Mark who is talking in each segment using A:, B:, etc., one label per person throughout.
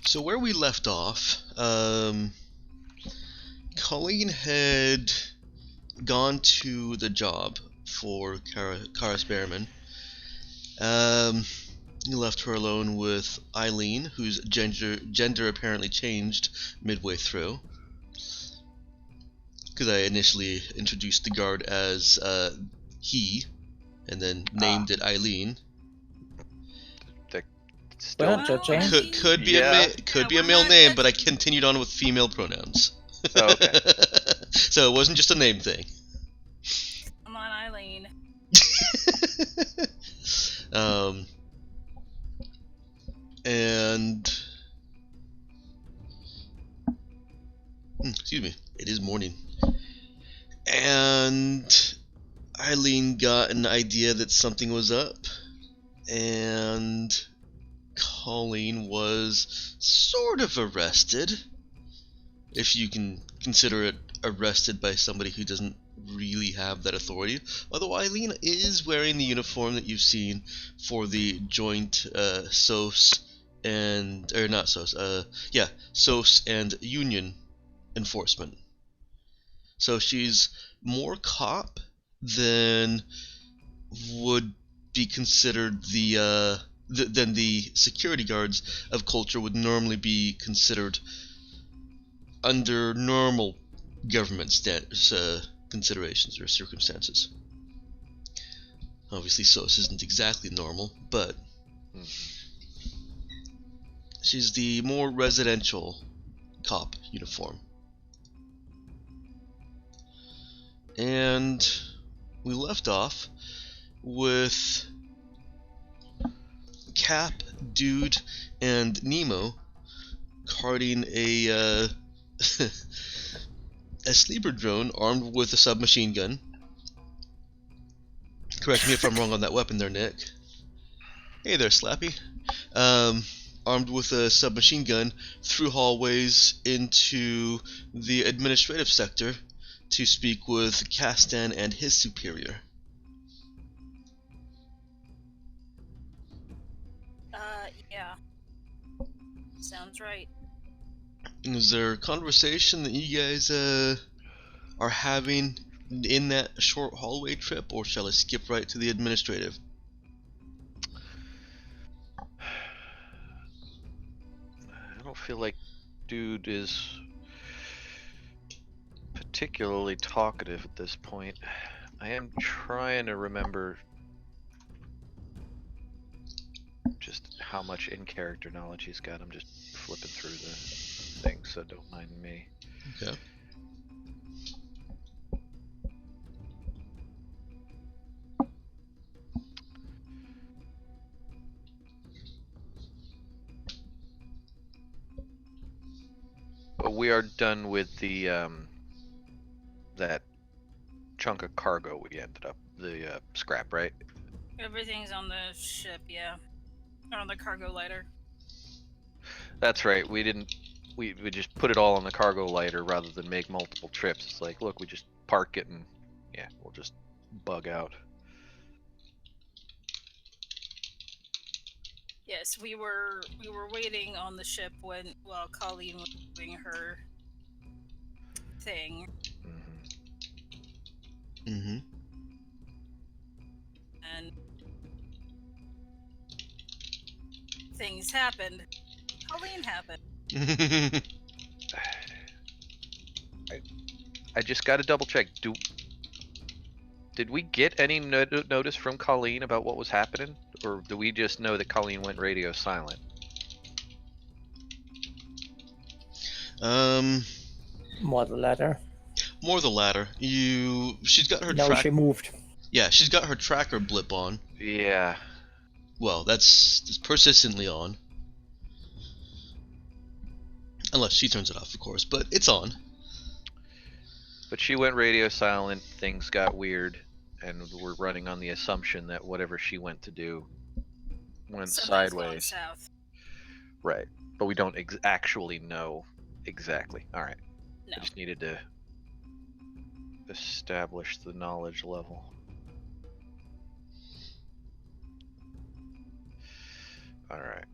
A: So where we left off, Colleen had gone to the job for Kara Spearman. You left her alone with Eileen, whose gender apparently changed midway through. Because I initially introduced the guard as he, and then named it Eileen.
B: We're not judging.
A: Could be a male name, but I continued on with female pronouns.
C: Oh, okay.
A: So it wasn't just a name thing.
D: Come on, Eileen.
A: And excuse me, it is morning. And Eileen got an idea that something was up, and Colleen was sort of arrested, if you can consider it arrested by somebody who doesn't really have that authority. Although Eileen is wearing the uniform that you've seen for the joint SOS and SOS and Union enforcement. So she's more cop than would be considered than the security guards of culture would normally be considered under normal government considerations or circumstances. Obviously, SOS isn't exactly normal, but she's the more residential cop uniform. And we left off with Cap, Dude, and Nemo carting a sleeper drone armed with a submachine gun. Correct me if I'm wrong on that weapon there, Nick. Hey there, Slappy. Armed with a submachine gun through hallways into the administrative sector to speak with Castan and his superior.
D: Yeah. Sounds right.
A: Is there a conversation that you guys are having in that short hallway trip, or shall I skip right to the administrative?
C: I don't feel like Dude is particularly talkative at this point. I am trying to remember just how much in-character knowledge he's got. I'm just flipping through the thing, so don't mind me.
A: Okay.
C: But we are done with the that chunk of cargo we ended up, the scrap, right?
D: Everything's on the ship, yeah. Or on the cargo lighter.
C: That's right. We didn't. We just put it all on the cargo lighter rather than make multiple trips. It's like, look, we just park it and yeah, we'll just bug out.
D: Yes, we were waiting on the ship while Colleen was doing her thing.
A: Mm-hmm.
D: And things happened. Colleen happened.
C: I just got to double check. Did we get any notice from Colleen about what was happening, or do we just know that Colleen went radio silent?
B: More the latter.
A: More the latter. She's got her
B: No, she moved.
A: Yeah, she's got her tracker blip on.
C: Yeah.
A: Well, that's persistently on. Unless she turns it off, of course, but it's on.
C: But she went radio silent, things got weird, and we're running on the assumption that whatever she went to do went
D: Something's gone
C: sideways.
D: south.
C: Right. But we don't actually know exactly. Alright.
D: No.
C: I just needed to establish the knowledge level. Alright.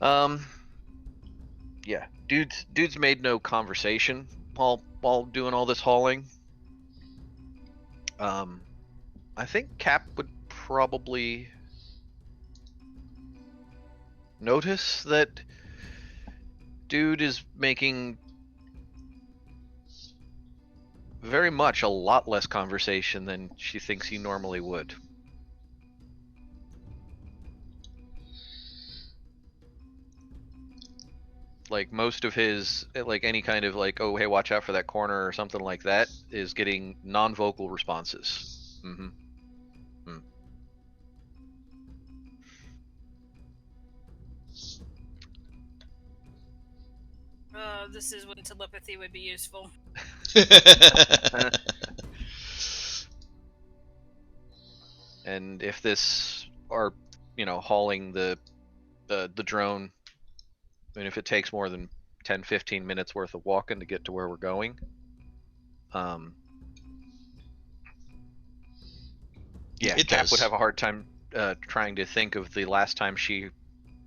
C: Yeah, dude's made no conversation while doing all this hauling. I think Cap would probably notice that dude is making very much a lot less conversation than she thinks he normally would. Like most of his, like any kind of like, oh hey, watch out for that corner or something like that, is getting non-vocal responses. Mm-hmm.
D: This is when telepathy would be useful.
C: And if this are, hauling the drone, I mean, if it takes more than 10-15 minutes worth of walking to get to where we're going, yeah,
A: It
C: Cap would
A: does.
C: have a hard time trying to think of the last time she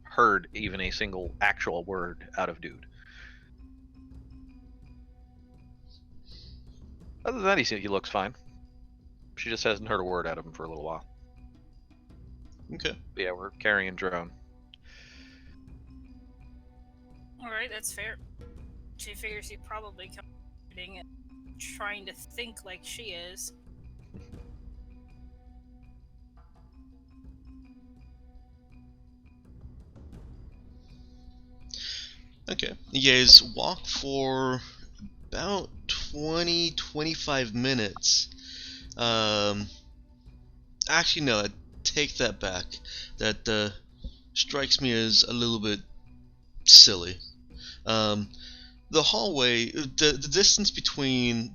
C: heard even a single actual word out of dude. Other than that, he looks fine. She just hasn't heard a word out of him for a little while.
A: Okay.
C: But yeah, we're carrying drone.
D: Alright, that's fair. She figures he probably coming and trying to think like she is.
A: Okay. You guys walk for about 20-25 minutes. Actually, no, I take that back. That strikes me as a little bit silly. The hallway, the distance between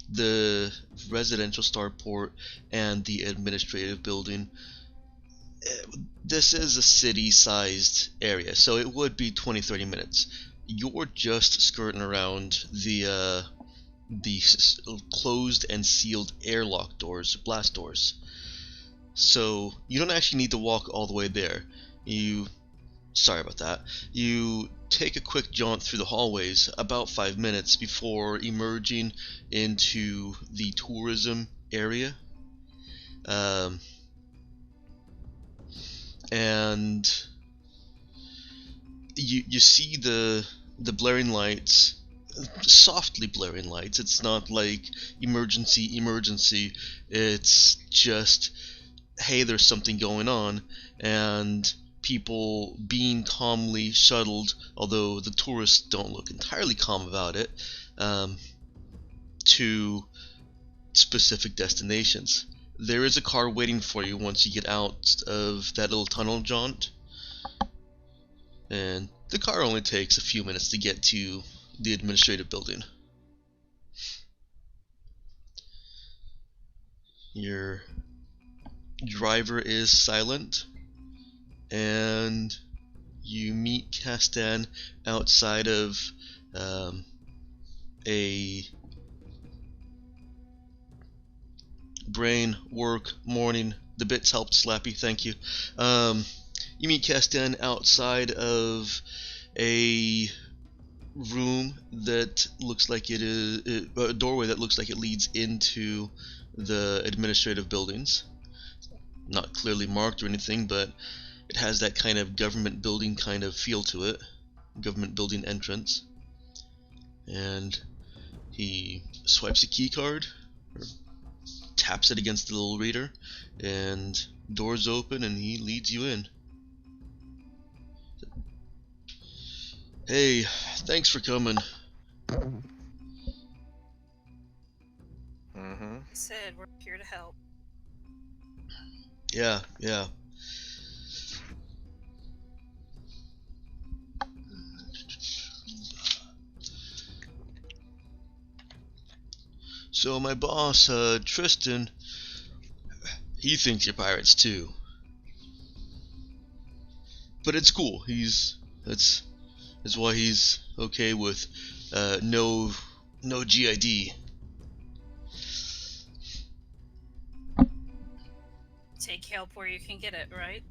A: the residential starport and the administrative building, this is a city-sized area, so it would be 20-30 minutes. You're just skirting around the closed and sealed airlock doors, blast doors. So you don't actually need to walk all the way there. Sorry about that. You take a quick jaunt through the hallways, about 5 minutes before emerging into the tourism area. And you see the blaring lights, softly blaring lights. It's not like emergency. It's just, hey, there's something going on, and people being calmly shuttled, although the tourists don't look entirely calm about it, to specific destinations. There is a car waiting for you once you get out of that little tunnel jaunt, and the car only takes a few minutes to get to the administrative building. Your driver is silent, and you meet Castan outside of a brain work morning. The bits helped, Slappy, thank you. You meet Castan outside of a room that looks like it is a doorway that looks like it leads into the administrative buildings. Not clearly marked or anything, but it has that kind of government building kind of feel to it. Government building entrance. And he swipes a key card, or taps it against the little reader, and doors open and he leads you in. Hey, thanks for coming.
C: Mm-hmm.
D: Said we're here to help.
A: Yeah. So my boss, Tristan, he thinks you're pirates too. But it's cool. That's why he's okay with no GID.
D: Take help where you can get it, right?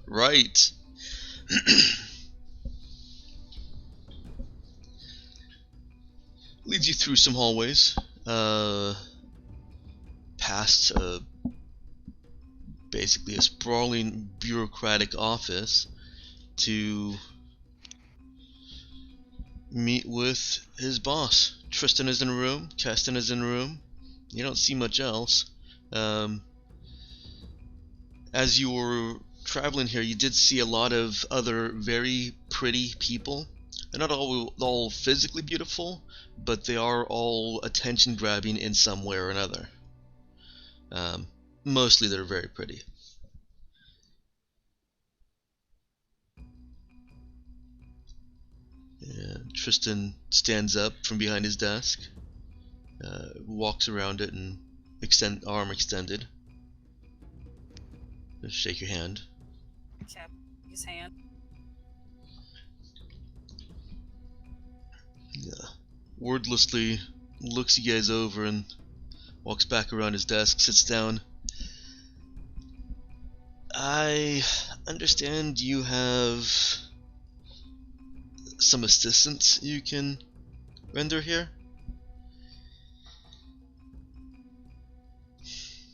A: Right. Leads you through some hallways, past basically a sprawling bureaucratic office to meet with his boss. Tristan is in a room, Keston is in a room. You don't see much else. As you were traveling here, you did see a lot of other very pretty people. They're not all physically beautiful, but they are all attention-grabbing in some way or another. Mostly they're very pretty. And Tristan stands up from behind his desk, walks around it and arm extended. Just shake your hand.
D: Cap his hand.
A: Yeah. Wordlessly looks you guys over and walks back around his desk, sits down. I understand you have some assistance you can render here?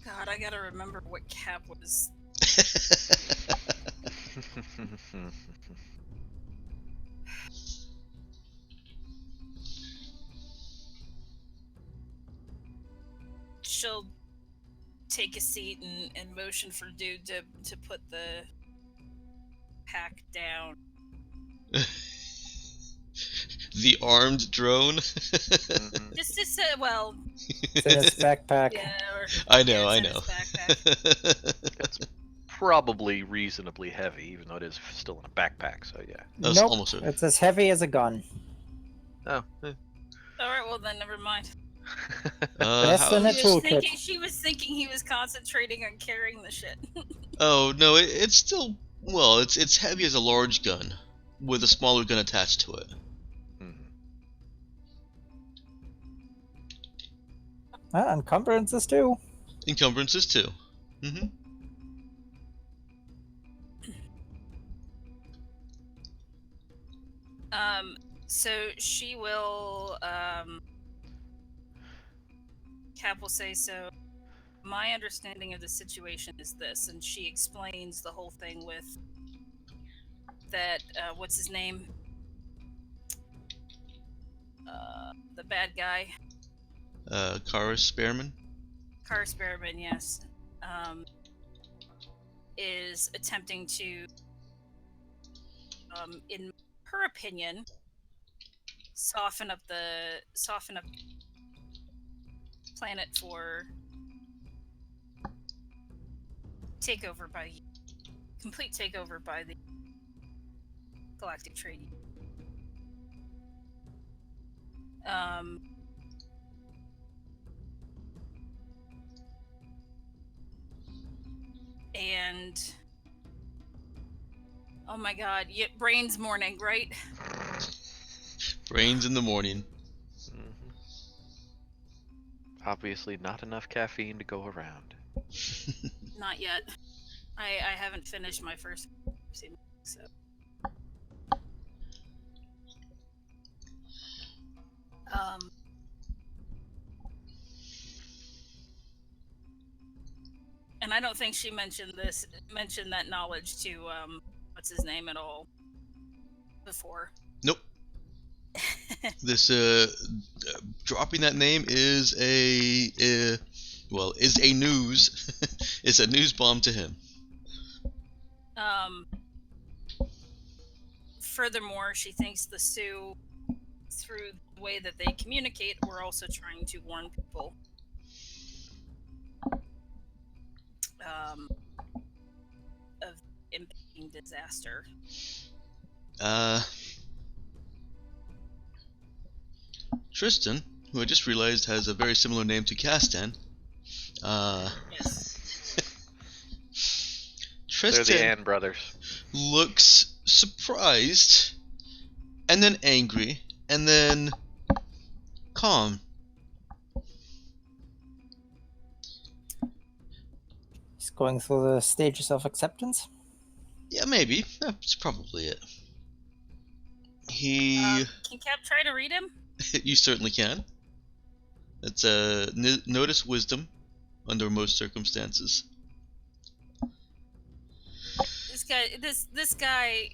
D: God, I gotta remember what Cap was. She'll take a seat and motion for Dude to put the pack down.
A: The armed drone?
D: Just to say, well,
B: It's in his backpack.
D: yeah, or
A: I know,
D: yeah,
A: I
D: it's in
A: know.
D: his backpack.
C: That's probably reasonably heavy, even though it is still in a backpack. So yeah.
A: That's
B: Nope,
A: almost it.
B: it's as heavy as a gun.
C: Oh.
D: All right, well then, never mind.
B: Less than a toolkit.
D: She was thinking he was concentrating on carrying the shit.
A: Oh no, it's still it's heavy as a large gun with a smaller gun attached to it.
B: Encumbrances too.
A: Encumbrances too. Mm-hmm.
D: So she will, Cap will say, so my understanding of the situation is this, and she explains the whole thing with that, what's his name? The bad guy.
A: Kara Spearman?
D: Kara Spearman, yes. Is attempting to, in her opinion, soften up planet for complete takeover by the Galactic Trade Union. And oh my god, brains morning, right?
A: Brains in the morning.
C: Obviously not enough caffeine to go around.
D: Not yet. I haven't finished my first so. And I don't think she mentioned that knowledge to what's his name at all before.
A: Nope. This dropping that name is a news. It's a news bomb to him.
D: Furthermore, she thinks the Sioux, through the way that they communicate, were also trying to warn people of impending disaster.
A: Tristan, who I just realized has a very similar name to Castan.
D: Yes.
C: They're
A: Tristan
C: the Ann brothers.
A: looks surprised, and then angry, and then calm.
B: He's going through the stages of acceptance.
A: Yeah, maybe. That's probably it. He...
D: Can Cap try to read him?
A: You certainly can. It's a notice wisdom under most circumstances.
D: This guy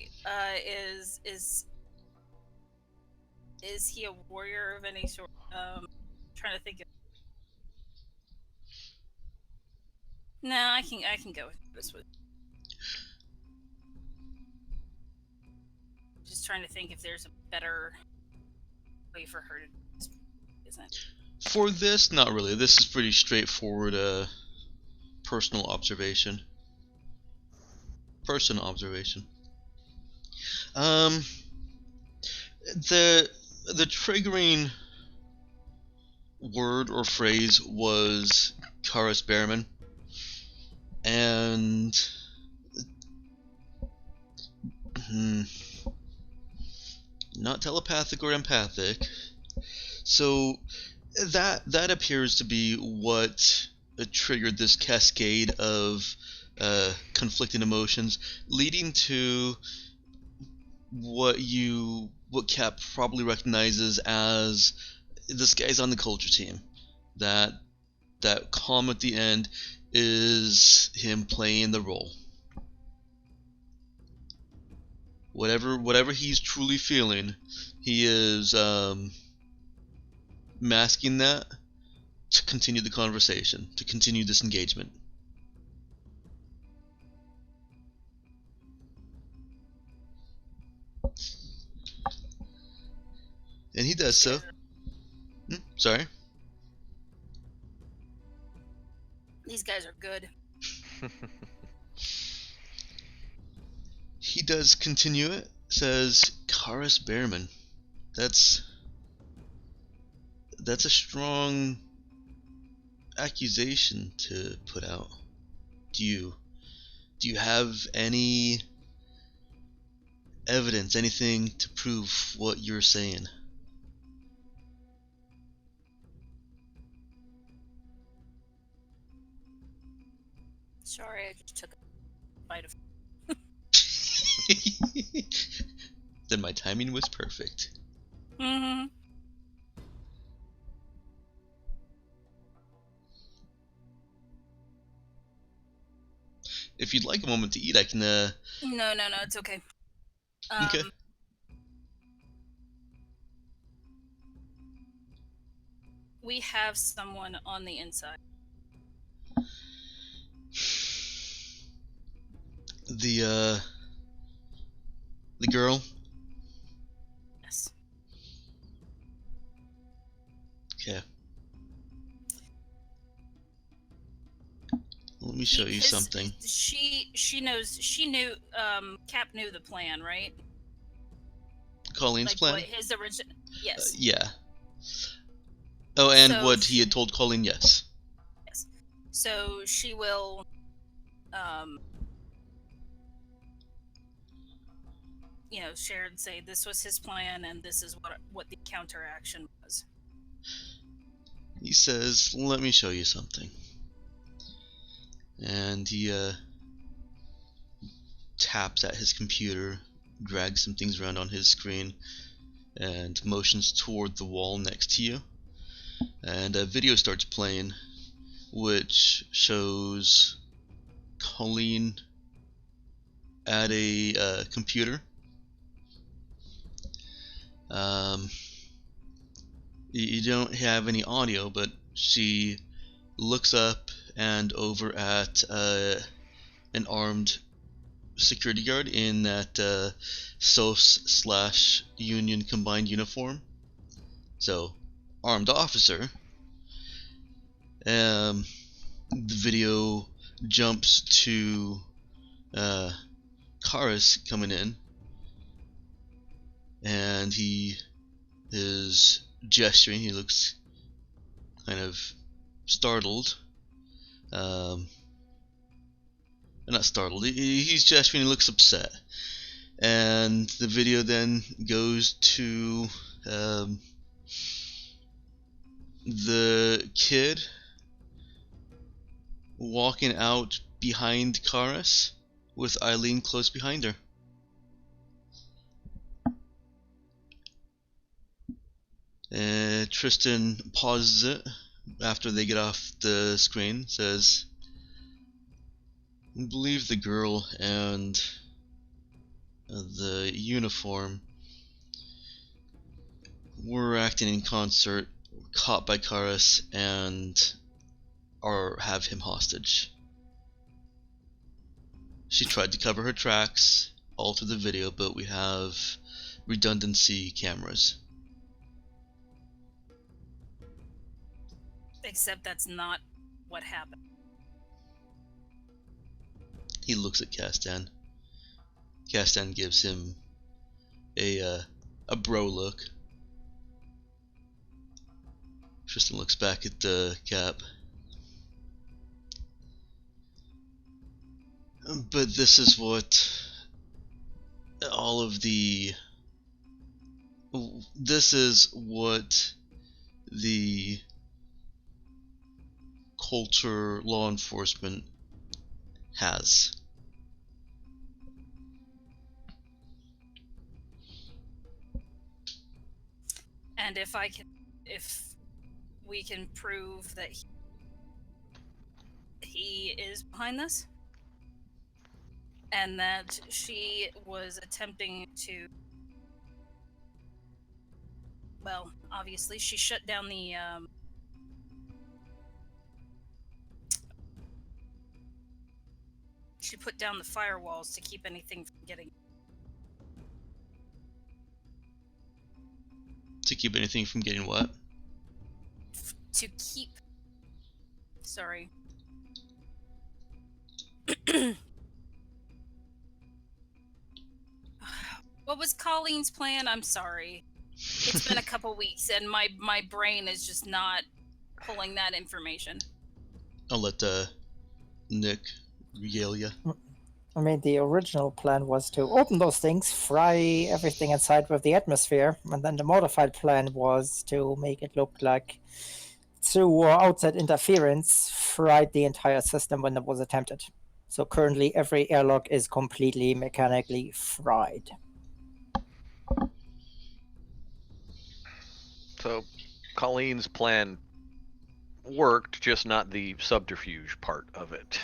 D: is he a warrior of any sort? Trying to think of. No, I can go with this one. Just trying to think if there's a better way for her to. Isn't.
A: For this, not really. This is pretty straightforward. Personal observation. Personal observation. The triggering word or phrase was Karis Behrman, and not telepathic or empathic. So that appears to be what triggered this cascade of conflicting emotions, leading to what Cap probably recognizes as this guy's on the culture team. That calm at the end is him playing the role. Whatever he's truly feeling, he is masking that to continue the conversation, to continue this engagement. And he does so. Sorry?
D: These guys are good.
A: He does continue it. Says, Karis Behrman. That's a strong accusation to put out. Do you have any evidence, anything to prove what you're saying?
D: Sorry, I just took a bite of.
A: Then my timing was perfect.
D: Mm-hmm.
A: If you'd like a moment to eat, I can.
D: No, it's okay.
A: Okay.
D: We have someone on the inside.
A: The girl.
D: Yes.
A: Okay. Let me show you something.
D: She knew. Cap knew the plan, right?
A: Colleen's plan.
D: What his original. Yes.
A: Yeah. Oh, and
D: So
A: what he had told Colleen. Yes.
D: Yes. So she will. Share and say this was his plan, and this is what the counteraction was.
A: He says, "Let me show you something," and he taps at his computer, drags some things around on his screen, and motions toward the wall next to you. And a video starts playing, which shows Colleen at a computer. You don't have any audio, but she looks up and over at an armed security guard in that SOS/Union combined uniform. So, armed officer. The video jumps to Karis coming in, and he is gesturing. He looks kind of startled. Not startled. He's gesturing. He looks upset. And the video then goes to the kid walking out behind Karis with Eileen close behind her. And Tristan pauses it after they get off the screen, says, I believe the girl and the uniform were acting in concert, caught by Karas, and have him hostage. She tried to cover her tracks all through the video, but we have redundancy cameras.
D: Except that's not what happened.
A: He looks at Castan. Castan gives him a bro look. Tristan looks back at the Cap. But this is what all of the... This is what the culture law enforcement has.
D: And if we can prove that he is behind this, and that she was attempting to, well, obviously she shut down the she put down the firewalls to keep anything from getting
A: what?
D: To keep, sorry. What was Colleen's plan? I'm sorry. It's been a couple weeks and my brain is just not pulling that information.
A: I'll let Nick regale you.
B: I mean, the original plan was to open those things, fry everything inside with the atmosphere, and then the modified plan was to make it look like through outside interference, fried the entire system when it was attempted. So currently every airlock is completely mechanically fried.
C: So Colleen's plan worked, just not the subterfuge part of it.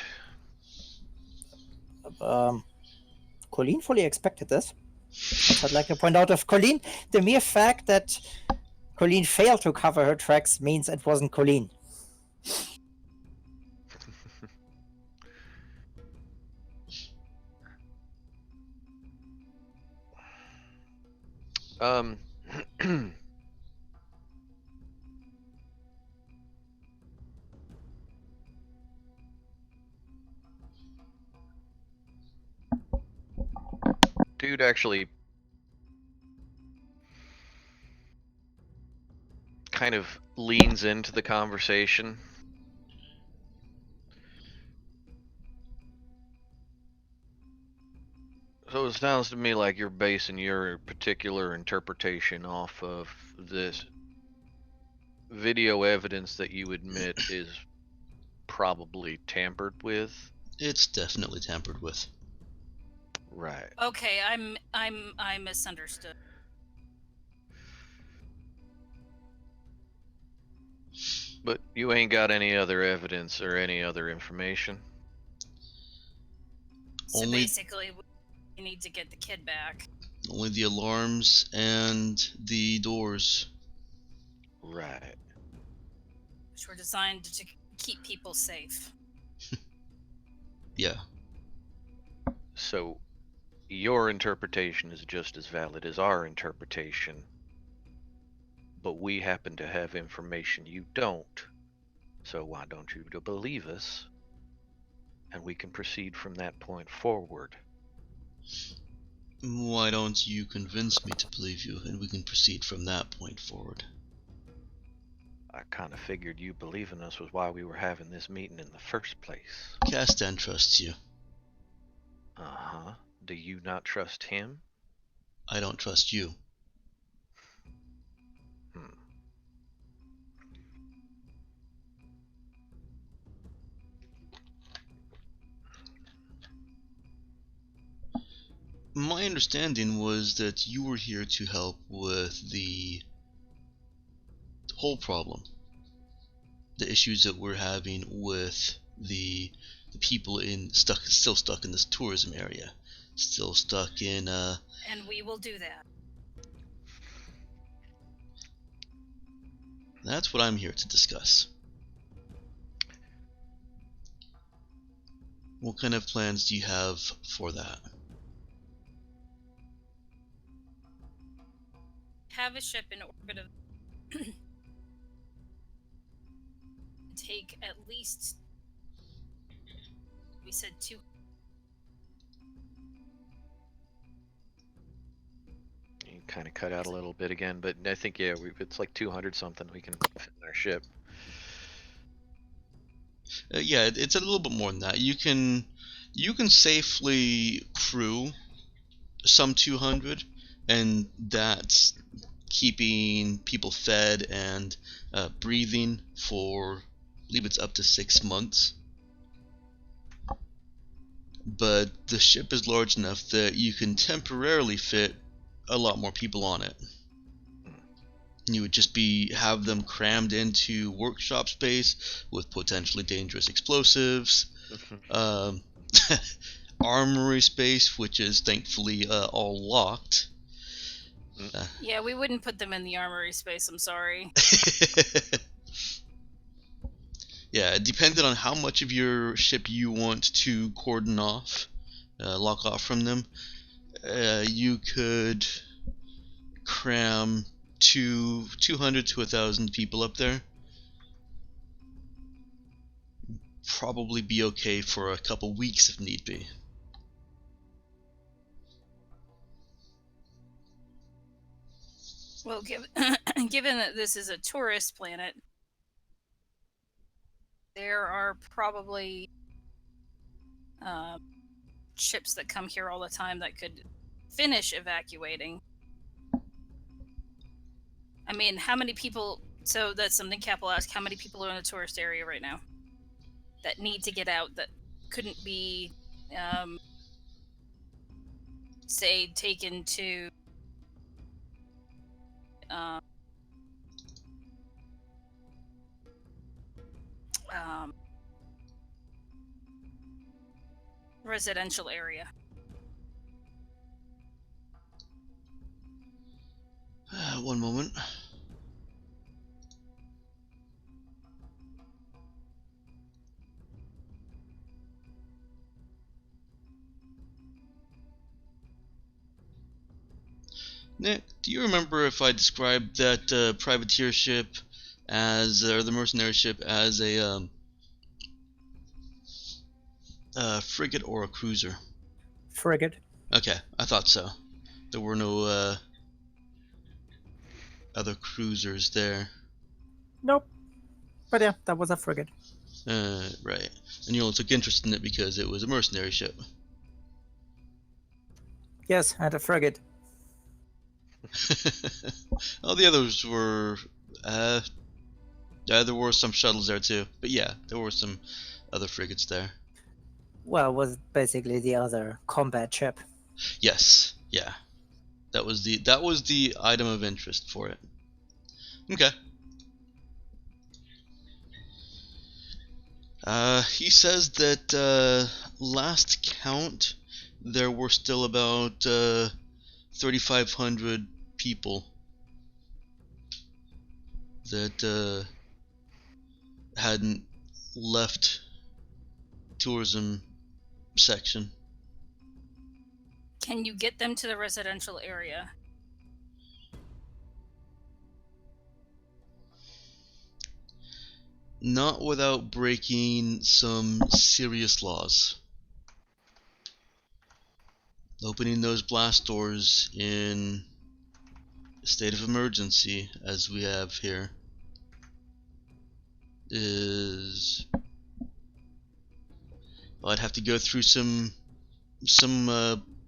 B: Colleen fully expected this. But I'd like to point out of Colleen, the mere fact that Colleen failed to cover her tracks means it wasn't Colleen. Dude actually kind of leans into the conversation. So it sounds to me like you're basing your particular interpretation off of this video evidence that you admit is probably tampered with.
A: It's definitely tampered with.
C: Right.
D: Okay, I misunderstood.
C: But you ain't got any other evidence or any other information?
D: So basically, we need to get the kid back.
A: Only the alarms and the doors.
C: Right.
D: Which were designed to keep people safe.
A: Yeah.
C: So your interpretation is just as valid as our interpretation, but we happen to have information you don't. So why don't you believe us, and we can proceed from that point forward?
A: Why don't you convince me to believe you, and we can proceed from that point forward?
C: I kind of figured you believing us was why we were having this meeting in the first place.
A: Castan trusts you.
C: Uh-huh. Do you not trust him?
A: I don't trust you. My understanding was that you were here to help with the whole problem. The issues that we're having with the people still stuck in this tourism area. Still stuck in
D: And we will do that.
A: That's what I'm here to discuss. What kind of plans do you have for that?
D: Have a ship in orbit of take at least, we said 2.
C: You kind of cut out a little bit again, but I think yeah, it's like 200 something we can fit in our ship.
A: Yeah, it's a little bit more than that. You can safely crew some 200, and that's keeping people fed and breathing for, I believe it's up to 6 months. But the ship is large enough that you can temporarily fit a lot more people on it. You would just have them crammed into workshop space with potentially dangerous explosives, armory space, which is thankfully all locked.
D: Yeah, we wouldn't put them in the armory space, I'm sorry.
A: Yeah, depending on how much of your ship you want to cordon off, lock off from them, you could cram 200 to 1,000 people up there. Probably be okay for a couple weeks if need be.
D: Well, given that this is a tourist planet, there are probably ships that come here all the time that could finish evacuating. I mean, how many people... So that's something Cap will ask. How many people are in the tourist area right now that need to get out, that couldn't be, say, taken to... residential area.
A: One moment. Nick, do you remember if I described that privateer ship or the mercenary ship as a frigate or a cruiser?
B: Frigate.
A: Okay, I thought so. There were no other cruisers there.
B: Nope. But yeah, that was a frigate.
A: Right. And you only took interest in it because it was a mercenary ship.
B: Yes, and a frigate.
A: All the others were... there were some shuttles there too. But yeah, there were some other frigates there.
B: Well, it was basically the other combat ship.
A: Yes, yeah. That was the item of interest for it. Okay. He says that last count there were still about 3,500 people that hadn't left tourism section.
D: Can you get them to the residential area?
A: Not without breaking some serious laws. Opening those blast doors in a state of emergency, as we have here, is... Well, I'd have to go through some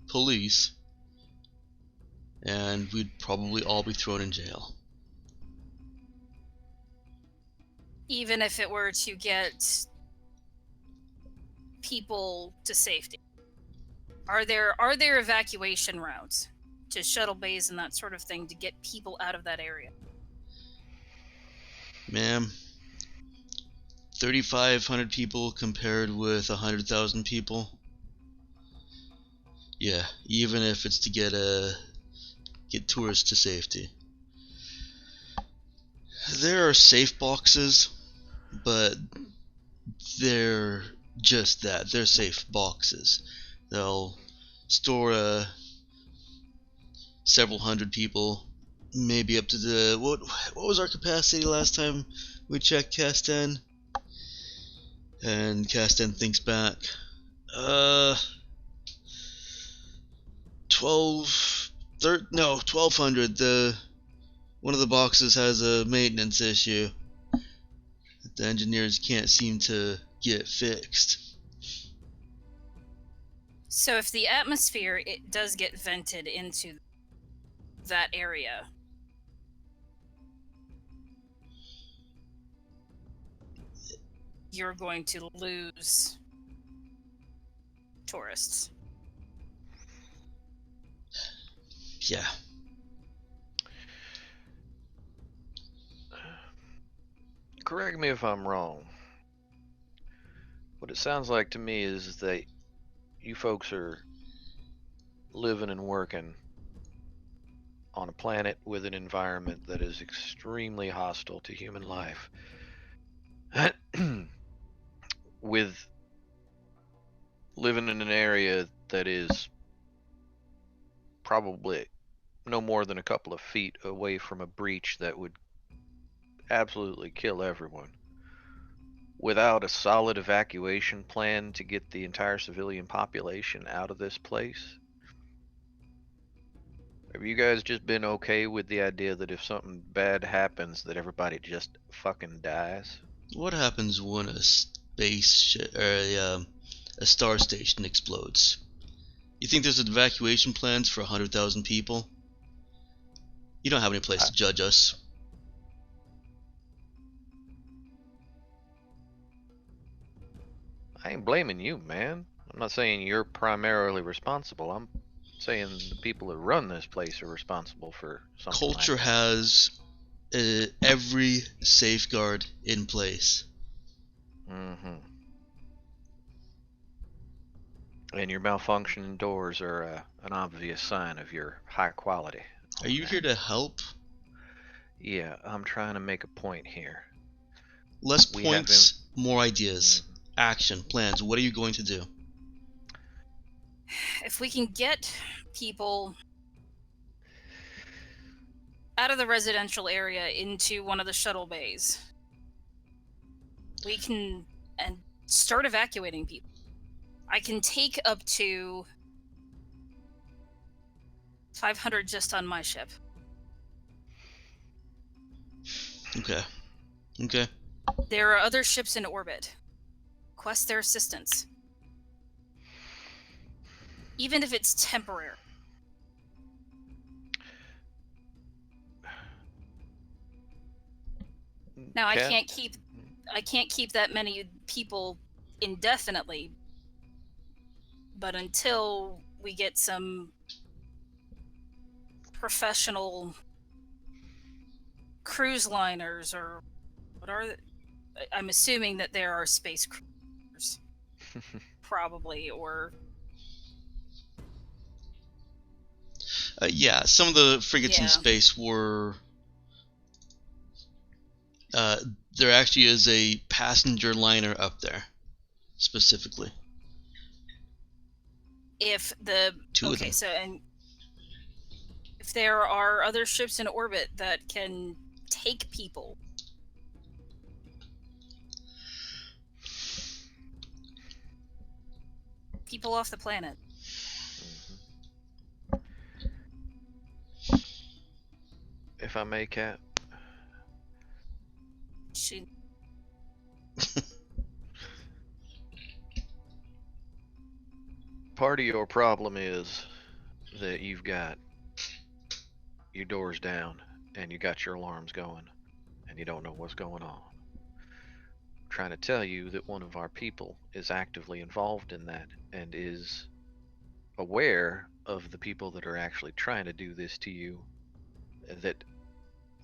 A: police, and we'd probably all be thrown in jail.
D: Even if it were to get people to safety? Are there evacuation routes to shuttle bays and that sort of thing to get people out of that area?
A: Ma'am, 3,500 people compared with 100,000 people. Yeah, even if it's to get tourists to safety. There are safe boxes, but they're just that. They're safe boxes. They'll store several hundred people, maybe up to the what was our capacity last time we checked Castan? And Castan thinks back. 1,200. One of the boxes has a maintenance issue that the engineers can't seem to get fixed.
D: So if the atmosphere it does get vented into that area, you're going to lose tourists.
A: Yeah.
C: Correct me if I'm wrong. What it sounds like to me is that you folks are living and working on a planet with an environment that is extremely hostile to human life. With living in an area that is probably no more than a couple of feet away from a breach that would absolutely kill everyone. Without a solid evacuation plan to get the entire civilian population out of this place, have you guys just been okay with the idea that if something bad happens that everybody just fucking dies?
A: What happens when a a star station explodes? You think there's evacuation plans for 100,000 people? You don't have any place to judge us.
C: I ain't blaming you, man. I'm not saying you're primarily responsible. I'm saying the people that run this place are responsible for something
A: Culture
C: like that.
A: has every safeguard in place.
C: Mm-hmm. And your malfunctioning doors are an obvious sign of your high quality.
A: Are you here to help?
C: Yeah, I'm trying to make a point here.
A: Less
C: We
A: points, more ideas. Action, plans. What are you going to do?
D: If we can get people out of the residential area into one of the shuttle bays, we can and start evacuating people. I can take up to 500 just on my ship.
A: Okay. Okay.
D: There are other ships in orbit. Request their assistance. Even if it's temporary. Now I can't keep that many people indefinitely. But until we get some professional cruise liners or what are they? I'm assuming that there are space cruisers. Probably, or
A: yeah, some of the frigates in
D: Yeah.
A: space were. There actually is a passenger liner up there, specifically.
D: if the
A: Two of
D: okay,
A: them.
D: so and if there are other ships in orbit that can take people, off the planet.
C: If I may, Cat.
D: She
C: Part of your problem is that you've got your doors down and you got your alarms going and you don't know what's going on. I'm trying to tell you that one of our people is actively involved in that and is aware of the people that are actually trying to do this to you that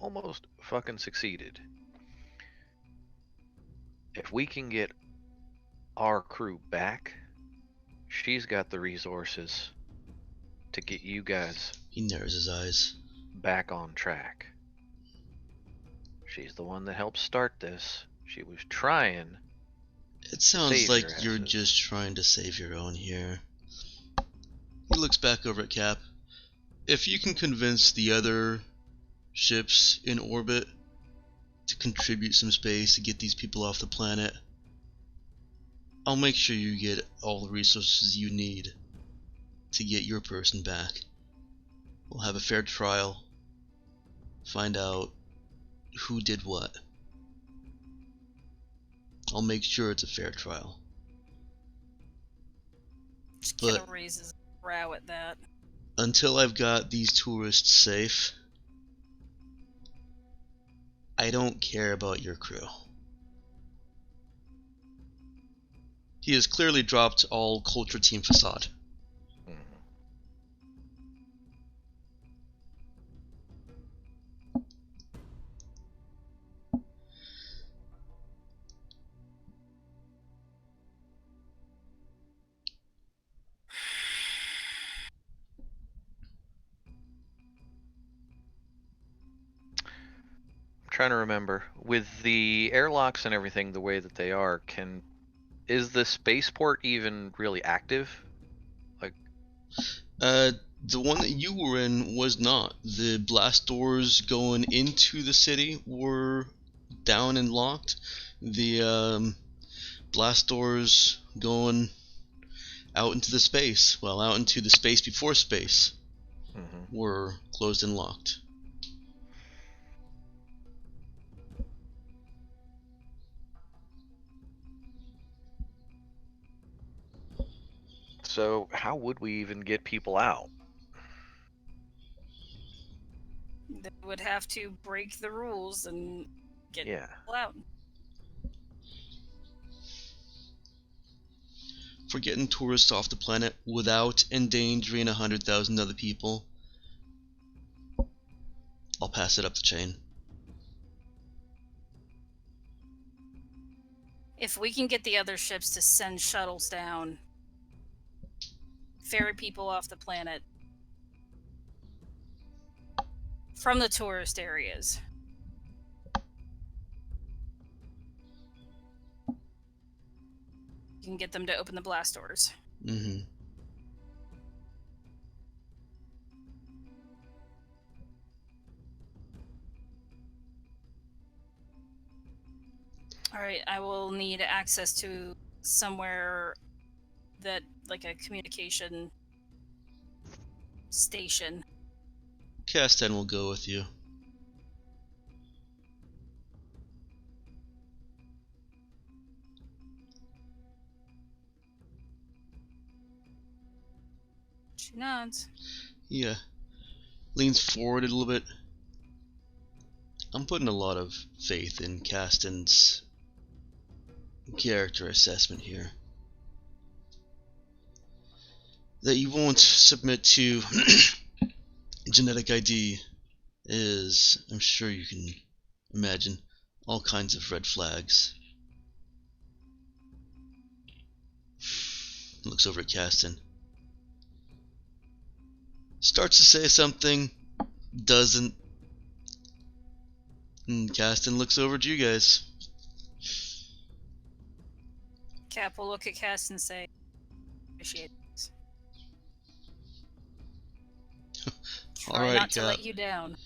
C: almost fucking succeeded. If we can get our crew back, she's got the resources to get you guys
A: He narrows his eyes.
C: back on track. She's the one that helped start this. She was trying.
A: It sounds
C: Save
A: like
C: your
A: you're
C: asses.
A: just trying to save your own here. He looks back over at Cap. If you can convince the other ships in orbit to contribute some space to get these people off the planet, I'll make sure you get all the resources you need to get your person back. We'll have a fair trial, find out who did what. I'll make sure it's a fair trial.
D: Just kind
A: But
D: of raises his brow at that.
A: until I've got these tourists safe, I don't care about your crew. He has clearly dropped all culture team facade.
C: Mhm. I'm trying to remember. With the airlocks and everything the way that they are, is the spaceport even really active?
A: The one that you were in was not. The blast doors going into the city were down and locked. The blast doors going out into the space, well, out into the space before space,
C: Mm-hmm.
A: were closed and locked.
C: So how would we even get people out?
D: They would have to break the rules and get
C: Yeah.
D: people out.
A: For getting tourists off the planet without endangering 100,000 other people, I'll pass it up the chain.
D: If we can get the other ships to send shuttles down, ferry people off the planet from the tourist areas, you can get them to open the blast doors.
A: Mm-hmm.
D: Alright, I will need access to somewhere that, like a communication station.
A: Castan will go with you.
D: She nods.
A: Yeah. Leans forward a little bit. I'm putting a lot of faith in Castan's character assessment here. That you won't submit to genetic ID is, I'm sure you can imagine, all kinds of red flags. Looks over at Castan. Starts to say something, doesn't. And Castan looks over at you guys.
D: Cap will look at Cass and say, appreciate this. Try
A: Alright,
D: not to
A: Cap.
D: let you down.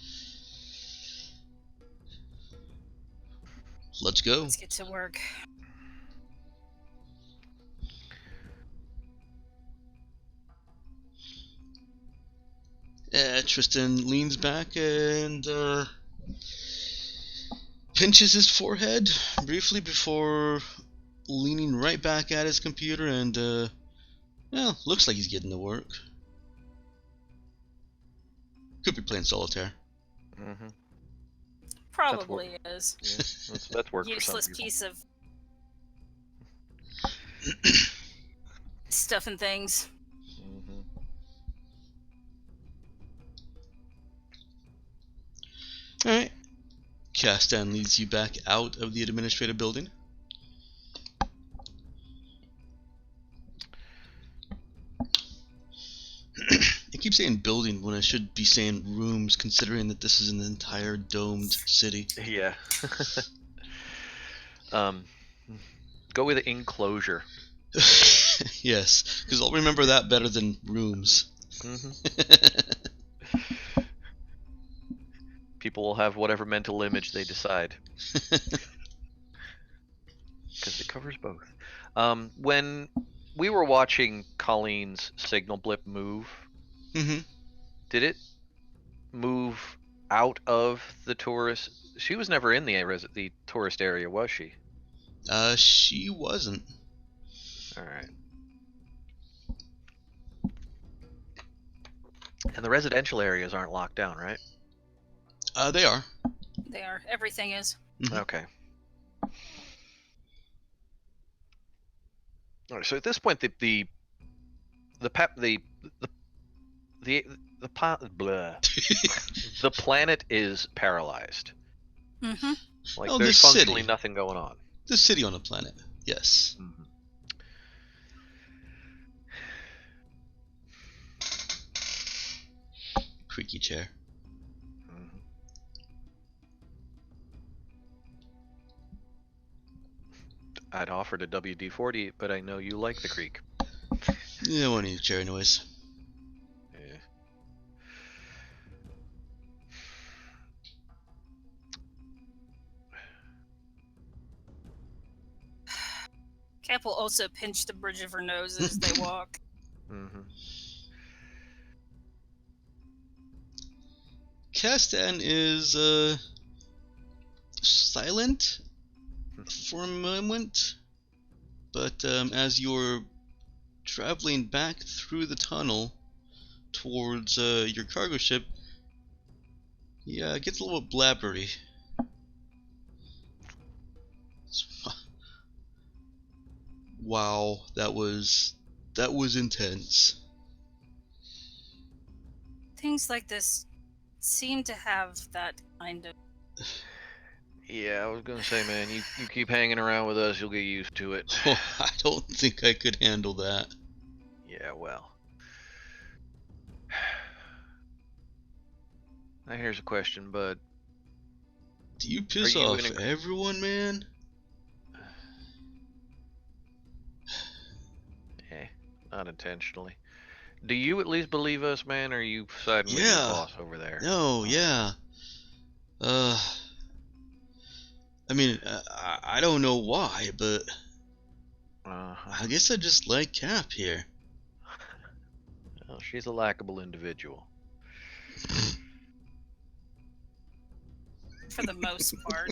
A: Let's go.
D: Let's get to work.
A: Tristan leans back and pinches his forehead briefly before leaning right back at his computer and, well, looks like he's getting to work. Could be playing solitaire.
C: Mm-hmm.
D: Probably is.
C: Yeah, that's work for some
D: Useless
C: people.
D: piece of stuff and things.
C: Mm-hmm.
A: Castan leads you back out of the administrative building. I keep saying building when I should be saying rooms, considering that this is an entire domed city.
C: Yeah. Go with enclosure.
A: Yes, because I'll remember that better than rooms.
C: People will have whatever mental image they decide. Because it covers both. When we were watching Colleen's signal blip move, did it move out of the tourist? She was never in the tourist area, was she?
A: She wasn't.
C: All right. And the residential areas aren't locked down, right?
A: They are.
D: They are. Everything is.
C: Okay. All right. So at this point, the planet is paralyzed.
D: Mm-hmm.
C: Like
A: Oh,
C: there's
A: this
C: functionally
A: city.
C: nothing going on.
A: The city on the planet. Yes. Creaky chair.
C: I'd offered a WD-40, but I know you like the creak.
A: Yeah, I won't need a chair anyways.
C: Yeah.
D: Cap will also pinch the bridge of her nose as they walk.
A: Castan is silent for a moment, but as you're traveling back through the tunnel towards your cargo ship, yeah, it gets a little blabbery. Wow, that was intense.
D: Things like this seem to have that kind of...
C: Yeah, I was gonna say, man, you keep hanging around with us, you'll get used to it.
A: Oh, I don't think I could handle that.
C: Yeah, well. Now here's a question, bud.
A: Do you piss off everyone, man?
C: Not intentionally. Do you at least believe us, man, or are you siding with your boss over there?
A: No, yeah. I mean, I don't know why, but I guess I just like Cap here.
C: Well, she's a likable individual.
D: For the most part.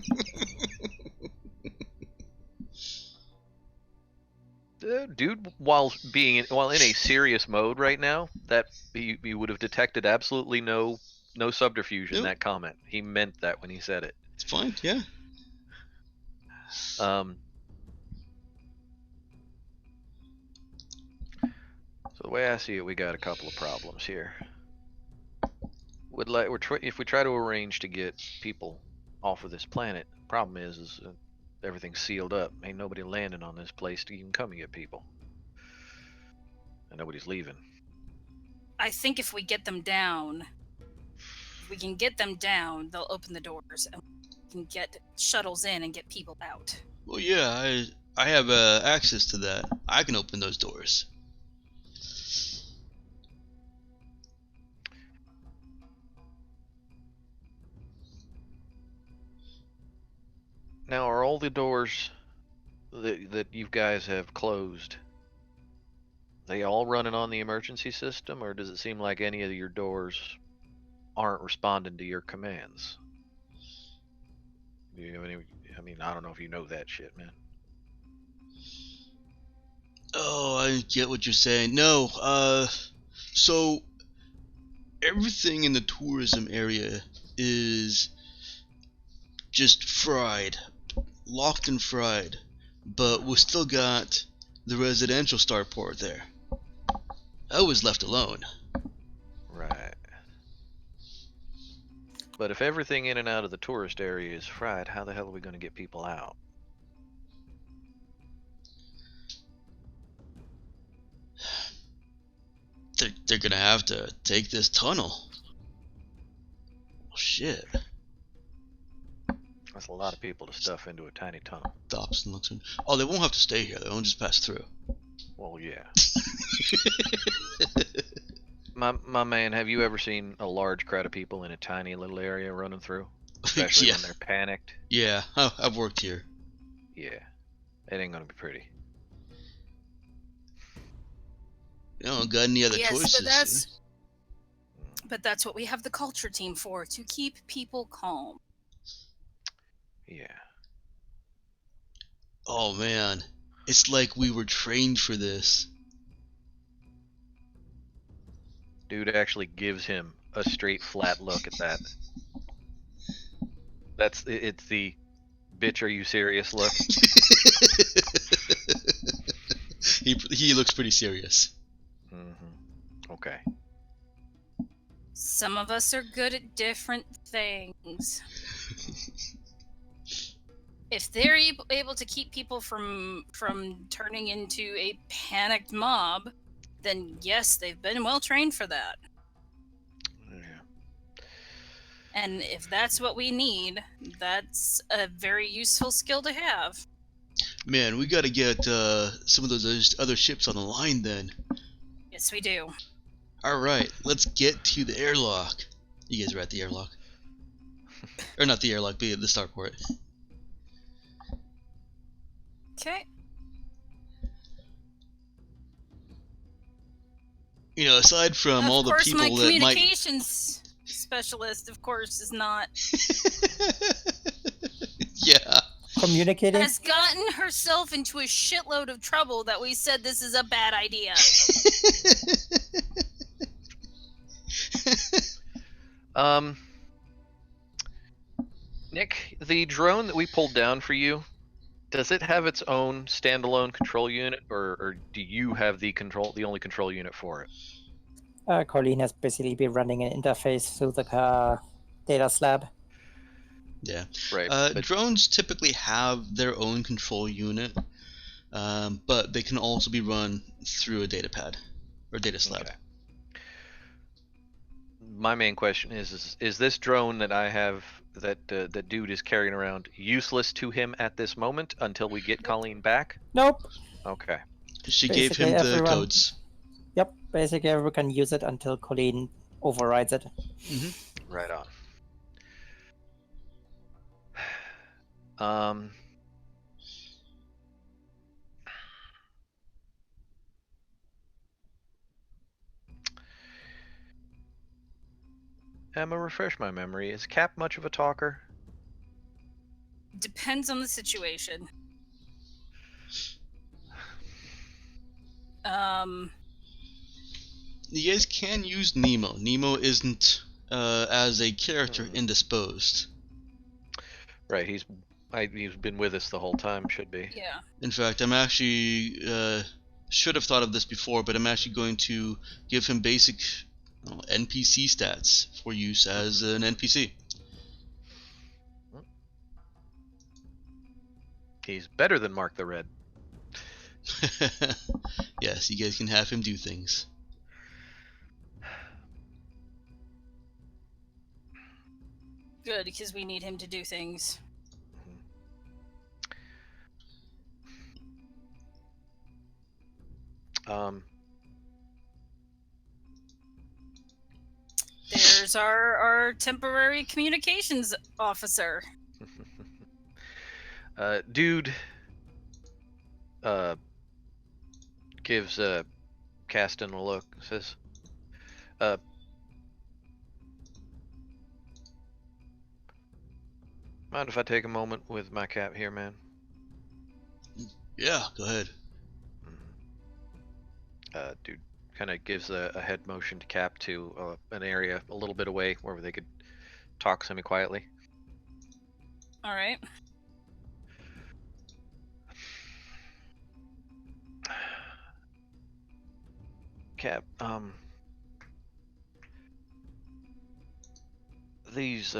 C: Dude, while in a serious mode right now, that you would have detected absolutely no subterfuge in that comment. He meant that when he said it.
A: It's fine, yeah.
C: So the way I see it, we got a couple of problems here. If we try to arrange to get people off of this planet, problem is everything's sealed up. Ain't nobody landing on this place to even come and get people. And nobody's leaving.
D: I think if we get them down, they'll open the doors and we can get shuttles in and get people out.
A: Well, yeah, I have access to that. I can open those doors.
C: Now, are all the doors that you guys have closed, they all running on the emergency system, or does it seem like any of your doors aren't responding to your commands? Do you have any? I mean, I don't know if you know that shit, man.
A: Oh, I get what you're saying. No, so everything in the tourism area is just fried, locked and fried, but we still got the residential starport there. I was left alone.
C: Right. But if everything in and out of the tourist area is fried, how the hell are we going to get people out?
A: They're gonna have to take this tunnel. Oh, shit.
C: That's a lot of people to stuff into a tiny tunnel.
A: Dobson looks in. Oh, they won't have to stay here. They'll just pass through.
C: Well, yeah. My man, have you ever seen a large crowd of people in a tiny little area running through? Especially
A: Yeah.
C: when they're panicked?
A: Yeah, I've worked here.
C: Yeah. It ain't gonna be pretty.
A: You don't got any other
D: Yes,
A: choices.
D: but that's what we have the culture team for, to keep people calm.
C: Yeah.
A: Oh man, it's like we were trained for this.
C: Dude actually gives him a straight flat look at that. It's the bitch, are you serious look.
A: He looks pretty serious.
C: Okay.
D: Some of us are good at different things. If they're able to keep people from turning into a panicked mob, then yes, they've been well trained for that.
C: Yeah.
D: And if that's what we need, that's a very useful skill to have.
A: Man, we gotta get some of those other ships on the line then.
D: Yes, we do.
A: Alright, let's get to the airlock. You guys are at the airlock. Or not the airlock, but the starport.
D: Okay.
A: You know, aside from all the
D: Of course,
A: people
D: my
A: that might...
D: communications specialist, of course, is not...
A: Yeah.
B: Communicating?
D: has gotten herself into a shitload of trouble that we said this is a bad idea.
C: Nick, the drone that we pulled down for you, does it have its own standalone control unit, or do you have the only control unit for it?
B: Colleen has basically been running an interface through the data slab.
A: Yeah.
C: Right.
A: Drones typically have their own control unit, but they can also be run through a data pad or data slab.
C: Okay. My main question is this drone that I have, that dude is carrying around, useless to him at this moment until we get Colleen back?
B: Nope.
C: Okay.
A: She
B: Basically
A: gave him the
B: everyone-
A: codes.
B: Yep, basically everyone can use it until Colleen overrides it.
C: Right on. Emma, refresh my memory. Is Cap much of a talker?
D: Depends on the situation.
A: You guys can use Nemo. Nemo isn't, as a character, indisposed.
C: Right, he's been with us the whole time, should be.
D: Yeah.
A: In fact, I'm actually, should have thought of this before, but I'm actually going to give him basic NPC stats for use as an NPC.
C: He's better than Mark the Red.
A: Yes, you guys can have him do things.
D: Good, because we need him to do things. There's our temporary communications officer.
C: Dude gives Caston a look, says, mind if I take a moment with my Cap here, man?
A: Yeah, go ahead.
C: Dude kind of gives a head motion to Cap to an area a little bit away where they could talk semi-quietly.
D: All right.
C: Cap, These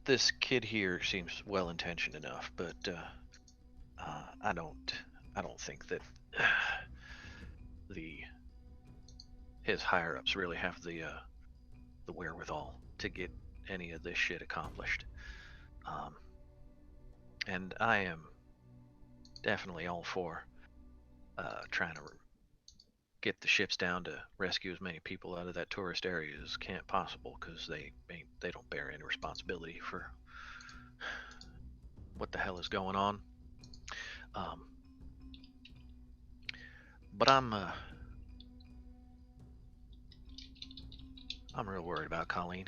C: this kid here seems well intentioned enough, but I don't think that his higher ups really have the wherewithal to get any of this shit accomplished. And I am definitely all for trying to get the ships down to rescue as many people out of that tourist area as can't possible, because they don't bear any responsibility for what the hell is going on. But I'm real worried about Colleen,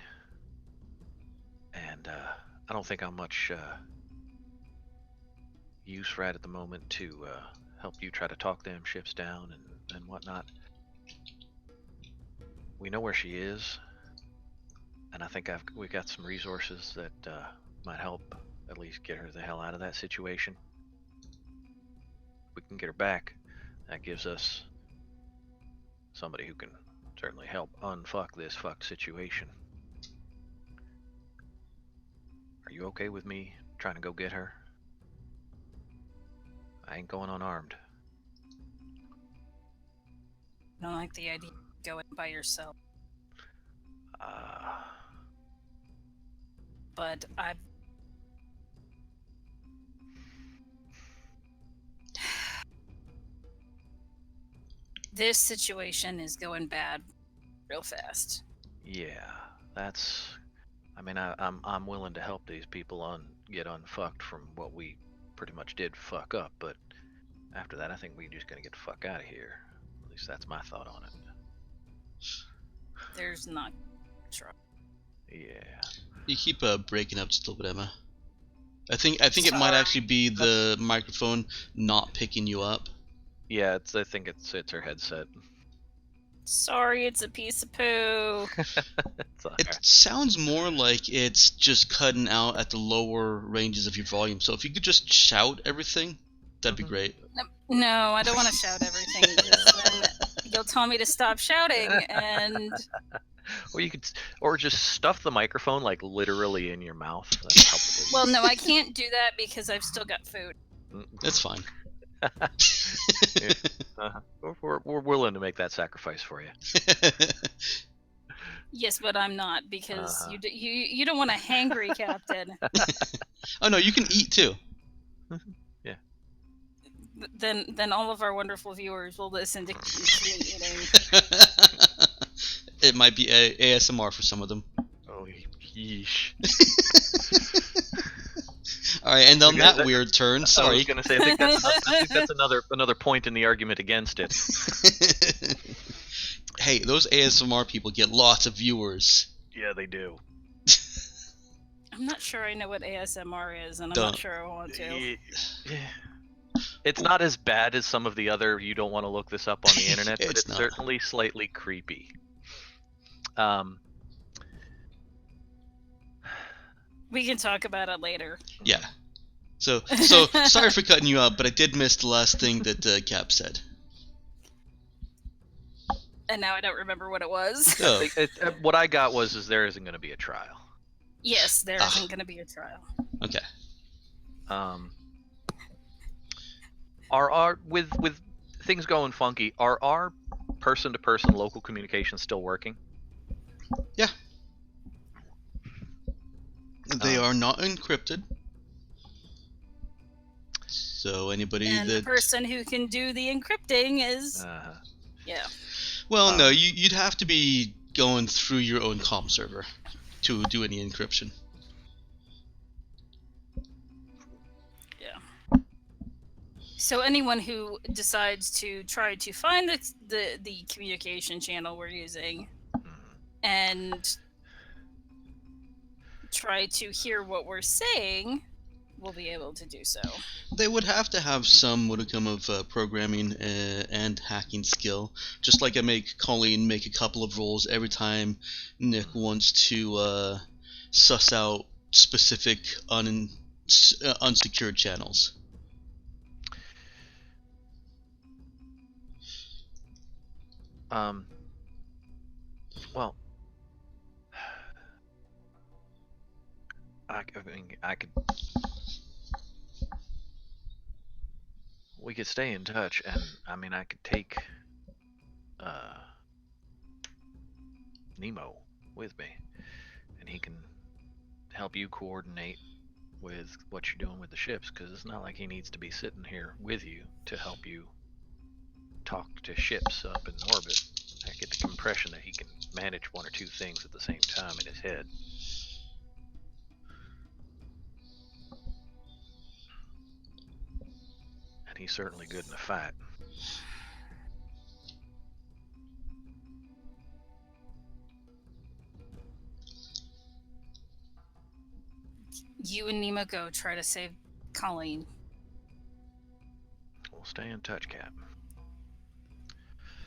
C: and I don't think I'm much use right at the moment to help you try to talk them ships down and whatnot. We know where she is, and I think we got some resources that might help at least get her the hell out of that situation. If we can get her back, that gives us somebody who can certainly help unfuck this fucked situation. Are you okay with me trying to go get her? I ain't going unarmed.
D: I don't like the idea of going by yourself. But this situation is going bad real fast.
C: Yeah, that's. I mean, I'm willing to help these people get unfucked from what we pretty much did fuck up, but after that, I think we're just gonna get the fuck out of here. At least that's my thought on it.
D: There's not trouble.
C: Yeah.
A: You keep breaking up just a little bit, Emma. I think it might actually be the microphone not picking you up.
C: Yeah, I think it's her headset.
D: Sorry, it's a piece of poo.
A: It sounds more like it's just cutting out at the lower ranges of your volume. So if you could just shout everything, that'd be great.
D: No, I don't want to shout everything. Then you'll tell me to stop shouting, and
C: or you could, or just stuff the microphone like literally in your mouth. That's
D: well, no, I can't do that because I've still got food.
A: That's fine.
C: We're willing to make that sacrifice for you.
D: Yes, but I'm not, because you don't want a hangry captain.
A: Oh no, you can eat too.
C: Yeah.
D: Then all of our wonderful viewers will listen to me eating.
A: It might be ASMR for some of them.
C: Oh, yeesh.
A: All right, and on that weird turn, sorry.
C: I was gonna say, I think that's another point in the argument against it.
A: Hey, those ASMR people get lots of viewers.
C: Yeah, they do.
D: I'm not sure I know what ASMR is, and I'm not sure I want to.
C: It's not as bad as some of the other. You don't want to look this up on the internet, but it's certainly slightly creepy.
D: We can talk about it later.
A: Yeah. So sorry for cutting you up, but I did miss the last thing that Cap said.
D: And now I don't remember what it was.
A: Oh.
C: What I got was there isn't going to be a trial.
D: Yes, there isn't going to be a trial.
A: Okay.
C: Are with things going funky, are our person-to-person local communications still working?
A: Yeah. They are not encrypted. So anybody
D: and the person who can do the encrypting is yeah.
A: Well, no, you'd have to be going through your own comm server to do any encryption.
D: Yeah. So anyone who decides to try to find the communication channel we're using and try to hear what we're saying will be able to do so.
A: They would have to have some modicum of programming and hacking skill. Just like I make Colleen make a couple of rolls every time Nick wants to suss out specific unsecured channels.
C: Well, I mean, I could. We could stay in touch, and I mean, I could take uh, Nemo with me, and he can help you coordinate with what you're doing with the ships, because it's not like he needs to be sitting here with you to help you talk to ships up in orbit. I get the impression that he can manage one or two things at the same time in his head. And he's certainly good in a fight.
D: You and Nemo go try to save Colleen.
C: We'll stay in touch, Cap.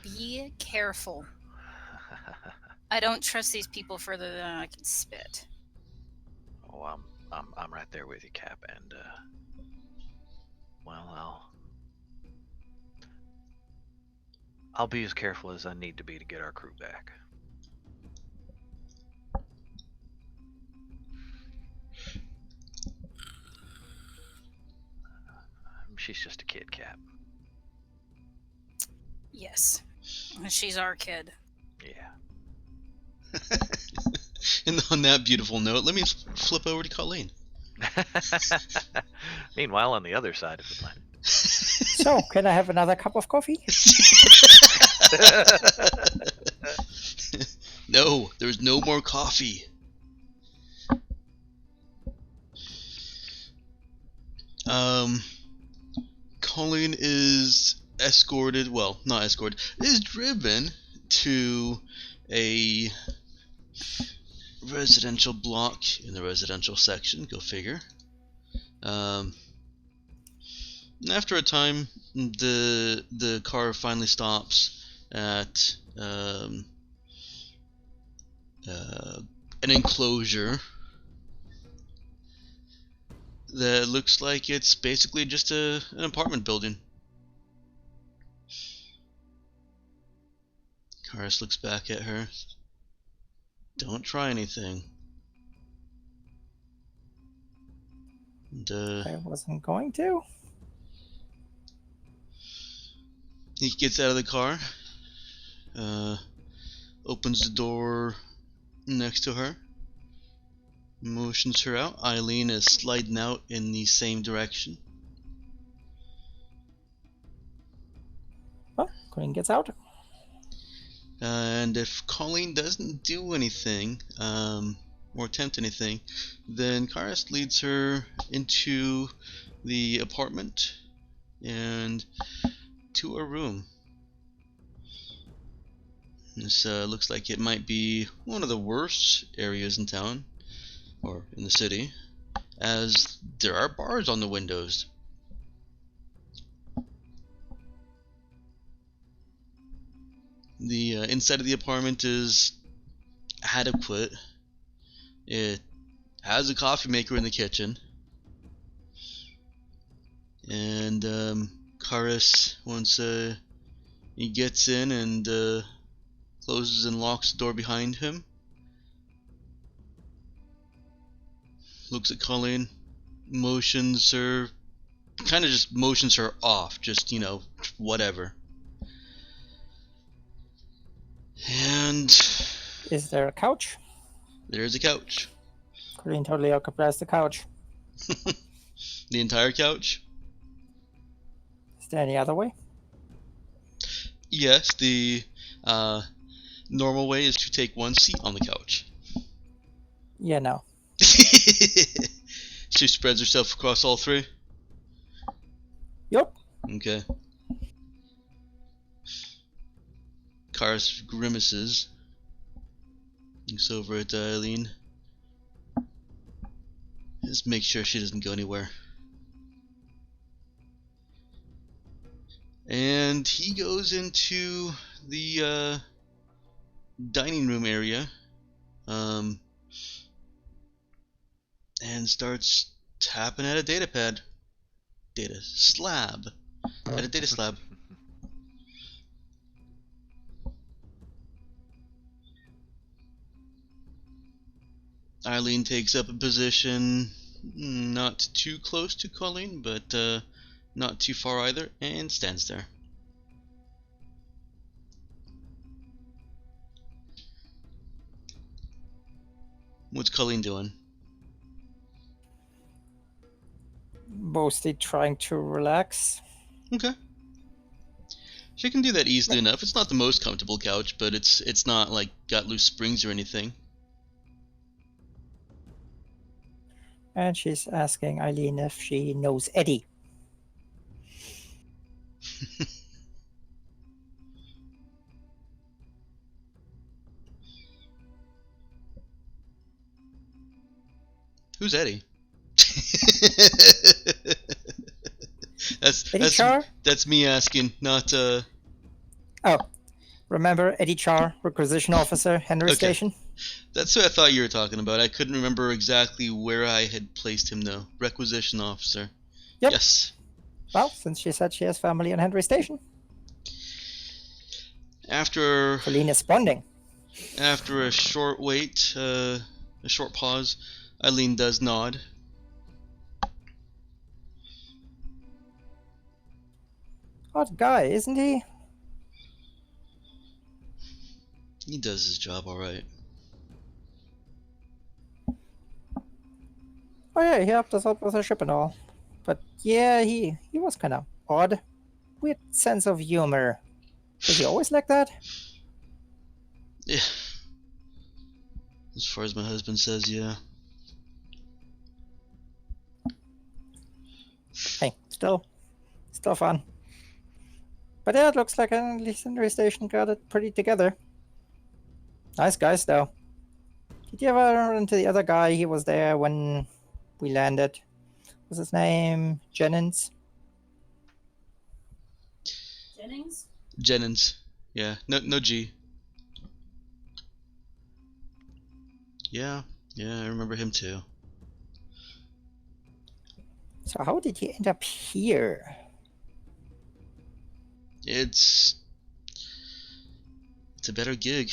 D: Be careful. I don't trust these people further than I can spit.
C: Oh, I'm right there with you, Cap, and well, I'll be as careful as I need to be to get our crew back. She's just a kid, Cap.
D: Yes. She's our kid.
C: Yeah.
A: And on that beautiful note, let me flip over to Colleen.
C: Meanwhile, on the other side of the planet.
B: So, can I have another cup of coffee?
A: No, there's no more coffee. Colleen is escorted, well, not escorted, is driven to a residential block in the residential section, go figure. After a time, the car finally stops at an enclosure that looks like it's basically just an apartment building. Karis looks back at her. Don't try anything. And,
B: I wasn't going to.
A: he gets out of the car, opens the door next to her, motions her out. Eileen is sliding out in the same direction.
B: Well, Colleen gets out.
A: And if Colleen doesn't do anything, or attempt anything, then Karis leads her into the apartment and to a room. This looks like it might be one of the worst areas in town, or in the city, as there are bars on the windows. The inside of the apartment is adequate. It has a coffee maker in the kitchen. And Karis, once he gets in and closes and locks the door behind him, looks at Colleen, motions her, kind of just motions her off, just, you know, whatever. And
B: Is there a couch?
A: there's a couch.
B: Colleen totally occupies the couch.
A: The entire couch?
B: Is there any other way?
A: Yes, the normal way is to take one seat on the couch.
B: Yeah, no.
A: She spreads herself across all three?
B: Yup.
A: Okay. Karis grimaces. Looks over at Eileen. Just make sure she doesn't go anywhere. And he goes into the dining room area, and starts tapping at a data pad. At a data slab. Eileen takes up a position not too close to Colleen, but not too far either, and stands there. What's Colleen doing?
B: Mostly trying to relax.
A: Okay. She can do that easily enough. It's not the most comfortable couch, but it's not like got loose springs or anything.
B: And she's asking Eileen if she knows Eddie.
A: Who's Eddie?
B: Eddie Char?
A: That's me asking, not
B: Oh, remember Eddie Char, requisition officer, Henry
A: Okay.
B: Station?
A: That's who I thought you were talking about. I couldn't remember exactly where I had placed him though. Requisition officer.
B: Yep.
A: Yes.
B: Well, since she said she has family on Henry Station,
A: After
B: Colleen is bonding.
A: after a short wait, a short pause, Eileen does nod.
B: Odd guy, isn't he?
A: He does his job all right.
B: Oh yeah, he helped us out with the ship and all. But yeah, he was kind of odd. Weird sense of humor. Was he always like that?
A: Yeah. As far as my husband says, yeah.
B: Hey, still fun. But yeah, it looks like at least Henry Station got it pretty together. Nice guys, though. Did you ever run into the other guy? He was there when we landed. What's his name? Jennings?
D: Jennings?
A: Yeah. No G. Yeah, I remember him too.
B: So how did he end up here?
A: It's a better gig.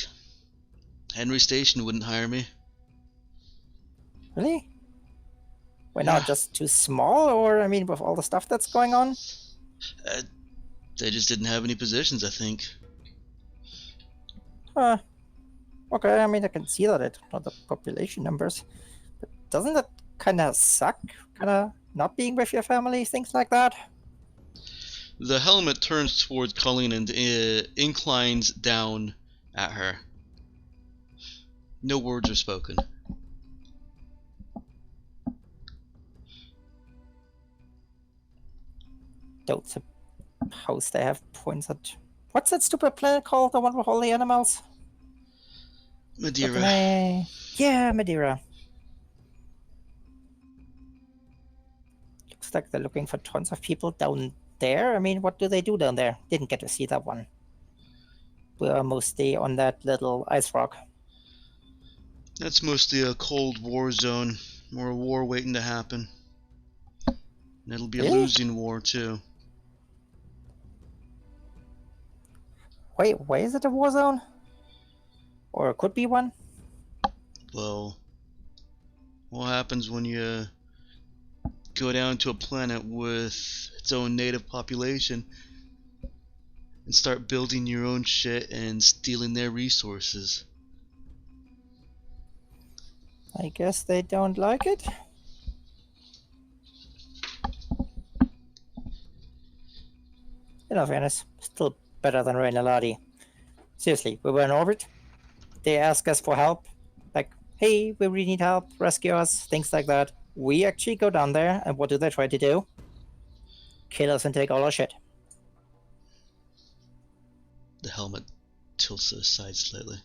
A: Henry Station wouldn't hire me.
B: Really? We're
A: Yeah.
B: not just too small, or I mean, with all the stuff that's going on?
A: They just didn't have any positions, I think.
B: Huh. Okay, I mean, I can see that it's not the population numbers. But doesn't that kind of suck? Kind of not being with your family, things like that?
A: The helmet turns towards Colleen and inclines down at her. No words are spoken.
B: Don't suppose they have points at... What's that stupid planet called? The one with all the animals?
A: Madeira.
B: Yeah, Madeira. Looks like they're looking for tons of people down there. I mean, what do they do down there? Didn't get to see that one. We are mostly on that little ice rock.
A: That's mostly a Cold War zone, or a war waiting to happen. And it'll be a
B: Really?
A: losing war, too.
B: Wait, why is it a war zone? Or it could be one?
A: Well, what happens when you go down to a planet with its own native population and start building your own shit and stealing their resources?
B: I guess they don't like it. In all fairness, still better than Reynoladi. Seriously, we were in orbit. They ask us for help. Like, hey, we really need help, rescue us, things like that. We actually go down there, and what do they try to do? Kill us and take all our shit.
A: The helmet tilts aside slightly.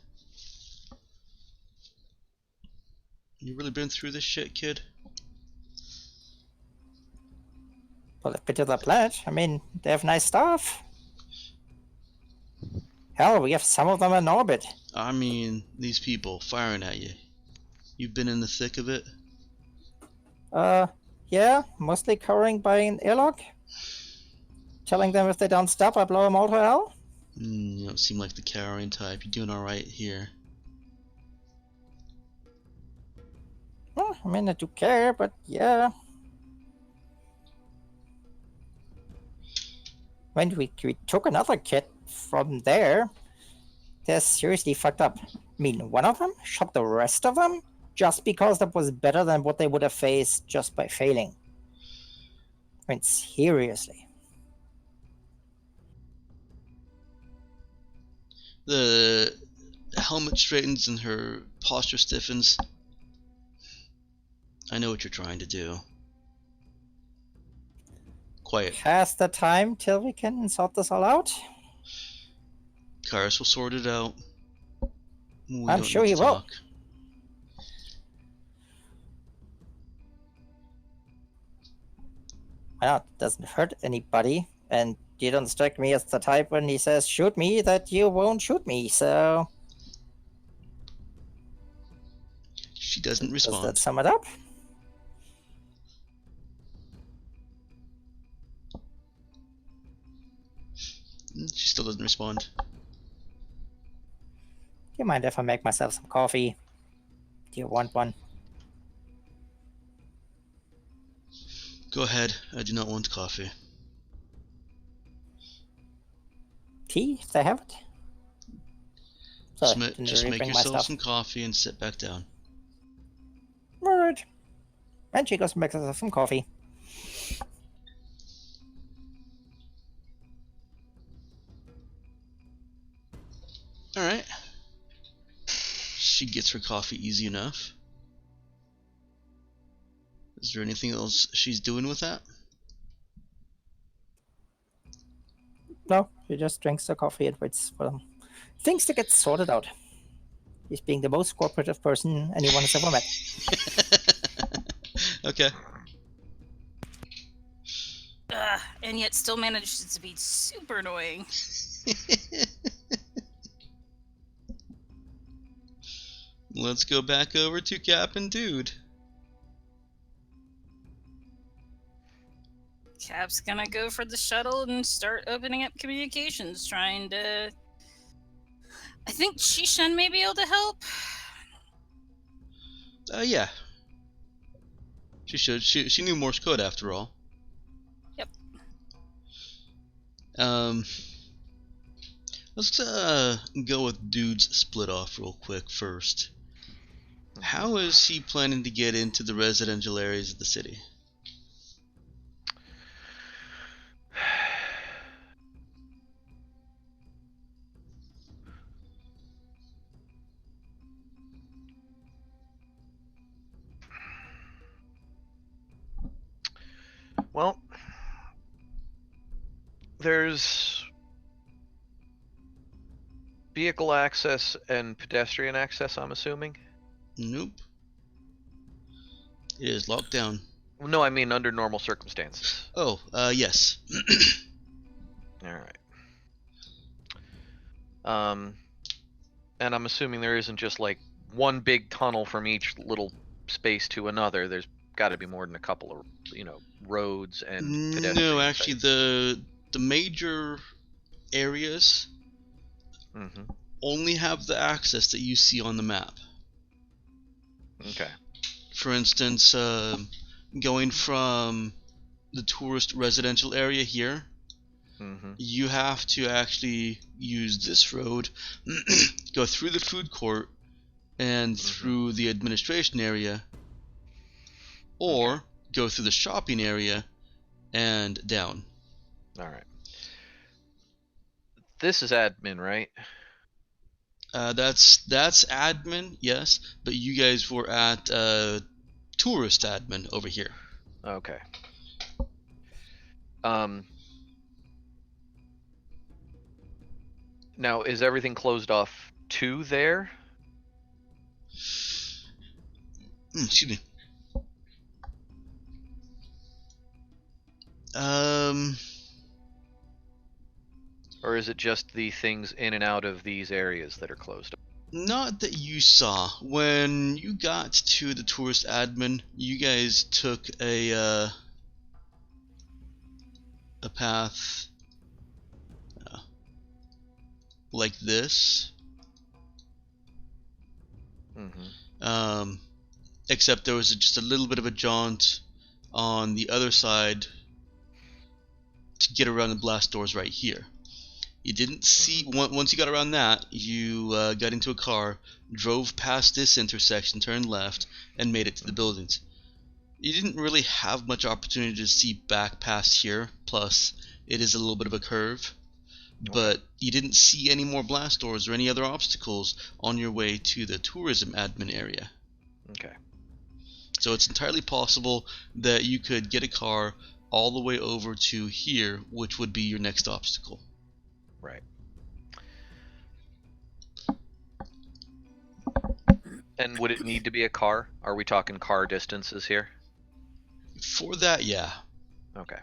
A: You really been through this shit, kid?
B: Well, if to the planet, I mean, they have nice stuff. Hell, we have some of them in orbit.
A: I mean, these people firing at you. You've been in the thick of it?
B: Yeah, mostly covering by an airlock. Telling them if they don't stop, I blow them all to hell.
A: You don't seem like the cowering type. You're doing alright here.
B: Oh, I mean, I do care, but yeah. When we took another kid from there, they're seriously fucked up. I mean, one of them shot the rest of them just because that was better than what they would have faced just by failing. I mean, seriously.
A: The helmet straightens and her posture stiffens. I know what you're trying to do. Quiet.
B: Pass the time till we can sort this all out?
A: Kairos will sort it out. We
B: I'm
A: don't
B: sure
A: need
B: he
A: to
B: will.
A: talk.
B: Why not? Doesn't hurt anybody. And you don't strike me as the type when he says shoot me that you won't shoot me, so
A: She doesn't
B: does that
A: respond.
B: sum it up?
A: She still doesn't respond.
B: Do you mind if I make myself some coffee? Do you want one?
A: Go ahead. I do not want coffee.
B: Tea, if they have it? Sorry,
A: Just make
B: bring my
A: yourself
B: stuff.
A: some coffee and sit back down.
B: Alright. And she goes and makes herself some coffee.
A: Alright. She gets her coffee easy enough. Is there anything else she's doing with that?
B: No, she just drinks the coffee and waits for things to get sorted out. He's being the most cooperative person anyone has ever met.
A: Okay.
D: And yet still manages to be super annoying.
A: Let's go back over to Cap and Dude.
D: Cap's gonna go for the shuttle and start opening up communications, trying to... I think Chishan may be able to help.
A: Yeah. She should. She knew Morse code after all.
D: Yep.
A: Let's go with Dude's split off real quick first. How is he planning to get into the residential areas of the city?
C: Well, there's vehicle access and pedestrian access, I'm assuming.
A: Nope. It is locked down.
C: No, I mean under normal circumstances.
A: Oh, yes.
C: All right. And I'm assuming there isn't just like one big tunnel from each little space to another. There's got to be more than a couple of, roads and pedestrian.
A: No, actually, the major areas only have the access that you see on the map.
C: Okay.
A: For instance, going from the tourist residential area here, you have to actually use this road, go through the food court, and through the administration area, or go through the shopping area and down.
C: All right. This is admin, right?
A: That's admin, yes, but you guys were at tourist admin over here.
C: Okay. Now, is everything closed off to there?
A: Excuse me.
C: Or is it just the things in and out of these areas that are closed?
A: Not that you saw. When you got to the tourist admin, you guys took a path like this. except there was just a little bit of a jaunt on the other side to get around the blast doors right here. You didn't see, once you got around that, you got into a car, drove past this intersection, turned left, and made it to the buildings. You didn't really have much opportunity to see back past here, plus it is a little bit of a curve, but you didn't see any more blast doors or any other obstacles on your way to the tourism admin area.
C: Okay.
A: So it's entirely possible that you could get a car all the way over to here, which would be your next obstacle.
C: Right. And would it need to be a car? Are we talking car distances here?
A: For that, yeah.
C: Okay.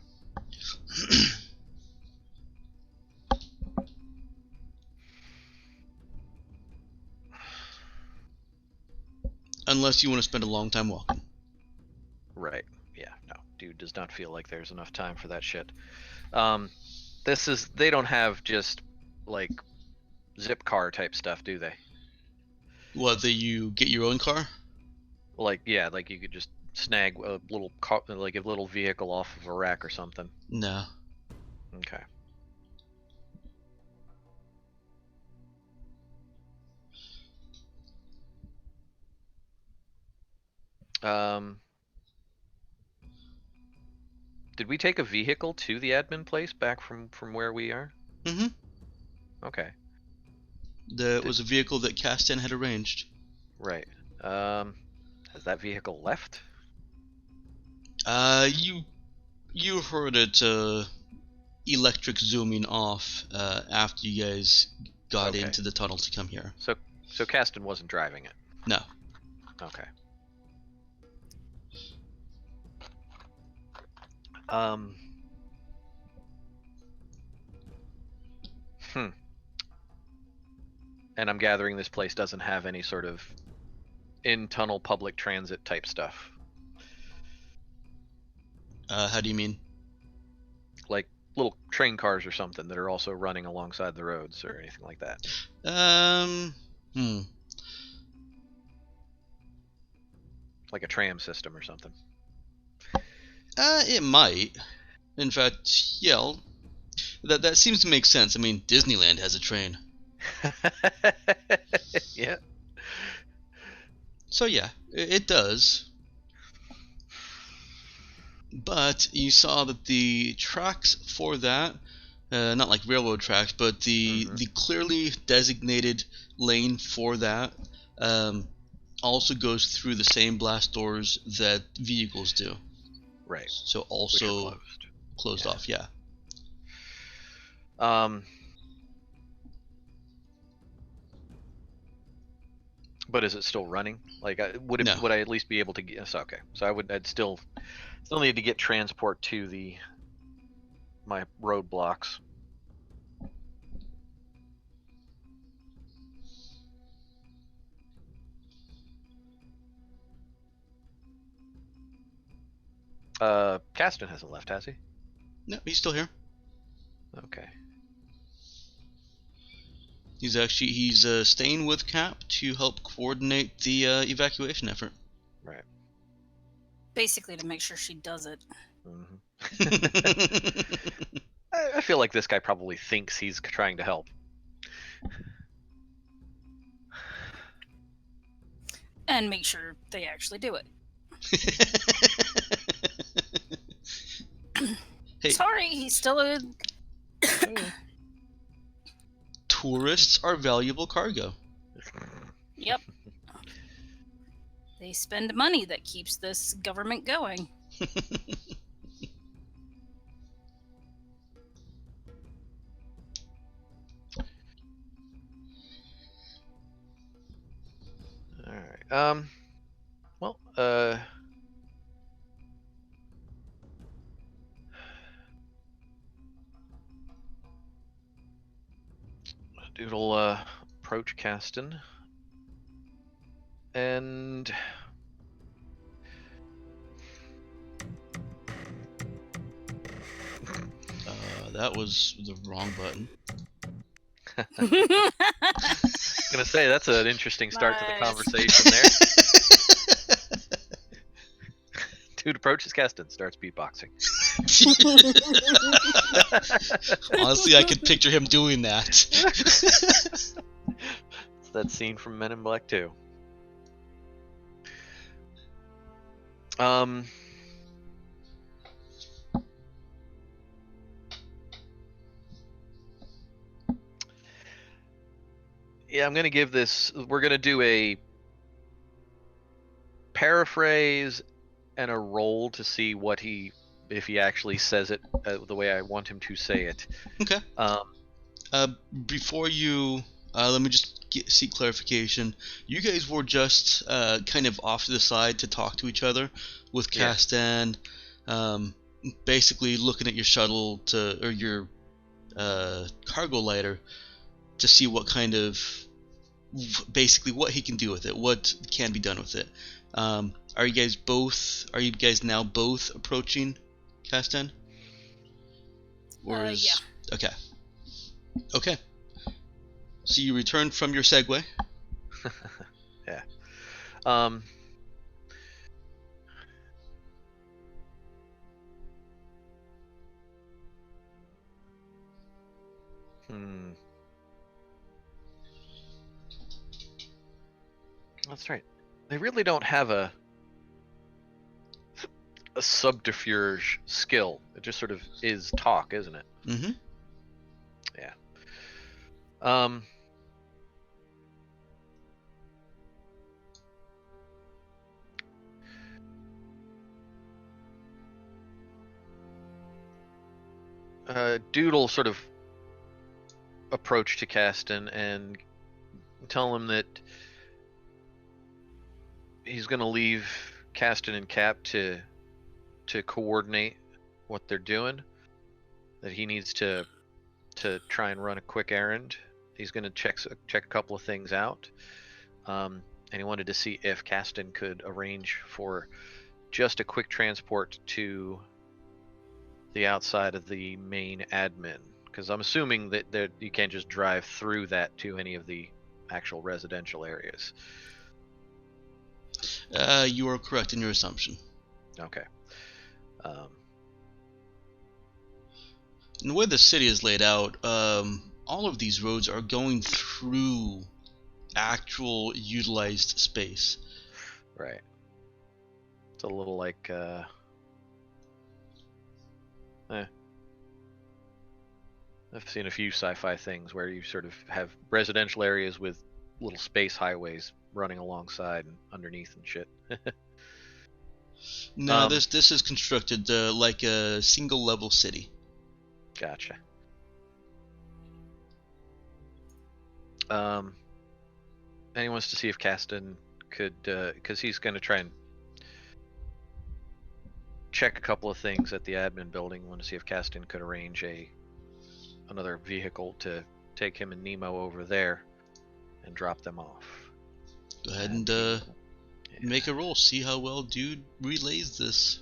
A: Unless you want to spend a long time walking.
C: Right. Yeah. No, dude does not feel like there's enough time for that shit. They don't have just like zip car type stuff, do they?
A: What, that you get your own car?
C: Like, yeah, like you could just snag a little car, like a little vehicle off of a rack or something.
A: No.
C: Okay. Did we take a vehicle to the admin place back from where we are?
A: Mm-hmm.
C: Okay.
A: It was a vehicle that Castan had arranged.
C: Right. Has that vehicle left?
A: You heard it electric zooming off after you guys got
C: Okay.
A: into the tunnel to come here.
C: So Caston wasn't driving it.
A: No.
C: Okay. And I'm gathering this place doesn't have any sort of in-tunnel public transit type stuff.
A: How do you mean?
C: Like little train cars or something that are also running alongside the roads or anything like that. Like a tram system or something.
A: It might. In fact, yeah, that seems to make sense. I mean, Disneyland has a train.
C: Yeah.
A: So yeah, it does. But you saw that the tracks for that, not like railroad tracks, but the clearly designated lane for that also goes through the same blast doors that vehicles do.
C: Right.
A: So
C: Which are
A: also closed
C: Yeah.
A: off, yeah.
C: But is it still running? Like, would
A: No.
C: I at least be able to get? Yes, okay. So I'd still need to get transport to my roadblocks. Caston hasn't left, has he?
A: No, he's still here.
C: Okay.
A: He's staying with Cap to help coordinate the evacuation effort.
C: Right.
D: Basically, to make sure she does it.
C: I feel like this guy probably thinks he's trying to help.
D: And make sure they actually do it.
A: Hey,
D: Sorry, he's still a...
A: tourists are valuable cargo.
D: Yep. They spend money that keeps this government going.
C: All right. Well, Doodle approach Caston, and
A: That was the wrong button.
C: gonna say that's an interesting start to the
D: Nice.
C: conversation there. Dude approaches Keston, starts beatboxing.
A: Honestly, I could picture him doing that.
C: It's that scene from Men in Black 2. Yeah, I'm gonna give this. We're gonna do a paraphrase and a roll to see if he actually says it the way I want him to say it.
A: Okay. Before you, let me just seek clarification. You guys were just kind of off to the side to talk to each other, with
C: Yeah.
A: Castan, basically looking at your shuttle or your cargo lighter to see what kind of, basically what he can do with it, what can be done with it. Are you guys now both approaching Castan?
D: Yeah.
A: Okay. Okay. So you return from your segue.
C: Yeah. That's right. They really don't have a subterfuge skill. It just sort of is talk, isn't it?
A: Mm-hmm.
C: Yeah. Doodle sort of approach to Caston and tell him that he's going to leave Caston and Cap to coordinate what they're doing. That he needs to try and run a quick errand. He's going to check a couple of things out, and he wanted to see if Caston could arrange for just a quick transport to the outside of the main admin, because I'm assuming that you can't just drive through that to any of the actual residential areas.
A: You are correct in your assumption.
C: Okay.
A: And the way the city is laid out, all of these roads are going through actual utilized space.
C: Right. It's a little like I've seen a few sci-fi things where you sort of have residential areas with little space highways running alongside and underneath and shit.
A: No, this is constructed like a single level city.
C: Gotcha. And he wants to see if Caston could, because he's going to try and check a couple of things at the admin building. Want to see if Caston could arrange another vehicle to take him and Nemo over there and drop them off.
A: Go ahead and make a roll. See how well dude relays this.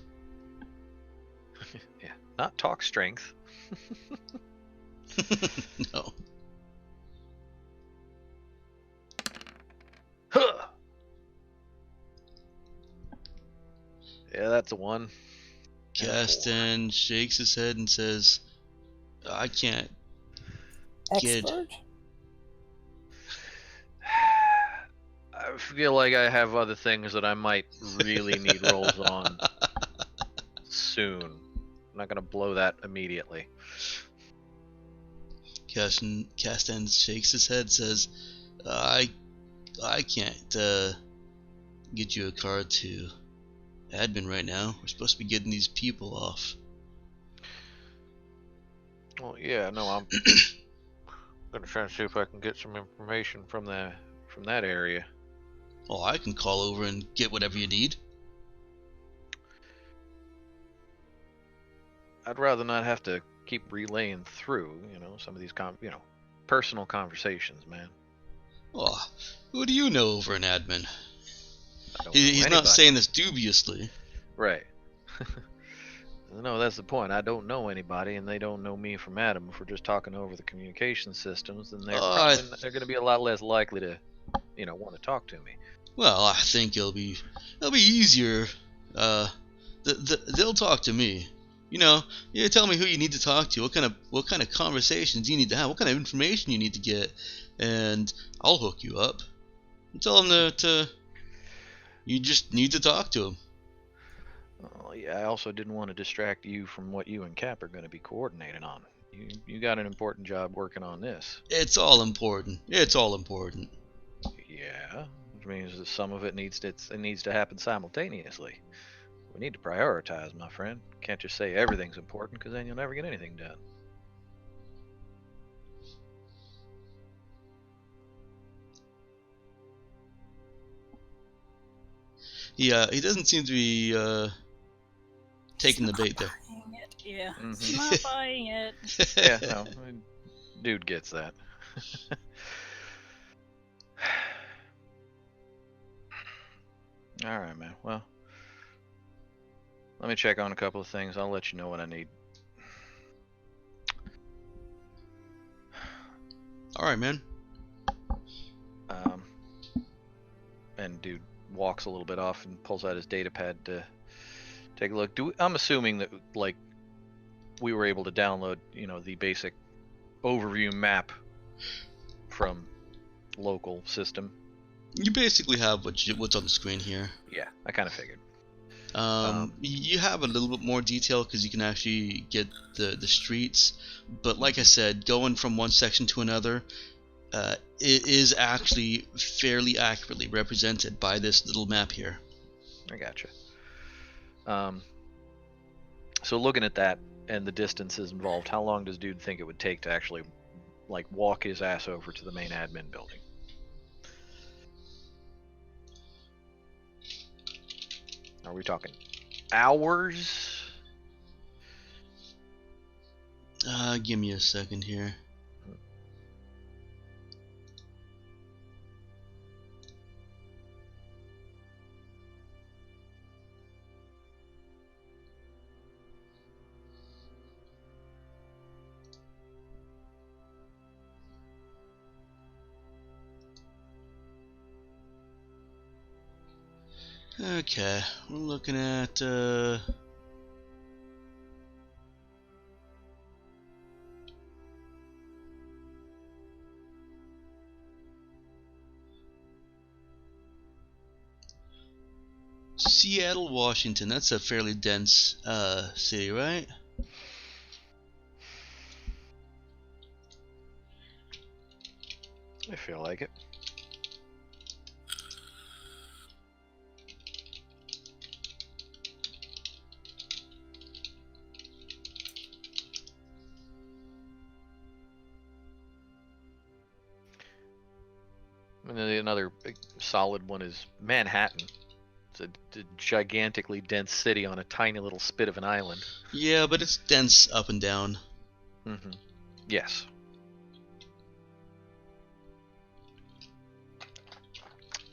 C: Yeah, not talk strength.
A: No.
C: Yeah, that's a 1.
A: Castan shakes his head and says, I can't get...
B: Expert?
C: I feel like I have other things that I might really need rolls on soon. I'm not going to blow that immediately.
A: Castan shakes his head, says, I can't get you a car to admin right now. We're supposed to be getting these people off.
C: Well, yeah, no, I'm gonna try and see if I can get some information from that area.
A: Oh, I can call over and get whatever you need.
C: I'd rather not have to keep relaying through, some of these personal conversations, man.
A: Oh, who do you know over in admin?
C: I don't know
A: He's not
C: anybody.
A: saying this dubiously.
C: Right. No, that's the point. I don't know anybody, and they don't know me from Adam. If we're just talking over the communication systems, then they're going to be a lot less likely to, want to talk to me.
A: Well, I think it'll be easier they'll talk to me. You tell me who you need to talk to, what kind of conversations you need to have, what kind of information you need to get, and I'll hook you up. Tell them to you just need to talk to them.
C: Oh, yeah, I also didn't want to distract you from what you and Cap are going to be coordinating on. You got an important job working on this.
A: It's all important.
C: Yeah, which means that some of it needs to happen simultaneously. We need to prioritize, my friend. Can't just say everything's important, because then you'll never get anything done.
A: He doesn't seem to be taking the bait there.
D: Yeah,
C: Mhm.
D: not buying it.
C: Yeah, no, dude gets that. All right, man. Well, let me check on a couple of things. I'll let you know what I need.
A: All right, man.
C: And dude walks a little bit off and pulls out his data pad to take a look. I'm assuming that like we were able to download, the basic overview map from local system.
A: You basically have what's on the screen here.
C: Yeah, I kind of figured.
A: You have a little bit more detail because you can actually get the streets, but like I said, going from one section to another, it is actually fairly accurately represented by this little map here.
C: I gotcha. So looking at that and the distances involved, how long does dude think it would take to actually like walk his ass over to the main admin building? Are we talking hours?
A: Give me a second here. Okay, we're looking at Seattle, Washington. That's a fairly dense city, right?
C: I feel like it. And then another big solid one is Manhattan. It's a gigantically dense city on a tiny little spit of an island.
A: Yeah, but it's dense up and down.
C: Mm-hmm. Yes.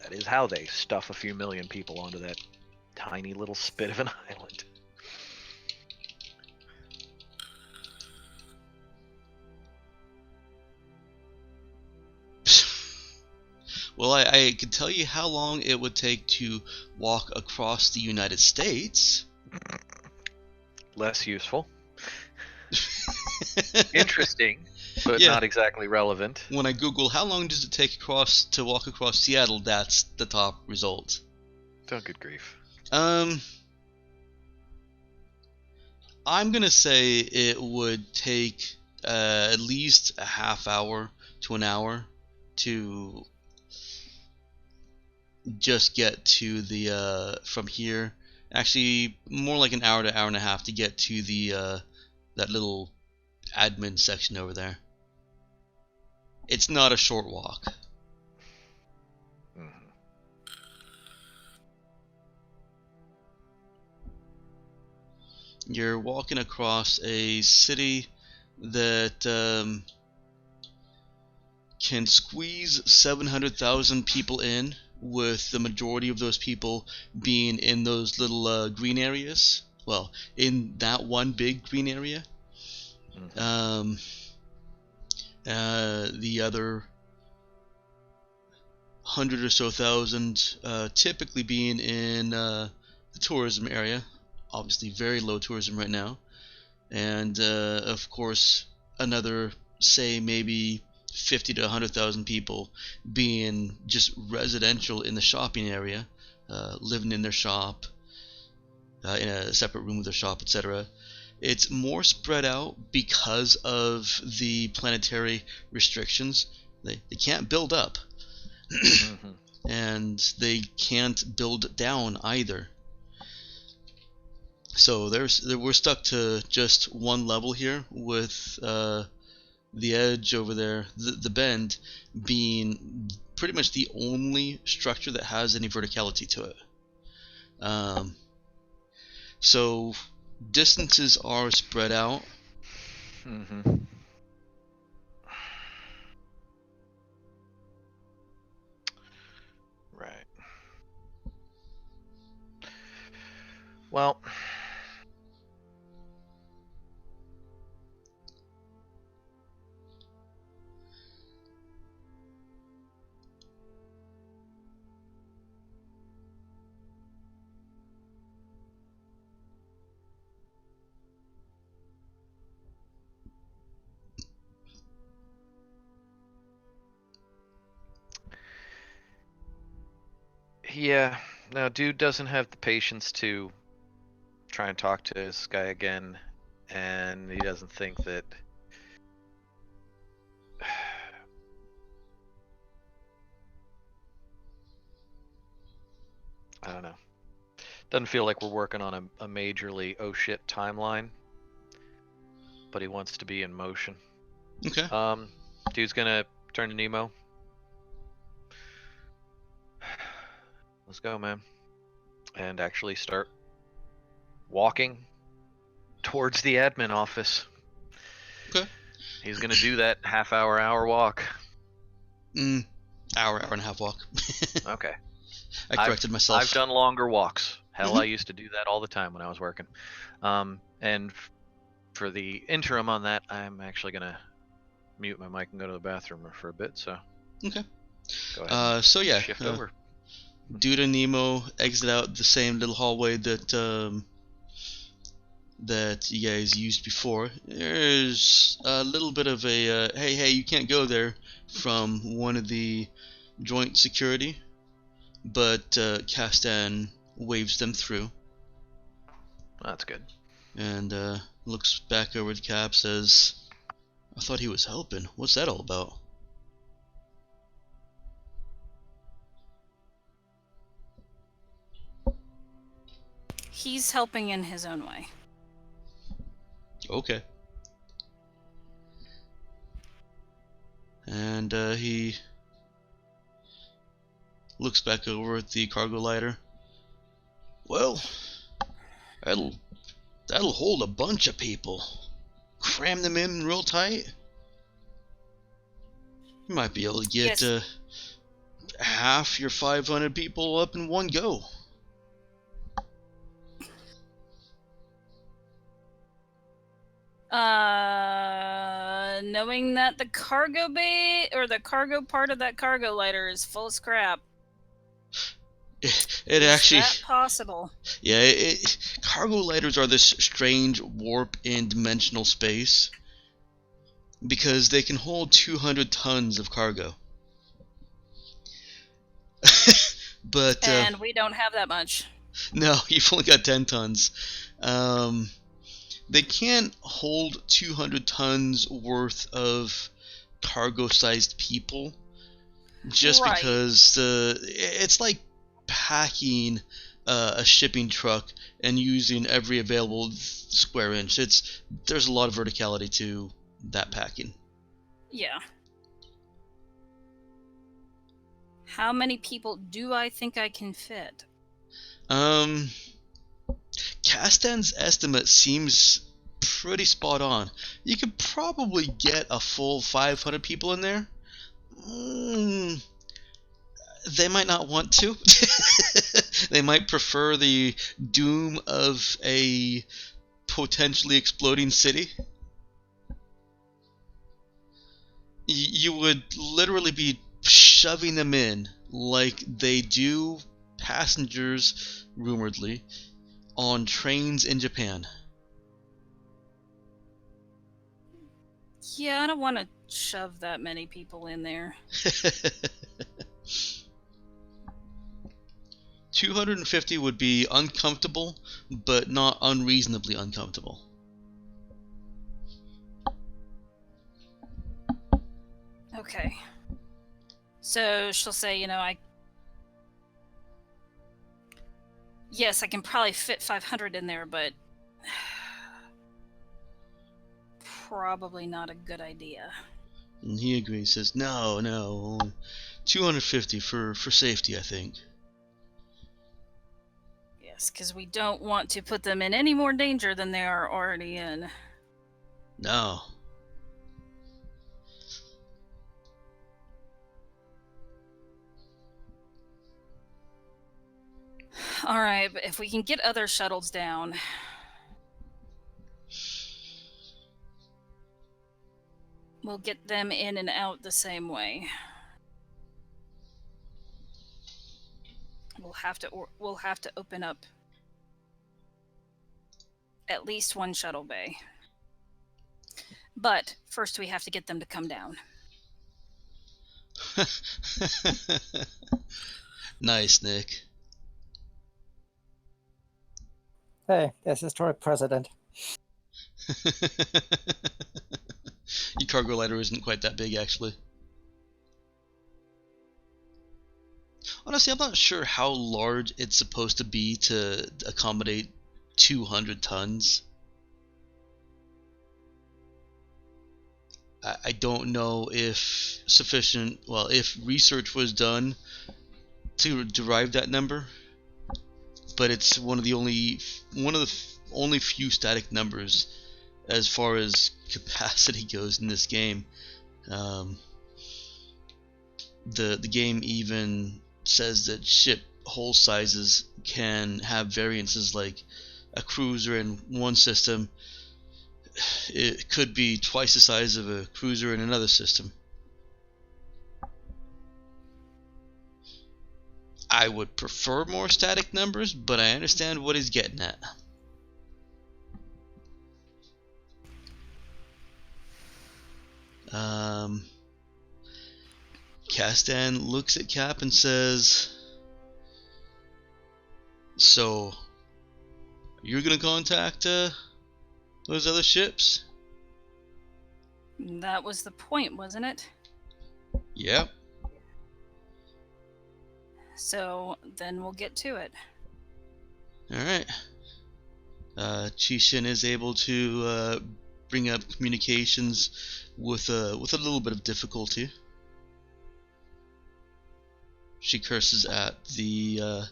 C: That is how they stuff a few million people onto that tiny little spit of an island.
A: Well, I could tell you how long it would take to walk across the United States.
C: Less useful. Interesting, but
A: Yeah.
C: not exactly relevant.
A: When I Google how long does it take to walk across Seattle, that's the top result.
C: Oh, good grief.
A: I'm gonna say it would take at least a half hour to an hour to just get to the from here. Actually, more like an hour to hour and a half to get to the that little admin section over there. It's not a short walk.
C: Mhm.
A: You're walking across a city that can squeeze 700,000 people in, with the majority of those people being in those little green areas. Well, in that one big green area.
C: Mhm.
A: The other 100 or so thousand typically being in the tourism area, obviously very low tourism right now, and of course another, say, maybe 50 to 100,000 people being just residential in the shopping area, living in their shop, in a separate room with their shop, etc. It's more spread out because of the planetary restrictions. They can't build up,
C: Mm-hmm.
A: and they can't build down either. So we're stuck to just one level here, with the edge over there, the bend, being pretty much the only structure that has any verticality to it. So distances are spread out.
C: Mm-hmm. Right. Well, yeah. No, dude doesn't have the patience to try and talk to this guy again, and he doesn't think that. I don't know. Doesn't feel like we're working on a majorly oh shit timeline, but he wants to be in motion.
A: Okay.
C: Dude's gonna turn to Nemo. Let's go, man. And actually start walking towards the admin office.
A: Okay.
C: He's gonna do that hour walk.
A: Hour and a half walk.
C: Okay.
A: I corrected myself.
C: I've done longer walks. Hell,
A: Mhm.
C: I used to do that all the time when I was working. And for the interim on that, I'm actually gonna mute my mic and go to the bathroom for a bit. So
A: Okay.
C: go ahead.
A: So yeah,
C: Shift over.
A: Dude and Nemo exit out the same little hallway that that you guys used before. There's a little bit of a hey, you can't go there from one of the joint security, but Castan waves them through
C: That's good.
A: and looks back over to Cap, says, I thought he was helping. What's that all about?
D: He's helping in his own way.
A: Okay. And he looks back over at the cargo lighter. Well, that'll hold a bunch of people. Cram them in real tight. You might be able to get
D: Yes.
A: half your 500 people up in one go.
D: Knowing that the cargo bay or the cargo part of that cargo lighter is full of scrap.
A: It
D: Is
A: actually,
D: that possible?
A: yeah. Cargo lighters are this strange warp in dimensional space because they can hold 200 tons of cargo. But
D: And we don't have that much.
A: no, you've only got 10 tons. They can't hold 200 tons worth of cargo-sized people, just
D: Right.
A: because it's like packing a shipping truck and using every available square inch. There's a lot of verticality to that packing.
D: Yeah. How many people do I think I can fit?
A: Castan's estimate seems pretty spot on. You could probably get a full 500 people in there. They might not want to. They might prefer the doom of a potentially exploding city. You would literally be shoving them in like they do passengers, rumoredly, on trains in Japan.
D: Yeah, I don't want to shove that many people in there.
A: 250 would be uncomfortable, but not unreasonably uncomfortable.
D: Okay. So she'll say, yes, I can probably fit 500 in there, but probably not a good idea.
A: And he agrees, says, no, 250 for safety, I think.
D: Yes, because we don't want to put them in any more danger than they are already in.
A: No.
D: Alright, but if we can get other shuttles down... we'll get them in and out the same way. We'll have to open up at least one shuttle bay. But first we have to get them to come down.
A: Nice, Nick.
B: Hey, there's historic precedent.
A: Your cargo lighter isn't quite that big, actually. Honestly, I'm not sure how large it's supposed to be to accommodate 200 tons. I don't know if if research was done to derive that number, but it's one of the only few static numbers as far as capacity goes in this game. The game even says that ship hull sizes can have variances, like a cruiser in one system, it could be twice the size of a cruiser in another system. I would prefer more static numbers, but I understand what he's getting at. Castan looks at Cap and says, so, you're gonna contact those other ships?
D: That was the point, wasn't it?
A: Yep.
D: So then we'll get to it.
A: Alright. Chishin is able to bring up communications with a little bit of difficulty. She curses at the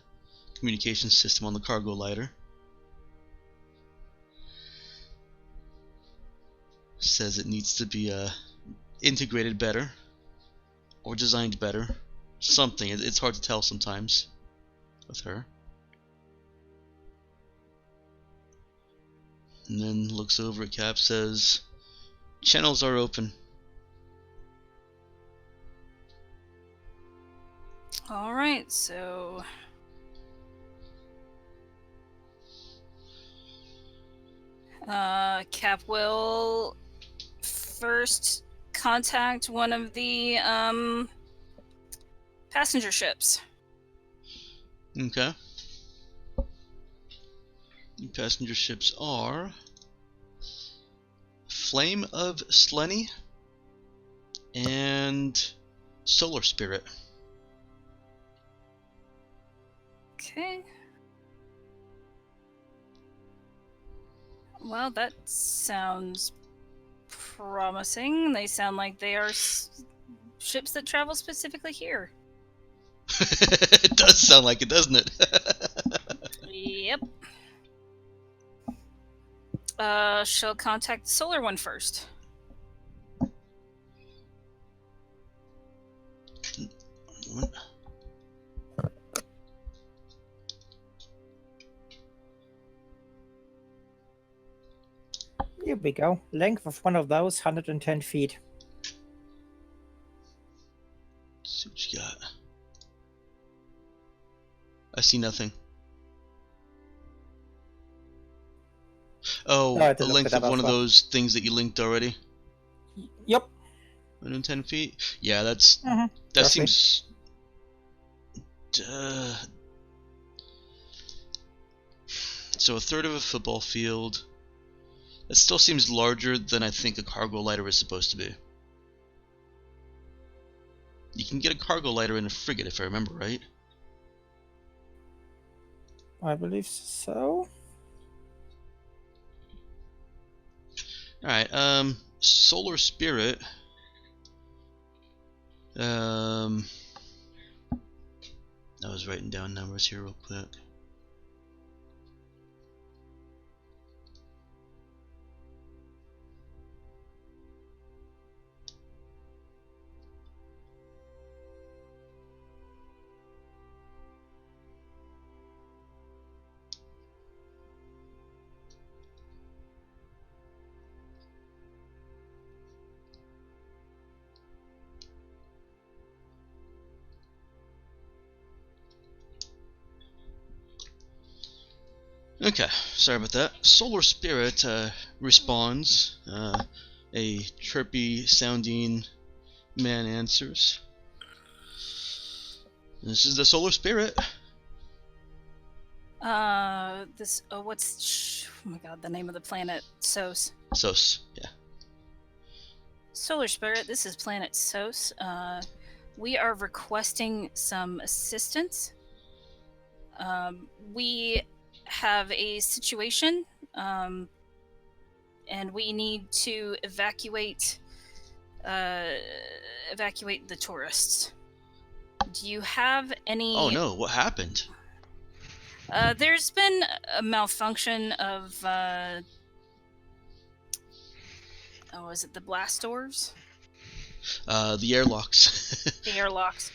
A: communication system on the cargo lighter. Says it needs to be integrated better or designed better. Something. It's hard to tell sometimes with her. And then looks over at Cap, says, channels are open.
D: Alright, so... Cap will first contact one of the passenger ships.
A: Okay. The passenger ships are Flame of Slenny and Solar Spirit.
D: Okay. Well, that sounds promising. They sound like they are ships that travel specifically here.
A: It does sound like it, doesn't it?
D: Yep. She'll contact the solar one first.
B: Here we go. Length of one of those, 110 feet.
A: Let's see what you got. I see nothing.
B: tried to
A: the
B: look
A: length
B: it up
A: of one
B: as
A: of
B: well.
A: those things that you linked already?
B: Yep.
A: 110 feet? Yeah, that
B: roughly.
A: seems... so a third of a football field. That still seems larger than I think a cargo lighter is supposed to be. You can get a cargo lighter in a frigate, if I remember right.
B: I believe so.
A: Alright, Solar Spirit. I was writing down numbers here real quick. Okay, sorry about that. Solar Spirit responds. A chirpy sounding man answers. This is the Solar Spirit.
D: What's oh my god, the name of the planet? SOS.
A: SOS, yeah.
D: Solar Spirit, this is planet SOS. We are requesting some assistance. We have a situation, and we need to evacuate the tourists. Do you have any...
A: Oh no, what happened?
D: There's been a malfunction of is it the blast doors?
A: The airlocks.
D: The airlocks.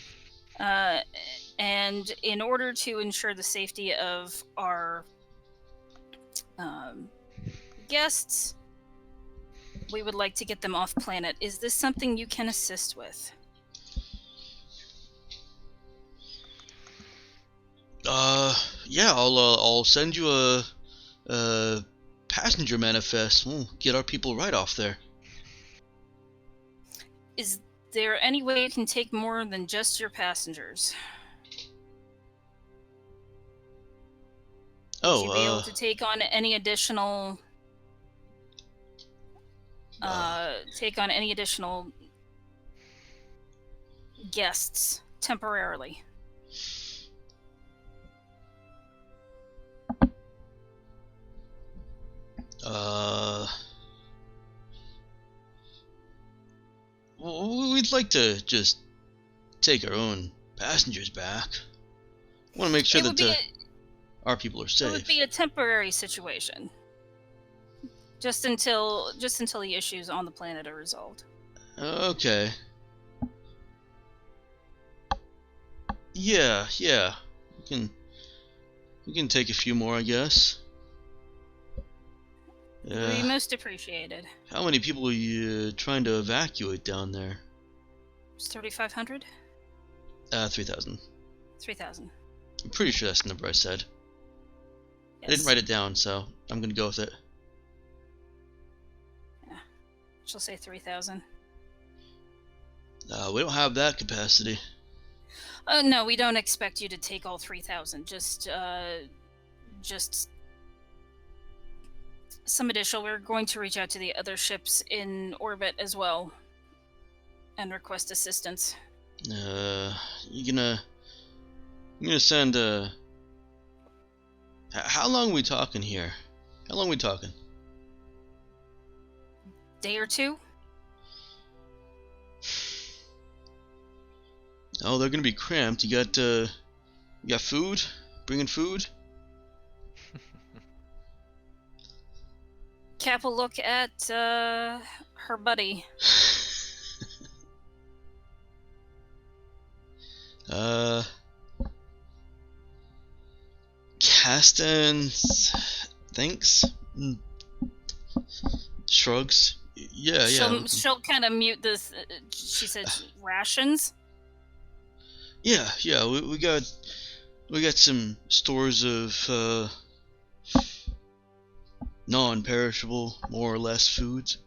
D: And in order to ensure the safety of our guests, we would like to get them off planet. Is this something you can assist with?
A: Yeah, I'll send you a passenger manifest. We'll get our people right off there.
D: Is there any way you can take more than just your passengers? Would you be able to take on any additional guests temporarily?
A: Well, we'd like to just take our own passengers back. Want to make sure that our people are safe.
D: It would be a temporary situation, just until the issues on the planet are resolved.
A: Okay. Yeah. We can take a few more, I guess.
D: It would be most appreciated.
A: How many people are you trying to evacuate down there?
D: It's 3,500?
A: 3,000.
D: 3,000.
A: I'm pretty sure that's the number I said.
D: Yes.
A: I didn't write it down, so I'm gonna go with it.
D: Yeah. She'll say 3,000.
A: We don't have that capacity.
D: No, we don't expect you to take all 3,000. Just some additional. We're going to reach out to the other ships in orbit as well and request assistance.
A: You gonna send how long are we talking here? How long are we talking?
D: Day or two?
A: Oh, they're gonna be cramped. You got food? Bringing food?
D: Cap will look at her buddy.
A: Caston thinks. Shrugs. Yeah.
D: She'll kind of mute this. She said rations.
A: Yeah. We got some stores of non-perishable, more or less foods.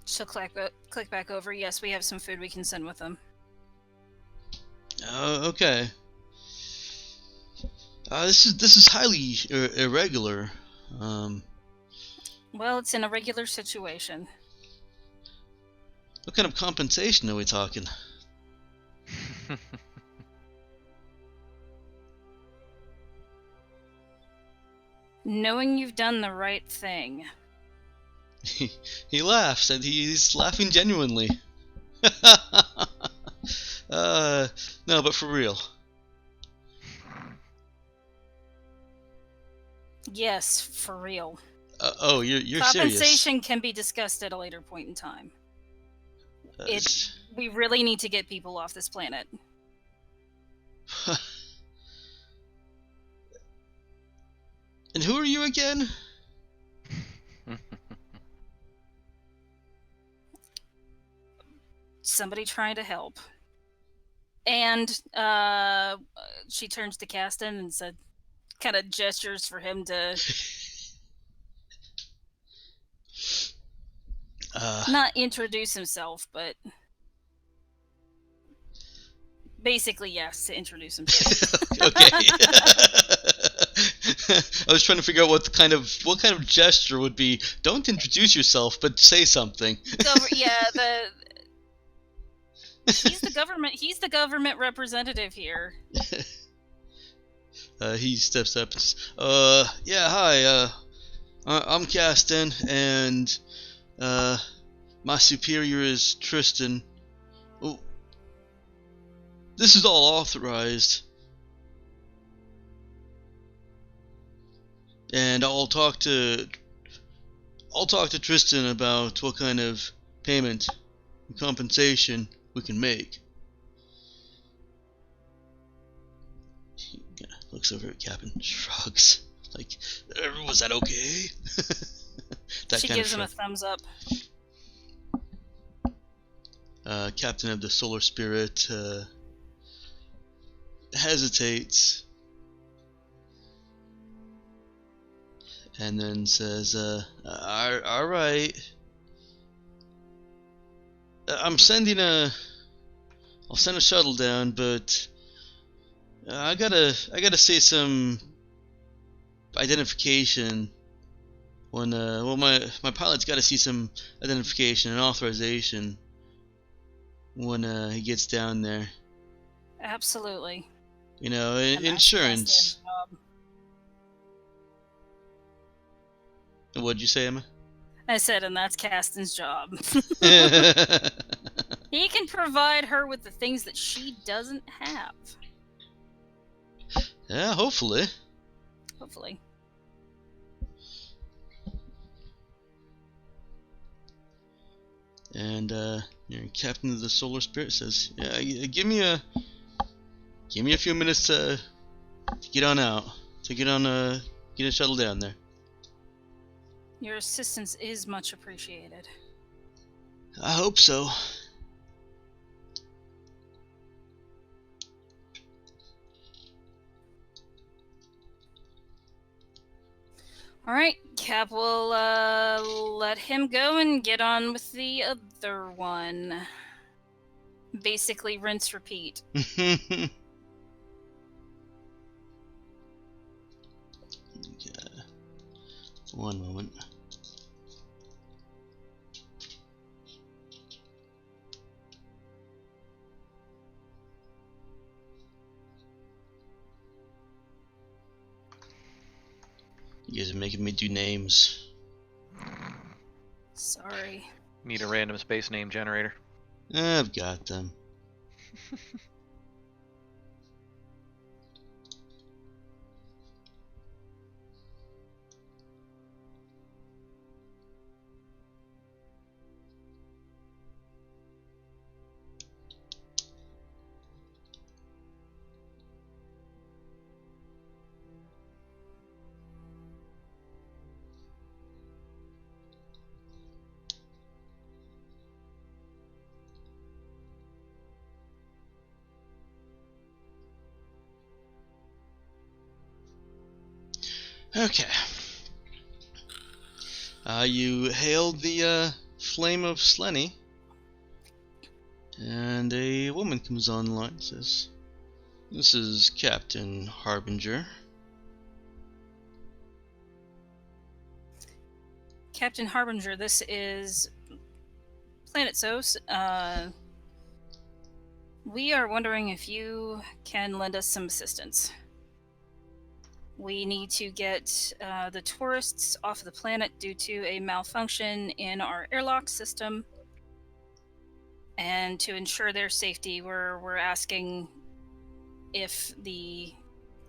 D: She'll click back over. Yes, we have some food we can send with them.
A: Okay. This is highly irregular.
D: Well, it's in a regular situation.
A: What kind of compensation are we talking?
D: Knowing you've done the right thing.
A: He laughs, and he's laughing genuinely. No, but for real.
D: Yes, for real.
A: Oh, you're serious.
D: Compensation can be discussed at a later point in time. We really need to get people off this planet.
A: And who are you again?
D: Somebody trying to help. And she turns to Caston and said, kind of gestures for him to not introduce himself, but basically yes, to introduce himself.
A: Okay. I was trying to figure out what kind of gesture would be. Don't introduce yourself, but say something.
D: He's the government representative here.
A: He steps up and says, yeah, hi, I'm Caston, and, my superior is Tristan. Oh, this is all authorized. And I'll talk to Tristan about what kind of payment and compensation we can make. He looks over at Cap and shrugs, like, was that okay?
D: She gives him a thumbs up.
A: Captain of the Solar Spirit hesitates, and then says, all right. I'll send a shuttle down, but I gotta see some identification. When my pilot's gotta see some identification and authorization when he gets down there.
D: Absolutely.
A: You know,
D: And
A: insurance. What'd you say, Emma?
D: I said, and that's Caston's job. He can provide her with the things that she doesn't have.
A: Yeah, hopefully.
D: Hopefully.
A: And your captain of the Solar Spirit says, "Yeah, give me a few minutes to get on out, to get a shuttle down there."
D: Your assistance is much appreciated.
A: I hope so.
D: All right, Cap will let him go and get on with the other one. Basically, rinse, repeat.
A: Okay. 1 moment. You guys are making me do names.
D: Sorry.
C: Need a random space name generator.
A: I've got them. Okay. You hailed the flame of Slenny, and a woman comes online and says, "This is Captain Harbinger."
D: Captain Harbinger, this is Planet Sos. We are wondering if you can lend us some assistance. We need to get the tourists off the planet due to a malfunction in our airlock system. And to ensure their safety, we're asking if the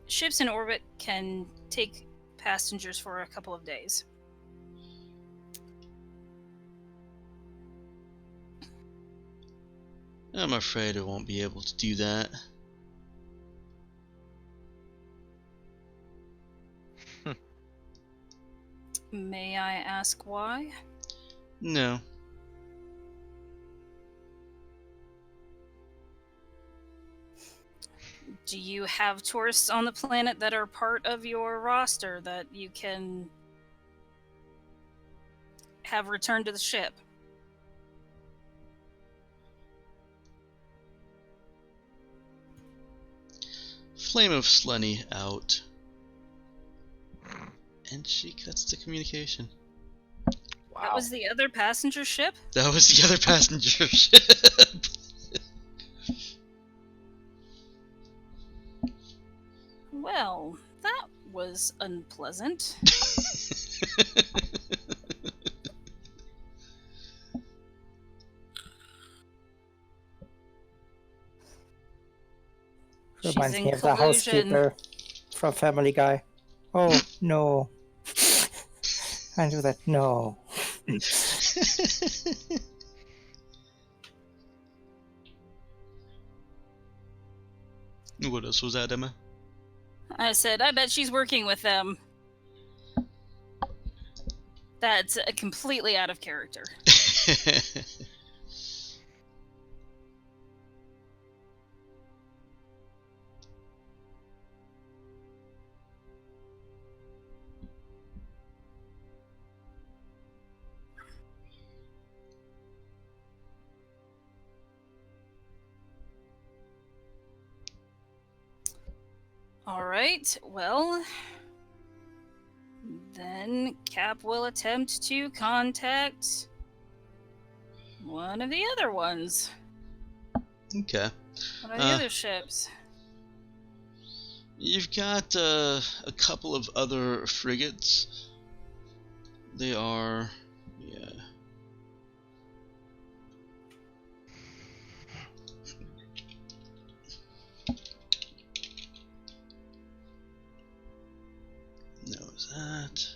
D: ships in orbit can take passengers for a couple of days.
A: I'm afraid I won't be able to do that.
D: May I ask why?
A: No.
D: Do you have tourists on the planet that are part of your roster that you can have returned to the ship?
A: Flame of Slenny out. And she cuts the communication.
C: Wow.
D: That was the other passenger ship?
A: That was the other passenger ship.
D: Well, that was unpleasant. She's
B: Reminds
D: in
B: me of the
D: collusion.
B: housekeeper from Family Guy. Oh, no. Can't do that. No.
A: What else was that, Emma?
D: I said, I bet she's working with them. That's completely out of character. All right, well, then Cap will attempt to contact one of the other ones.
A: Okay.
D: One of the other ships.
A: You've got a couple of other frigates. They are... yeah. Knows that.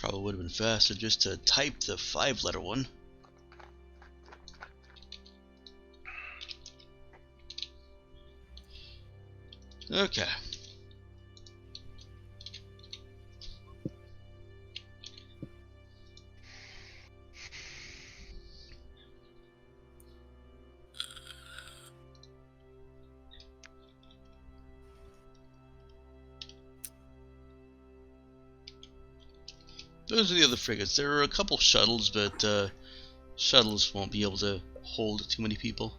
A: Probably would have been faster just to type the 5-letter one. Okay. Those are the other frigates. There are a couple shuttles, but shuttles won't be able to hold too many people.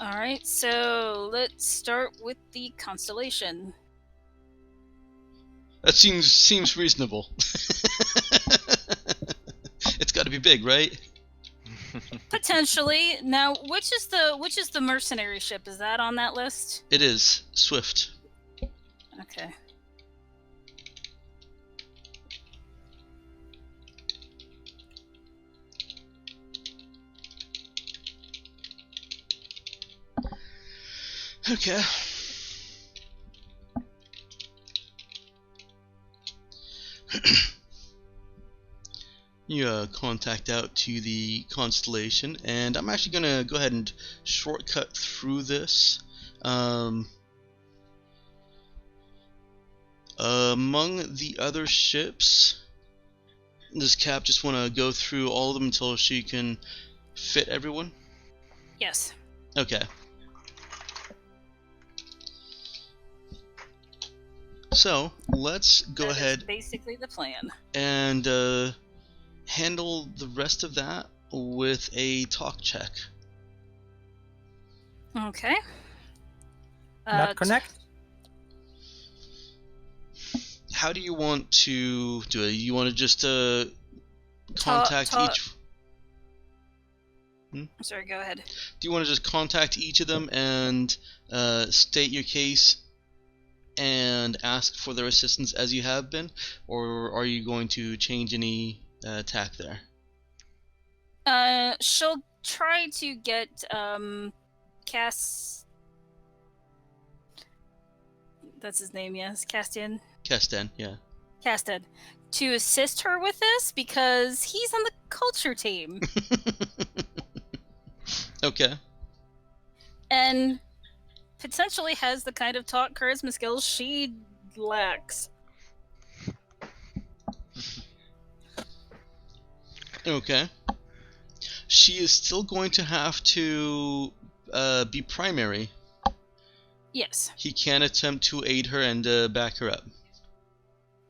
D: All right, so let's start with the Constellation.
A: That seems reasonable. It's got to be big, right?
D: Potentially. Now, which is the mercenary ship? Is that on that list?
A: It is Swift.
D: Okay.
A: Okay. You contact out to the constellation, and I'm actually gonna go ahead and shortcut through this. Among the other ships, does Cap just want to go through all of them until she can fit everyone?
D: Yes.
A: Okay. So let's go
D: That is
A: ahead
D: basically the plan.
A: and handle the rest of that with a talk check.
D: Okay.
B: Not connect.
A: How do you want to do it? You want to just contact each?
D: Sorry, go ahead.
A: Do you want to just contact each of them and state your case and ask for their assistance as you have been, or are you going to change any tack there?
D: She'll try to get Cass. That's his name, yes, Castian.
A: Kestan, yeah.
D: Casted to assist her with this because he's on the culture team
A: Okay.
D: and potentially has the kind of talk charisma skills she lacks.
A: Okay. She is still going to have to be primary.
D: Yes.
A: He can attempt to aid her and back her up.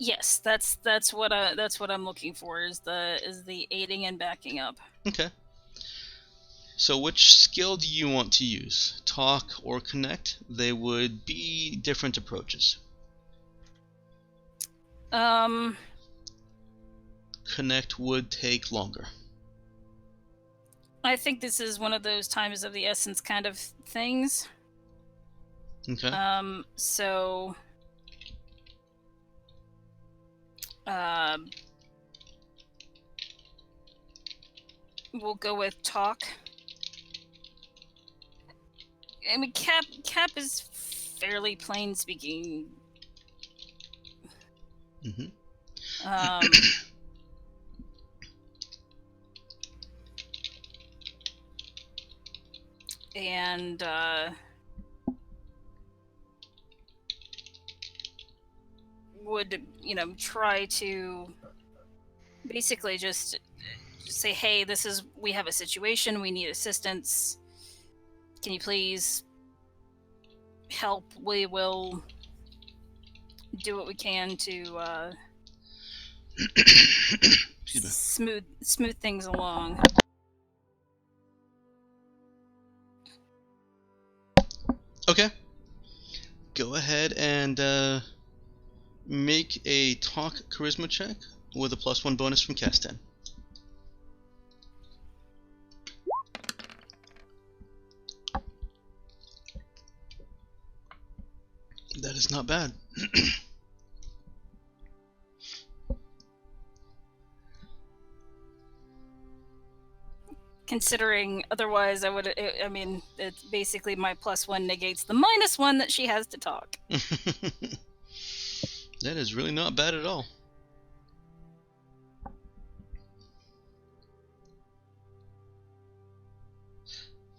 D: Yes, that's what I'm looking for is the aiding and backing up.
A: Okay. So which skill do you want to use? Talk or connect? They would be different approaches. Connect would take longer.
D: I think this is one of those times of the essence kind of things.
A: Okay.
D: So we'll go with talk. I mean, Cap is fairly plain speaking.
A: Mm-hmm.
D: And would try to basically just say, hey, we have a situation, we need assistance, can you please help? We will do what we can to smooth things along.
A: Okay. Go ahead and make a talk charisma check with a +1 bonus from Kestan. That is not bad.
D: Considering otherwise it's basically my +1 negates the -1 that she has to talk.
A: That is really not bad at all.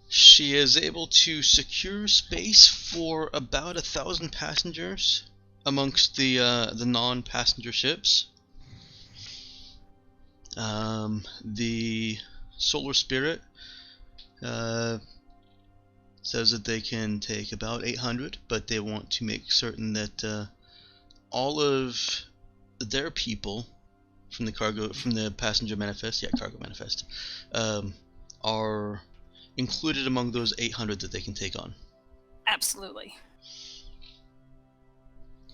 A: She is able to secure space for about 1,000 passengers amongst the non-passenger ships. The Solar Spirit says that they can take about 800, but they want to make certain that all of their people from the passenger manifest, cargo manifest, are included among those 800 that they can take on.
D: Absolutely.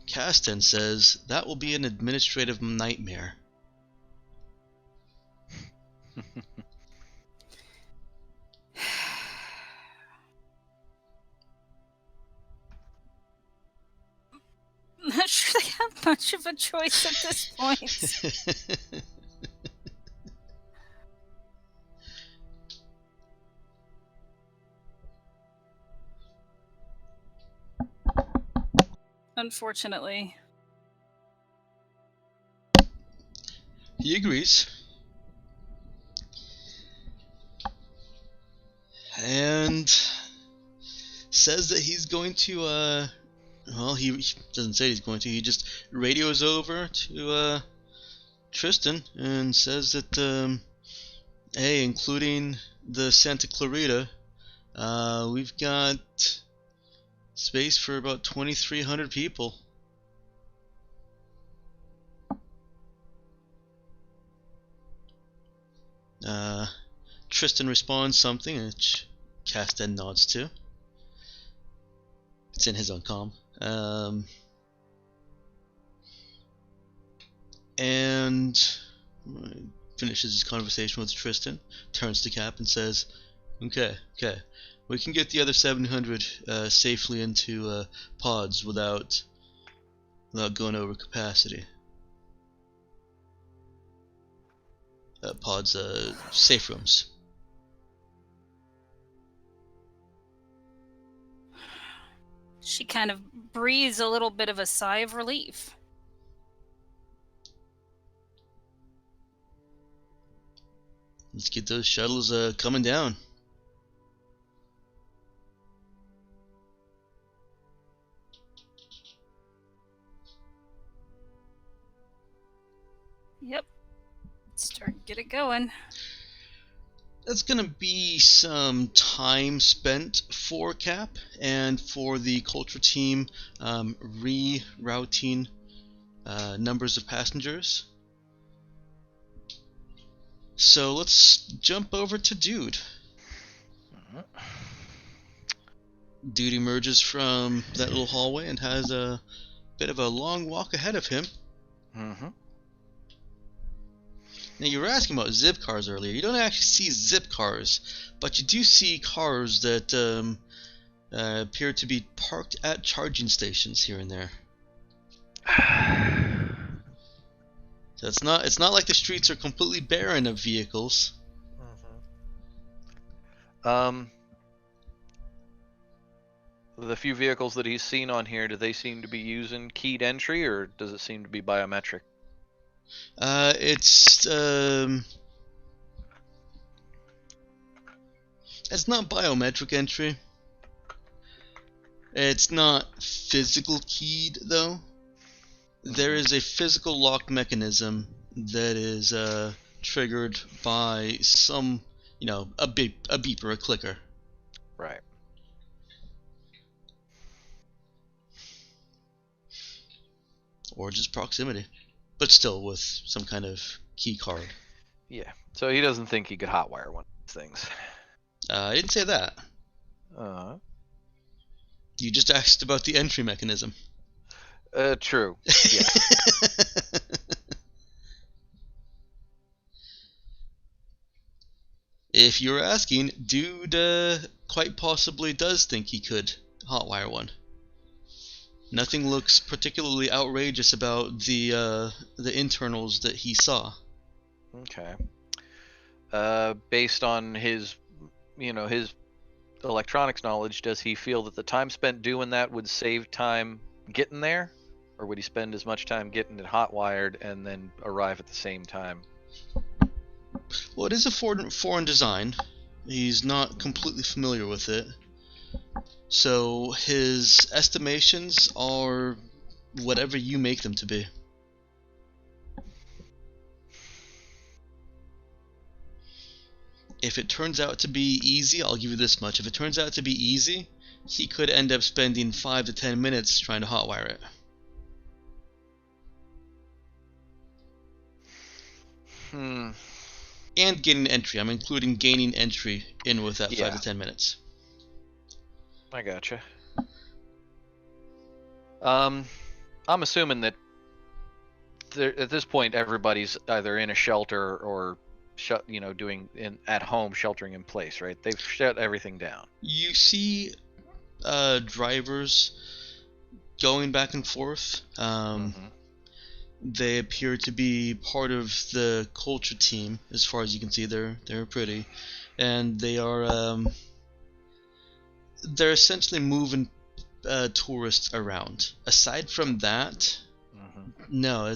A: Castan says that will be an administrative nightmare.
D: I'm not sure they have much of a choice at this point. Unfortunately.
A: He agrees. says that he's going to, well, he doesn't say he's going to, he just radios over to, Tristan and says that, hey, including the Santa Clarita, we've got space for about 2,300 people. Tristan responds something, which Casten nods to. It's in his own comm. And finishes his conversation with Tristan, turns to Cap and says, okay, we can get the other 700 safely into pods without going over capacity. Pods, safe rooms.
D: She kind of breathes a little bit of a sigh of relief.
A: Let's get those shuttles coming down.
D: Yep. Get it going.
A: That's gonna be some time spent for Cap and for the culture team rerouting numbers of passengers. So let's jump over to Dude. Dude emerges from that little hallway and has a bit of a long walk ahead of him.
C: Mm-hmm.
A: Now, you were asking about zip cars earlier. You don't actually see zip cars, but you do see cars that appear to be parked at charging stations here and there. So it's not like the streets are completely barren of vehicles.
C: The few vehicles that he's seen on here, do they seem to be using keyed entry, or does it seem to be biometric?
A: It's not biometric entry. It's not physical keyed though. There is a physical lock mechanism that is triggered by some, a beep or a clicker.
C: Right.
A: Or just proximity, but still with some kind of key card.
C: Yeah. So he doesn't think he could hotwire one of these things.
A: I didn't say that. You just asked about the entry mechanism.
C: True. Yeah.
A: If you're asking, Dude quite possibly does think he could hotwire one. Nothing looks particularly outrageous about the internals that he saw.
C: Okay. Based on his electronics knowledge, does he feel that the time spent doing that would save time getting there? Or would he spend as much time getting it hotwired and then arrive at the same time?
A: Well, it is a foreign design. He's not completely familiar with it. So his estimations are whatever you make them to be. If it turns out to be easy, I'll give you this much. If it turns out to be easy, he could end up spending 5 to 10 minutes trying to hotwire it. And getting entry. I'm including gaining entry in with that 5 to 10 minutes.
C: I gotcha. I'm assuming that at this point everybody's either in a shelter or doing at home sheltering in place, right? They've shut everything down.
A: You see drivers going back and forth. They appear to be part of the culture team, as far as you can see. They're pretty, and they are they're essentially moving tourists around. Aside from that, no,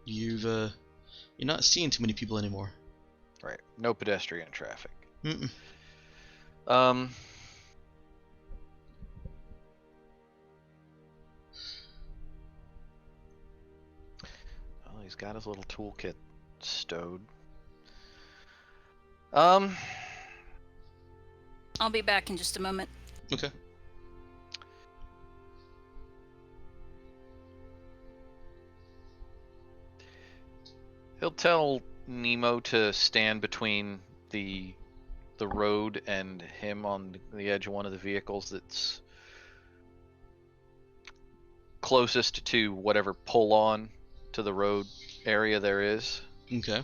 A: you're not seeing too many people anymore.
C: Right, no pedestrian traffic. he's got his little toolkit stowed.
D: I'll be back in just a moment.
A: Okay.
C: He'll tell Nemo to stand between the road and him on the edge of one of the vehicles that's closest to whatever pull on to the road area there is.
A: Okay.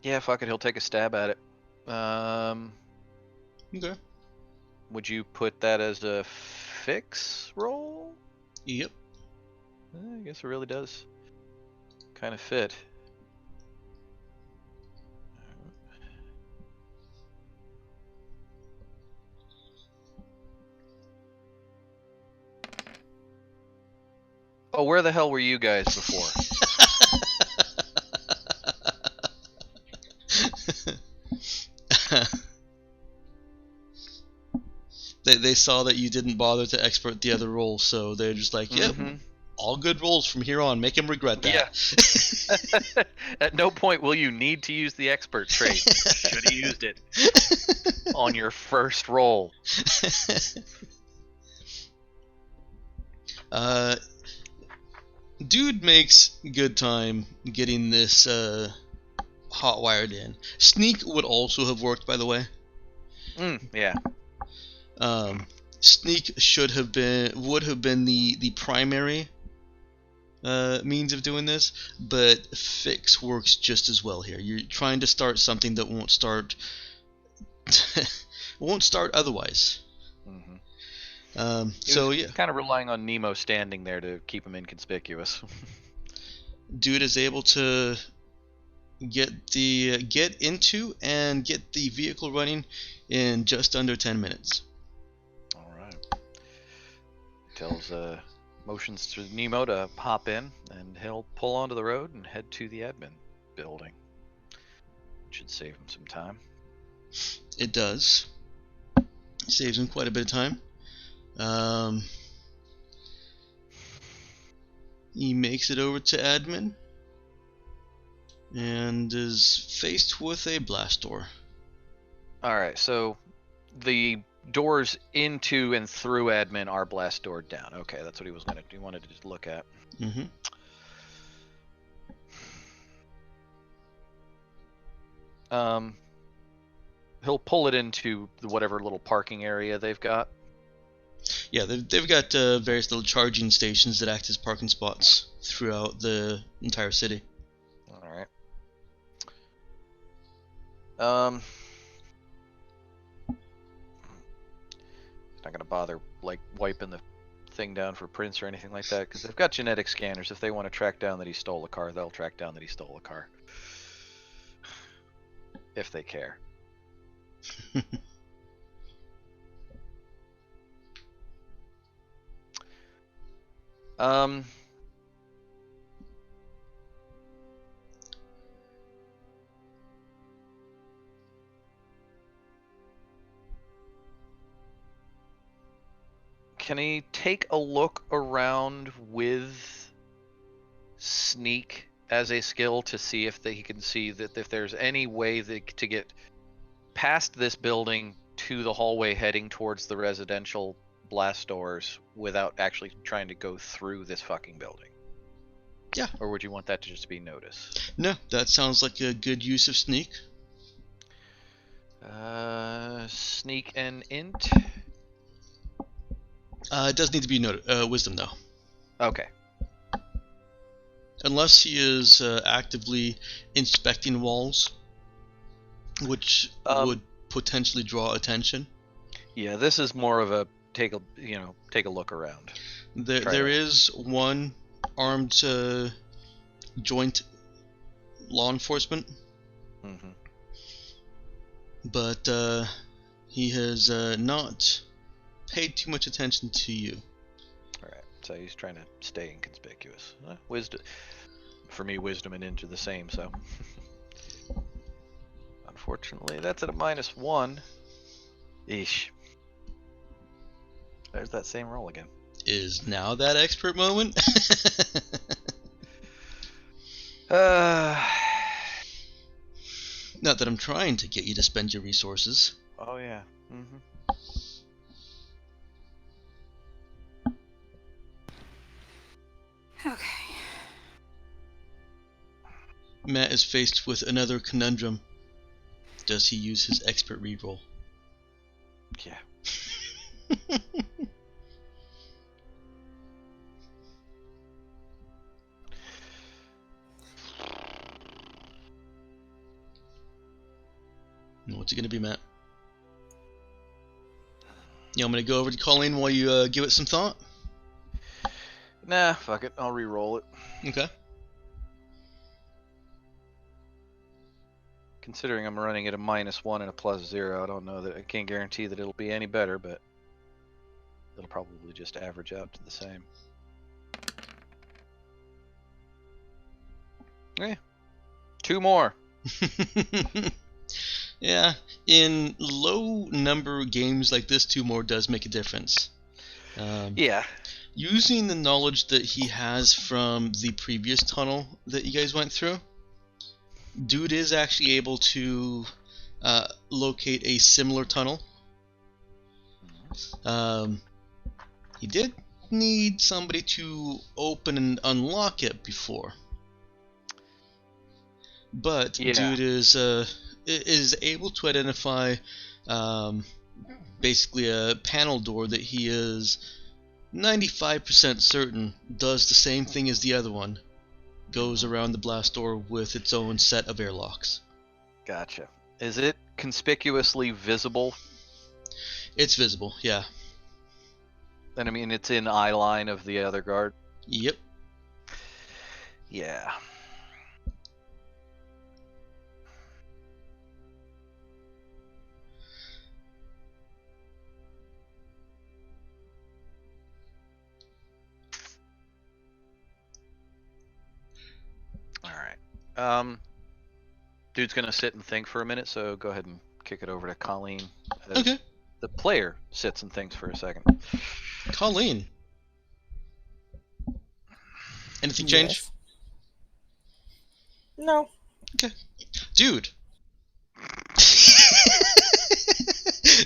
C: Yeah, fuck it, he'll take a stab at it.
A: Okay.
C: Would you put that as a fix roll?
A: Yep.
C: I guess it really does kind of fit. Oh, where the hell were you guys before?
A: They saw that you didn't bother to expert the other roll, so they're just like, yep, all good rolls from here on. Make him regret that.
C: Yeah. At no point will you need to use the expert trait. Should have used it on your first roll.
A: Dude makes good time getting this hot wired in. Sneak would also have worked, by the way.
C: Yeah.
A: Sneak would have been the primary means of doing this, but fix works just as well here. You're trying to start something that won't start otherwise. So yeah,
C: kind of relying on Nemo standing there to keep him inconspicuous.
A: Dude is able to get into and get the vehicle running in just under 10 minutes.
C: All right. Tells motions to Nemo to hop in, and he'll pull onto the road and head to the admin building. Should save him some time.
A: It does. Saves him quite a bit of time. He makes it over to admin and is faced with a blast door.
C: Alright, so the doors into and through admin are blast doored down. Okay, that's what he wanted to just look at.
A: Mm-hmm.
C: He'll pull it into whatever little parking area they've got.
A: Yeah, they've got various little charging stations that act as parking spots throughout the entire city.
C: Alright. Not gonna bother like wiping the thing down for prints or anything like that, because they've got genetic scanners. If they want to track down that he stole a car, they'll track down that he stole a car. If they care. Can he take a look around with sneak as a skill to see if he can see that if there's any way to get past this building to the hallway heading towards the residential blast doors without actually trying to go through this fucking building?
A: Yeah.
C: Or would you want that to just be noticed?
A: No, that sounds like a good use of sneak.
C: Sneak and int.
A: It does need to be wisdom though.
C: Okay.
A: Unless he is actively inspecting walls, which would potentially draw attention.
C: Yeah, this is more of a take a look around.
A: There is one armed joint law enforcement, but he has not paid too much attention to you.
C: Alright, so he's trying to stay inconspicuous. Wisdom. for me, wisdom and int are the same, so. Unfortunately, that's at a -1. Eesh. There's that same roll again.
A: Is now that expert moment? Not that I'm trying to get you to spend your resources.
C: Oh yeah. Mm-hmm.
D: Okay.
A: Matt is faced with another conundrum. Does he use his expert reroll?
C: Yeah.
A: What's it gonna be, Matt? Yeah, I'm gonna go over to Colleen while you give it some thought.
C: Nah, fuck it. I'll re-roll it.
A: Okay.
C: Considering I'm running at a -1 and a +0, I don't know that I can't guarantee that it'll be any better, but it'll probably just average out to the same. Yeah. 2 more.
A: Yeah, in low number games like this, 2 more does make a difference.
C: Yeah.
A: Using the knowledge that he has from the previous tunnel that you guys went through, dude is actually able to locate a similar tunnel. He did need somebody to open and unlock it before, but
C: Yeah.
A: dude is able to identify basically a panel door that he is 95% certain does the same thing as the other one. Goes around the blast door with its own set of airlocks.
C: Gotcha. Is it conspicuously visible?
A: It's visible, yeah.
C: Then I mean, it's in eye line of the other guard.
A: Yep.
C: Yeah. All right. Dude's gonna sit and think for a minute, so go ahead and kick it over to Colleen. As
A: Okay.
C: The player sits and thinks for a second.
A: Colleen. Anything change?
B: Yes. No.
A: Okay. Dude.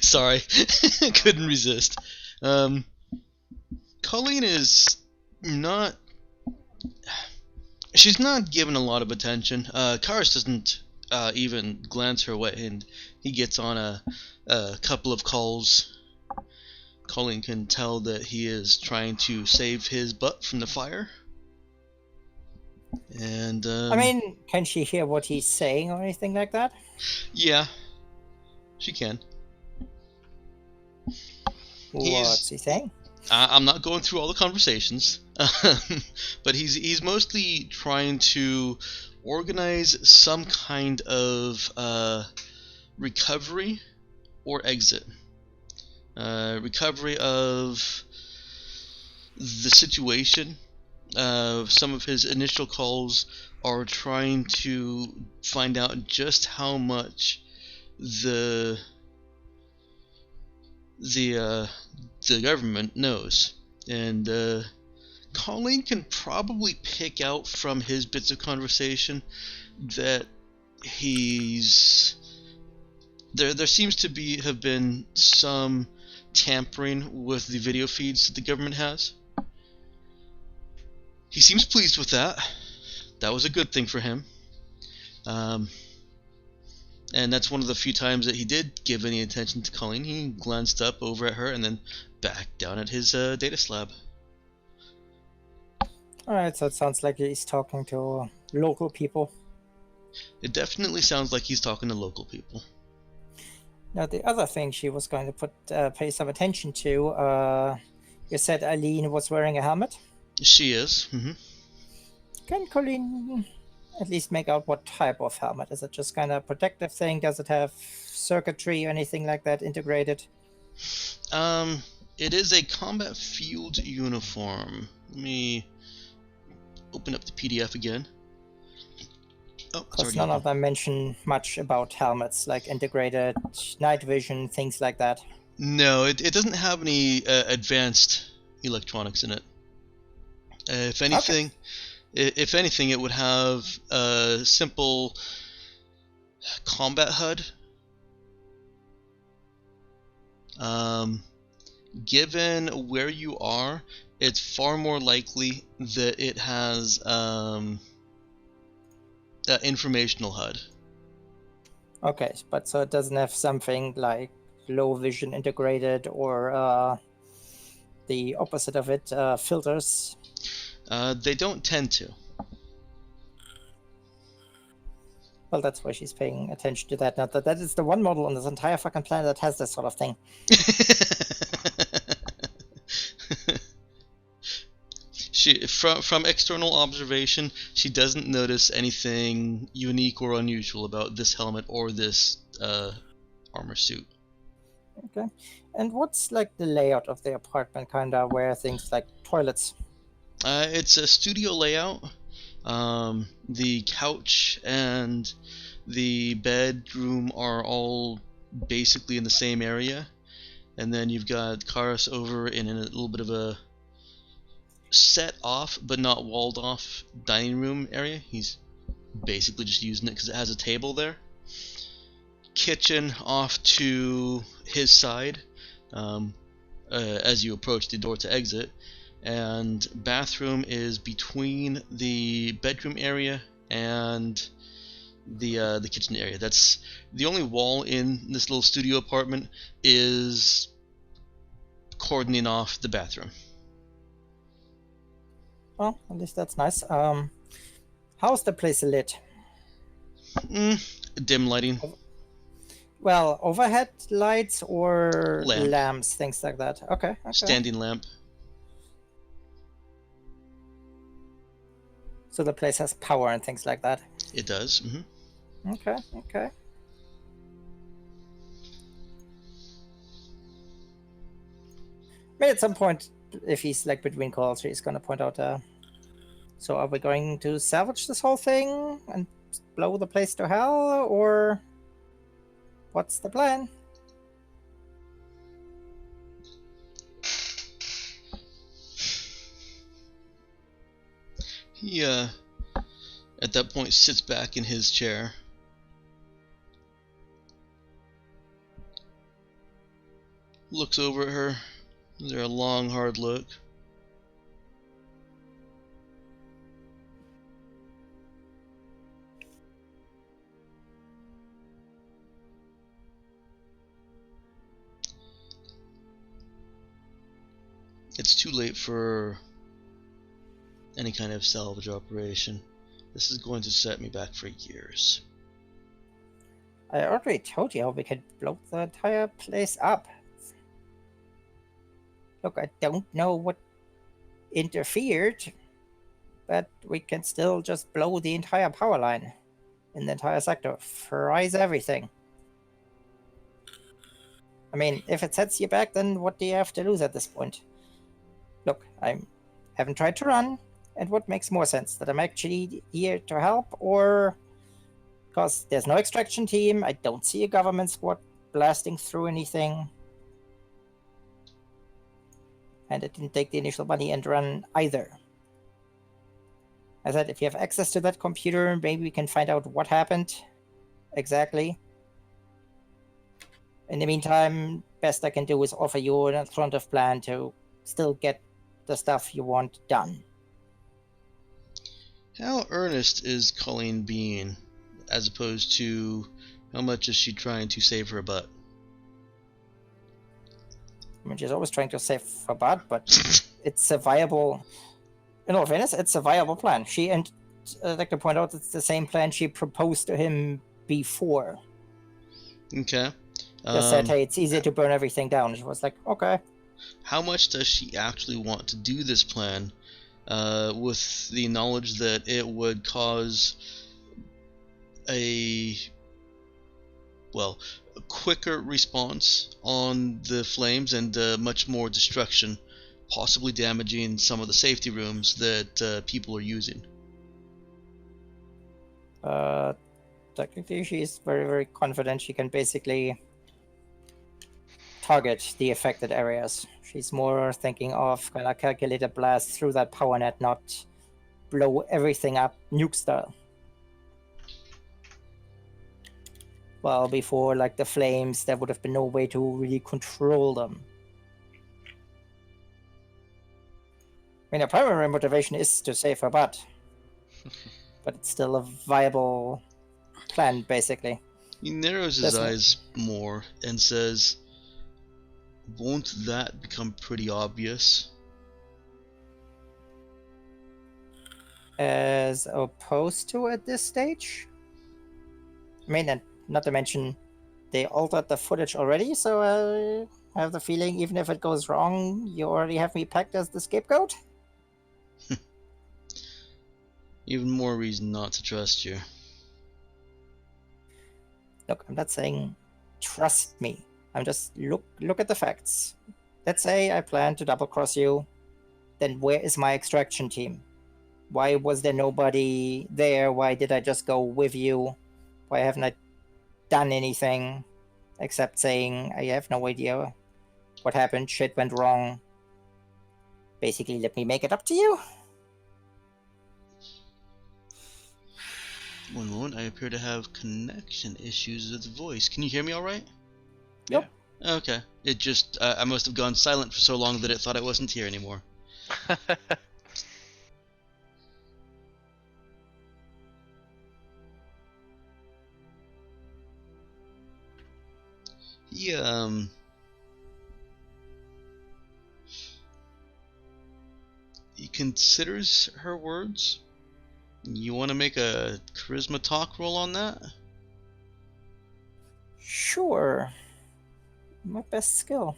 A: Sorry. Couldn't resist. Colleen is not... She's not given a lot of attention. Karis doesn't even glance her way, and he gets on a couple of calls. Colleen can tell that he is trying to save his butt from the fire. And
B: I mean, can she hear what he's saying or anything like that?
A: yeah, she can.
B: What's he saying?
A: I'm not going through all the conversations, but he's mostly trying to organize some kind of recovery or exit. Recovery of the situation. Some of his initial calls are trying to find out just how much the government knows, and Colleen can probably pick out from his bits of conversation that there seems to have been some tampering with the video feeds that the government has. He seems pleased with that. That was a good thing for him. And that's one of the few times that he did give any attention to Colleen. He glanced up over at her and then back down at his data slab.
B: Alright, so it sounds like he's talking to local people.
A: It definitely sounds like he's talking to local people.
B: Now, the other thing she was going to pay some attention to, you said Eileen was wearing a helmet.
A: She is. Mm-hmm.
B: Can Colleen at least make out what type of helmet? Is it just kind of a protective thing? Does it have circuitry or anything like that integrated?
A: It is a combat field uniform. Let me open up the PDF again. Oh, it's
B: Because
A: already
B: none
A: open.
B: of them mention much about helmets, like integrated night vision, things like that.
A: No, it doesn't have any advanced electronics in it. If anything, if anything, it would have a simple combat HUD. Given where you are, it's far more likely that it has informational HUD.
B: Okay, but so it doesn't have something like low vision integrated or the opposite of it, filters.
A: They don't tend to.
B: Well, that's why she's paying attention to that. Now that is the one model on this entire fucking planet that has this sort of thing.
A: From external observation, she doesn't notice anything unique or unusual about this helmet or this armor suit.
B: Okay. And what's like the layout of the apartment, kind of where things like toilets?
A: It's a studio layout. The couch and the bedroom are all basically in the same area, and then you've got Karas over in a little bit of a set off but not walled off dining room area. He's basically just using it because it has a table there. Kitchen off to his side as you approach the door to exit, and bathroom is between the bedroom area and the kitchen area. That's the only wall in this little studio apartment is cordoning off the bathroom.
B: Well, at least that's nice. How's the place lit?
A: Dim lighting.
B: Well, overhead lights or
A: Lamp.
B: lamps, things like that. Okay.
A: Standing lamp.
B: So the place has power and things like that.
A: It does.
B: Okay. Maybe at some point, if he's like between calls, he's gonna point out. So are we going to salvage this whole thing and blow the place to hell, or what's the plan?
A: He at that point sits back in his chair. Looks over at her. Gives her a long, hard look. It's too late for any kind of salvage operation. This is going to set me back for years.
B: I already told you how we could blow the entire place up. Look, I don't know what interfered, but we can still just blow the entire power line in the entire sector. Fries everything. I mean, if it sets you back, then what do you have to lose at this point? Look, I haven't tried to run, and what makes more sense? That I'm actually here to help, or because there's no extraction team, I don't see a government squad blasting through anything. And it didn't take the initial money and run either. I said, if you have access to that computer, maybe we can find out what happened exactly. In the meantime, best I can do is offer you an alternative plan to still get the stuff you want done.
A: How earnest is Colleen being, as opposed to how much is she trying to save her butt?
B: I mean, she's always trying to save her butt, but it's a viable... In all fairness, it's a viable plan. She, and I'd like to point out, it's the same plan she proposed to him before.
A: Okay.
B: Just said, hey, it's easier to burn everything down. She was like, okay.
A: How much does she actually want to do this plan, with the knowledge that it would cause a quicker response on the flames and much more destruction, possibly damaging some of the safety rooms that people are using?
B: Technically, she's very, very confident she can basically target the affected areas. She's more thinking of kind of calculated blast through that power net, not blow everything up nuke style. Well, before like the flames, there would have been no way to really control them. I mean, her primary motivation is to save her butt, but it's still a viable plan, basically.
A: He narrows his eyes more and says, "Won't that become pretty obvious?"
B: As opposed to at this stage? I mean, and not to mention, they altered the footage already, so I have the feeling even if it goes wrong, you already have me pegged as the scapegoat?
A: Even more reason not to trust you.
B: Look, I'm not saying trust me. I'm just look at the facts. Let's say I plan to double cross you. Then where is my extraction team? Why was there nobody there? Why did I just go with you? Why haven't I done anything except saying I have no idea what happened? Shit went wrong. Basically, let me make it up to you.
A: One moment, I appear to have connection issues with the voice. Can you hear me all right?
B: Yep.
A: Okay. It just, I must have gone silent for so long that it thought I wasn't here anymore. He, he considers her words. You want to make a charisma talk roll on that?
B: Sure. My best skill.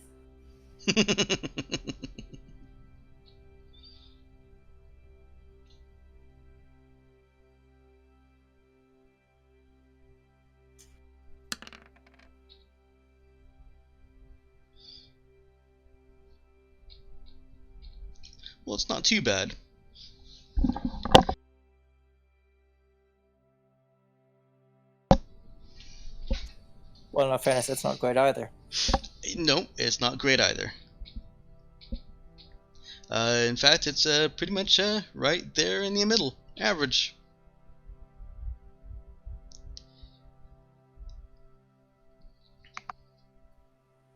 A: Well, it's not too bad.
B: Well, in fairness, it's not great either.
A: No, it's not great either. In fact, it's pretty much right there in the middle. Average.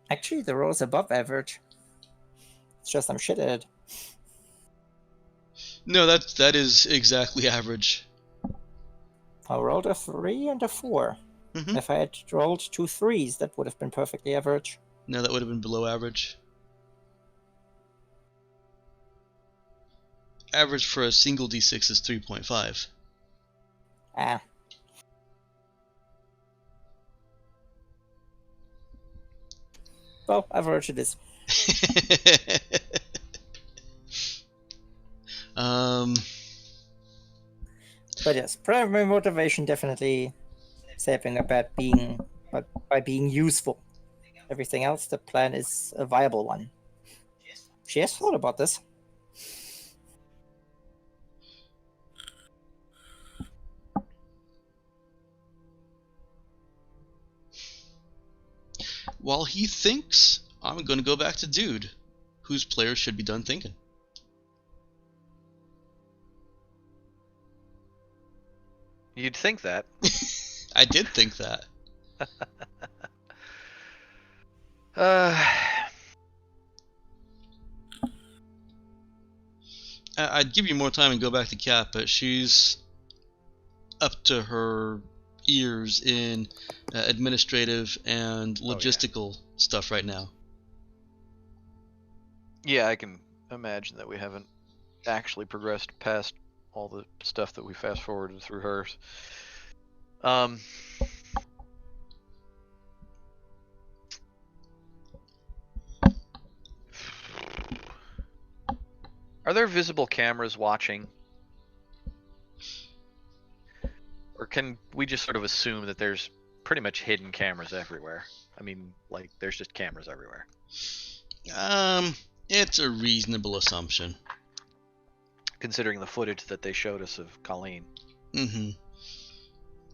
B: Actually, the roll's above average. It's just I'm shit at it.
A: No, that is exactly average.
B: I rolled a 3 and a 4.
A: Mm-hmm.
B: If I had rolled 2 3s, that would have been perfectly average.
A: No, that would have been below average. Average for a single d6 is 3.5.
B: Ah. Well, average it is. But yes, primary motivation definitely saving about being, but by being useful. Everything else, the plan is a viable one. She has thought about this.
A: While he thinks, I'm going to go back to Dude, whose players should be done thinking.
C: You'd think that.
A: I did think that. I'd give you more time and go back to Kat, but she's up to her ears in administrative and logistical stuff right now.
C: Yeah, I can imagine that we haven't actually progressed past all the stuff that we fast forwarded through hers. Are there visible cameras watching? Or can we just sort of assume that there's pretty much hidden cameras everywhere? I mean, like, there's just cameras everywhere.
A: It's a reasonable assumption.
C: Considering the footage that they showed us of Colleen.
A: Mm-hmm.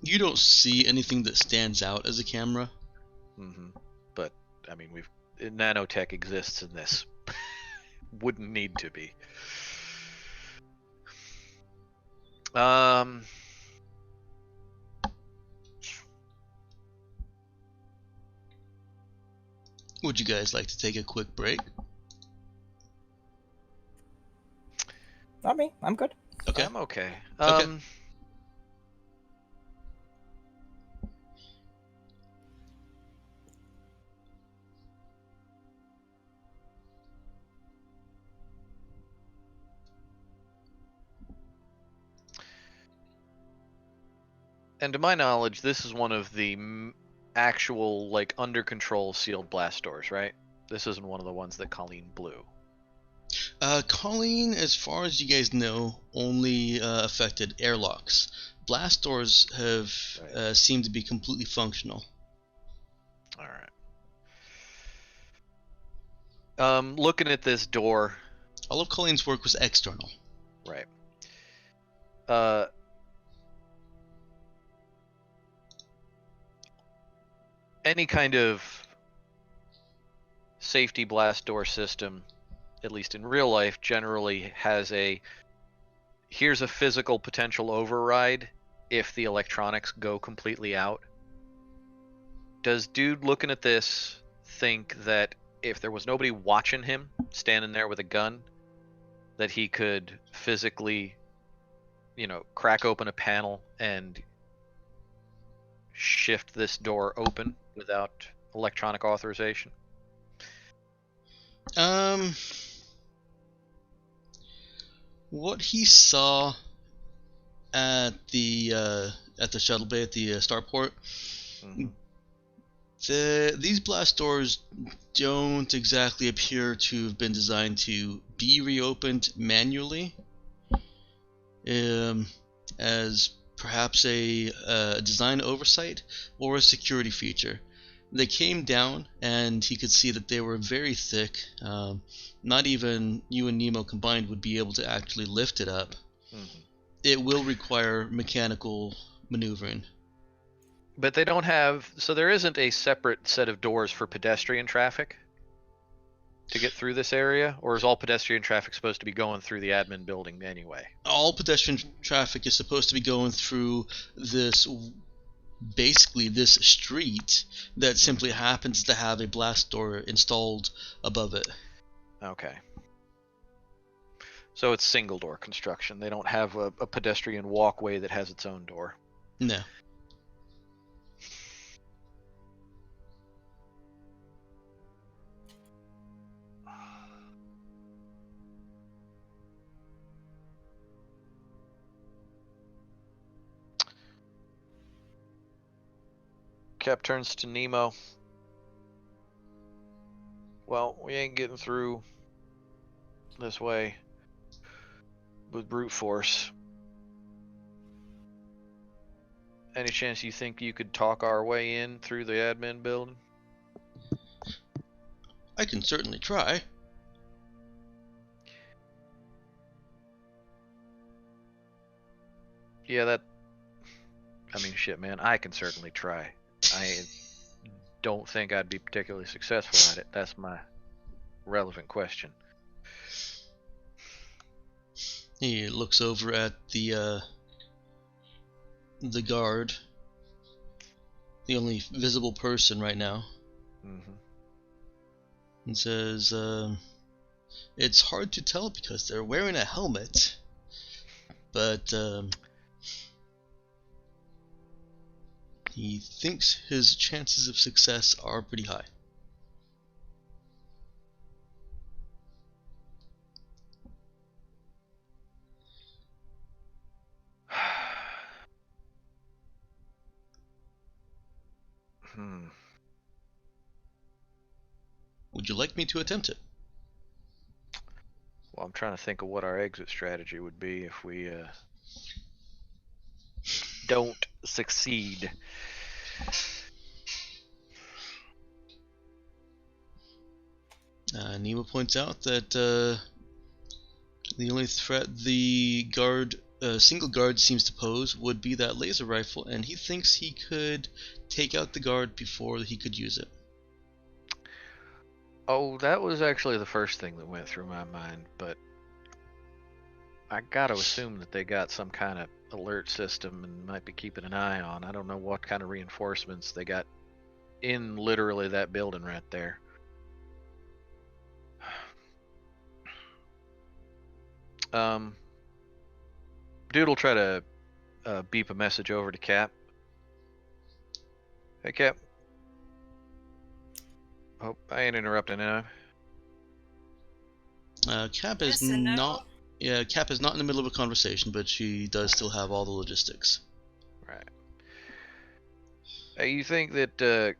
A: You don't see anything that stands out as a camera.
C: But I mean, nanotech exists in this. Wouldn't need to be.
A: Would you guys like to take a quick break?
B: Not me. I'm good.
A: Okay.
C: I'm okay.
A: Okay.
C: And to my knowledge, this is one of the actual, like, under control sealed blast doors, right? This isn't one of the ones that Colleen blew.
A: Colleen, as far as you guys know, only affected airlocks. Blast doors have
C: Right.
A: seemed to be completely functional.
C: All right. Looking at this door,
A: All of Colleen's work was external.
C: right? Any kind of safety blast door system, at least in real life, generally has here's a physical potential override if the electronics go completely out. Does dude looking at this think that if there was nobody watching him, standing there with a gun, that he could physically, crack open a panel and shift this door open without electronic authorization?
A: What he saw at the shuttle bay at the starport, these blast doors don't exactly appear to have been designed to be reopened manually, as perhaps a design oversight or a security feature. They came down, and he could see that they were very thick. Not even you and Nemo combined would be able to actually lift it up. It will require mechanical maneuvering.
C: But they don't have, so there isn't a separate set of doors for pedestrian traffic to get through this area, or is all pedestrian traffic supposed to be going through the admin building anyway?
A: All pedestrian traffic is supposed to be going through basically this street that simply happens to have a blast door installed above it.
C: Okay. So it's single door construction. They don't have a pedestrian walkway that has its own door.
A: No.
C: Cap turns to Nemo. Well, we ain't getting through this way with brute force. Any chance you think you could talk our way in through the admin building?
A: I can certainly try.
C: Yeah, shit, man, I can certainly try. I don't think I'd be particularly successful at it. That's my relevant question.
A: He looks over at the guard, the only visible person right now, and says, it's hard to tell because they're wearing a helmet, but he thinks his chances of success are pretty high. Would you like me to attempt it?
C: Well, I'm trying to think of what our exit strategy would be if we don't succeed.
A: Nemo points out that the only threat the guard a single guard seems to pose would be that laser rifle, and he thinks he could take out the guard before he could use it.
C: Oh, that was actually the first thing that went through my mind, but I gotta assume that they got some kind of alert system and might be keeping an eye on. I don't know what kind of reinforcements they got in literally that building right there. Dude will try to beep a message over to Cap. Hey, Cap. Hope I ain't interrupting, am
A: Cap is
D: Yes and no.
A: not. Yeah, Cap is not in the middle of a conversation, but she does still have all the logistics.
C: I? Right. Hey, you think that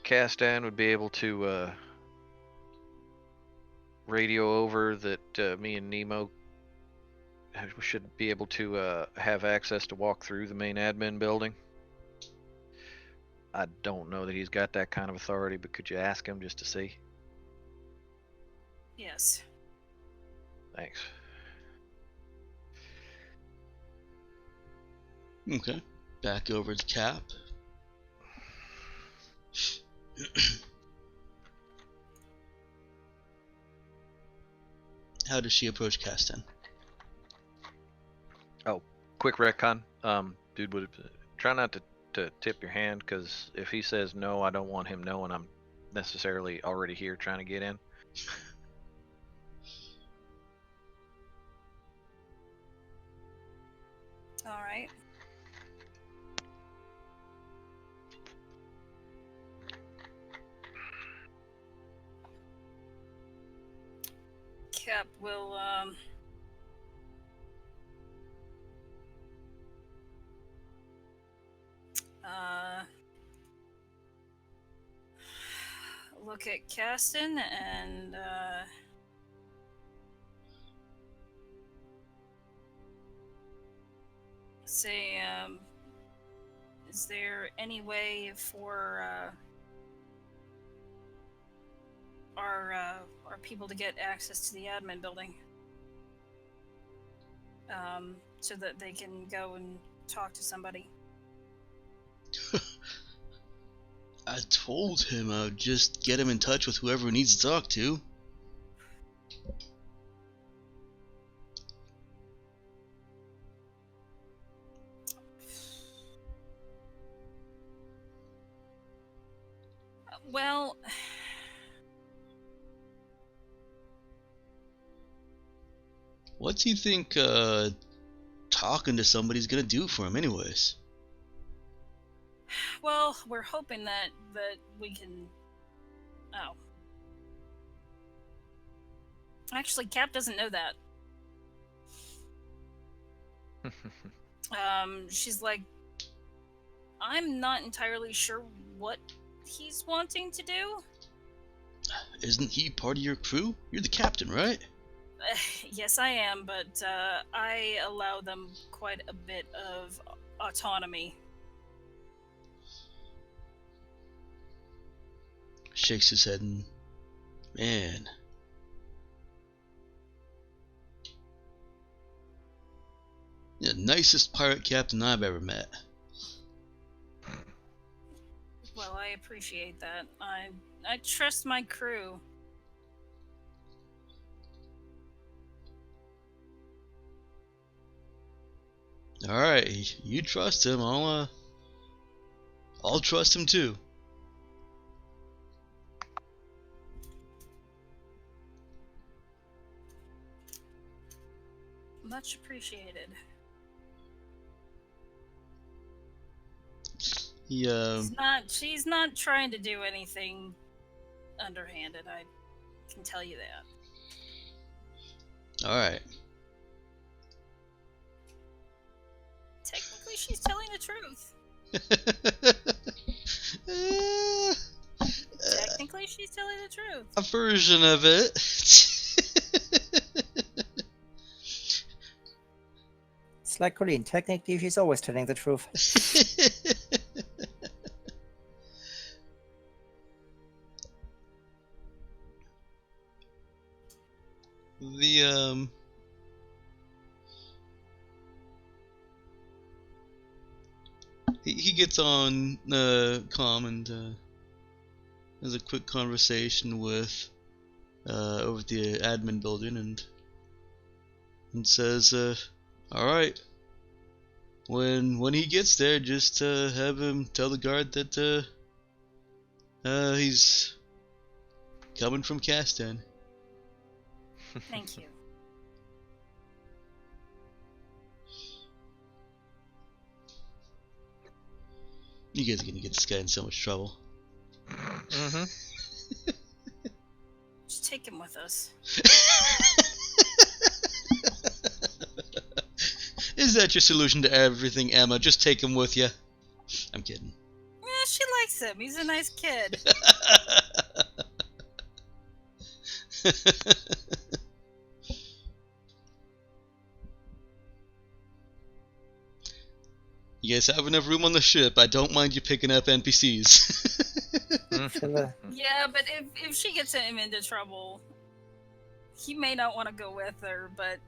C: Castan would be able to radio over that me and Nemo should be able to have access to walk through the main admin building? I don't know that he's got that kind of authority, but could you ask him just to see?
D: Yes.
C: Thanks.
A: Okay. Back over to Cap. How does she approach Castan?
C: Quick retcon. Dude, would try not to tip your hand, because if he says no, I don't want him knowing I'm necessarily already here trying to get in.
D: All right. Cap will look at Caston and say, is there any way for our people to get access to the admin building, so that they can go and talk to somebody?
A: I told him I would just get him in touch with whoever he needs to talk to.
D: Well,
A: What do you think talking to somebody's gonna do for him anyways?
D: well, we're hoping that we can. Oh, actually, Cap doesn't know that. She's like, I'm not entirely sure what he's wanting to do.
A: Isn't he part of your crew? You're the captain, right?
D: Yes, I am, but I allow them quite a bit of autonomy.
A: Shakes his head and... Man. The nicest pirate captain I've ever met.
D: Well, I appreciate that. I trust my crew.
A: Alright, you trust him, I'll trust him too.
D: Much appreciated. She's not trying to do anything underhanded, I can tell you that.
A: Alright.
D: Technically, she's telling the truth. Technically, she's telling the truth.
A: A version of it.
B: It's like Colleen. Technically, she's always telling the truth.
A: he gets on calm and has a quick conversation with over at the admin building and says, "All right, when he gets there, just have him tell the guard that he's coming from Castan."
D: Thank you.
A: You guys are gonna get this guy in so much trouble.
C: Mm-hmm.
D: Just take him with us.
A: Is that your solution to everything, Emma? Just take him with you. I'm kidding.
D: Yeah, she likes him. He's a nice kid.
A: You guys have enough room on the ship. I don't mind you picking up NPCs.
B: Sure.
D: Yeah, but if she gets him into trouble, he may not want to go with her, but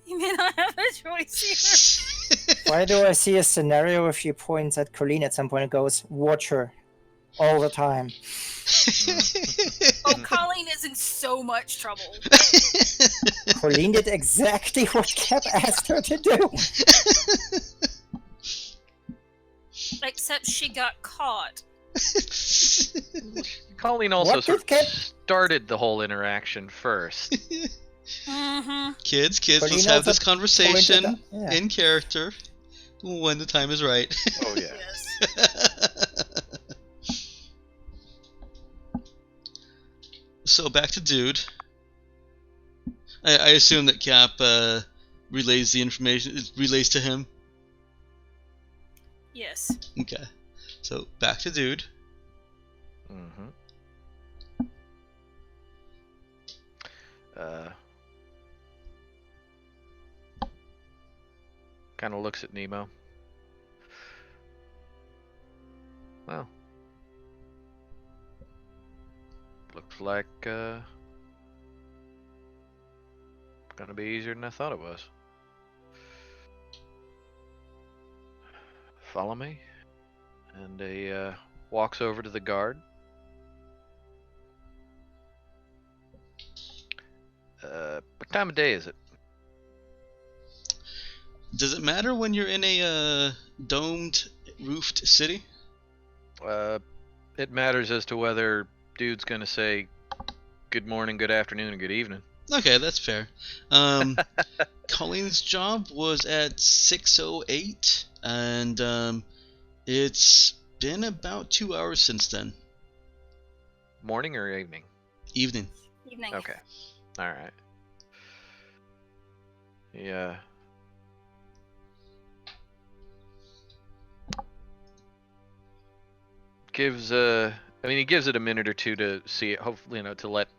D: he may not have a choice here.
B: Why do I see a scenario if she points at Colleen at some point and goes, "Watch her," all the time?
D: Oh, Colleen is in so much trouble.
B: Colleen did exactly what Cap asked her to do.
D: Except she got caught.
C: Colleen also
B: What
C: sort
B: did
C: of started the whole interaction first.
D: Mm-hmm.
A: Kids,
B: Colleen
A: let's have this
B: also
A: conversation
B: pointed out- yeah.
A: in character when the time is right.
C: Oh yeah.
D: Yes.
A: So back to Dude. I assume that Cap relays the information. It relays to him.
D: Yes.
A: Okay. So back to Dude.
C: Mm-hmm. Kind of looks at Nemo. Well, looks like gonna be easier than I thought it was. Follow me, and he walks over to the guard. What time of day is it?
A: Does it matter when you're in a domed, roofed city?
C: It matters as to whether Dude's gonna say good morning, good afternoon, and good evening.
A: Okay, that's fair. Colleen's job was at 6:08, and it's been about 2 hours since then.
C: Morning or evening?
A: Evening.
D: Evening.
C: Okay. All right. Yeah. Gives I mean, he gives it a minute or two to see it. Hopefully, to let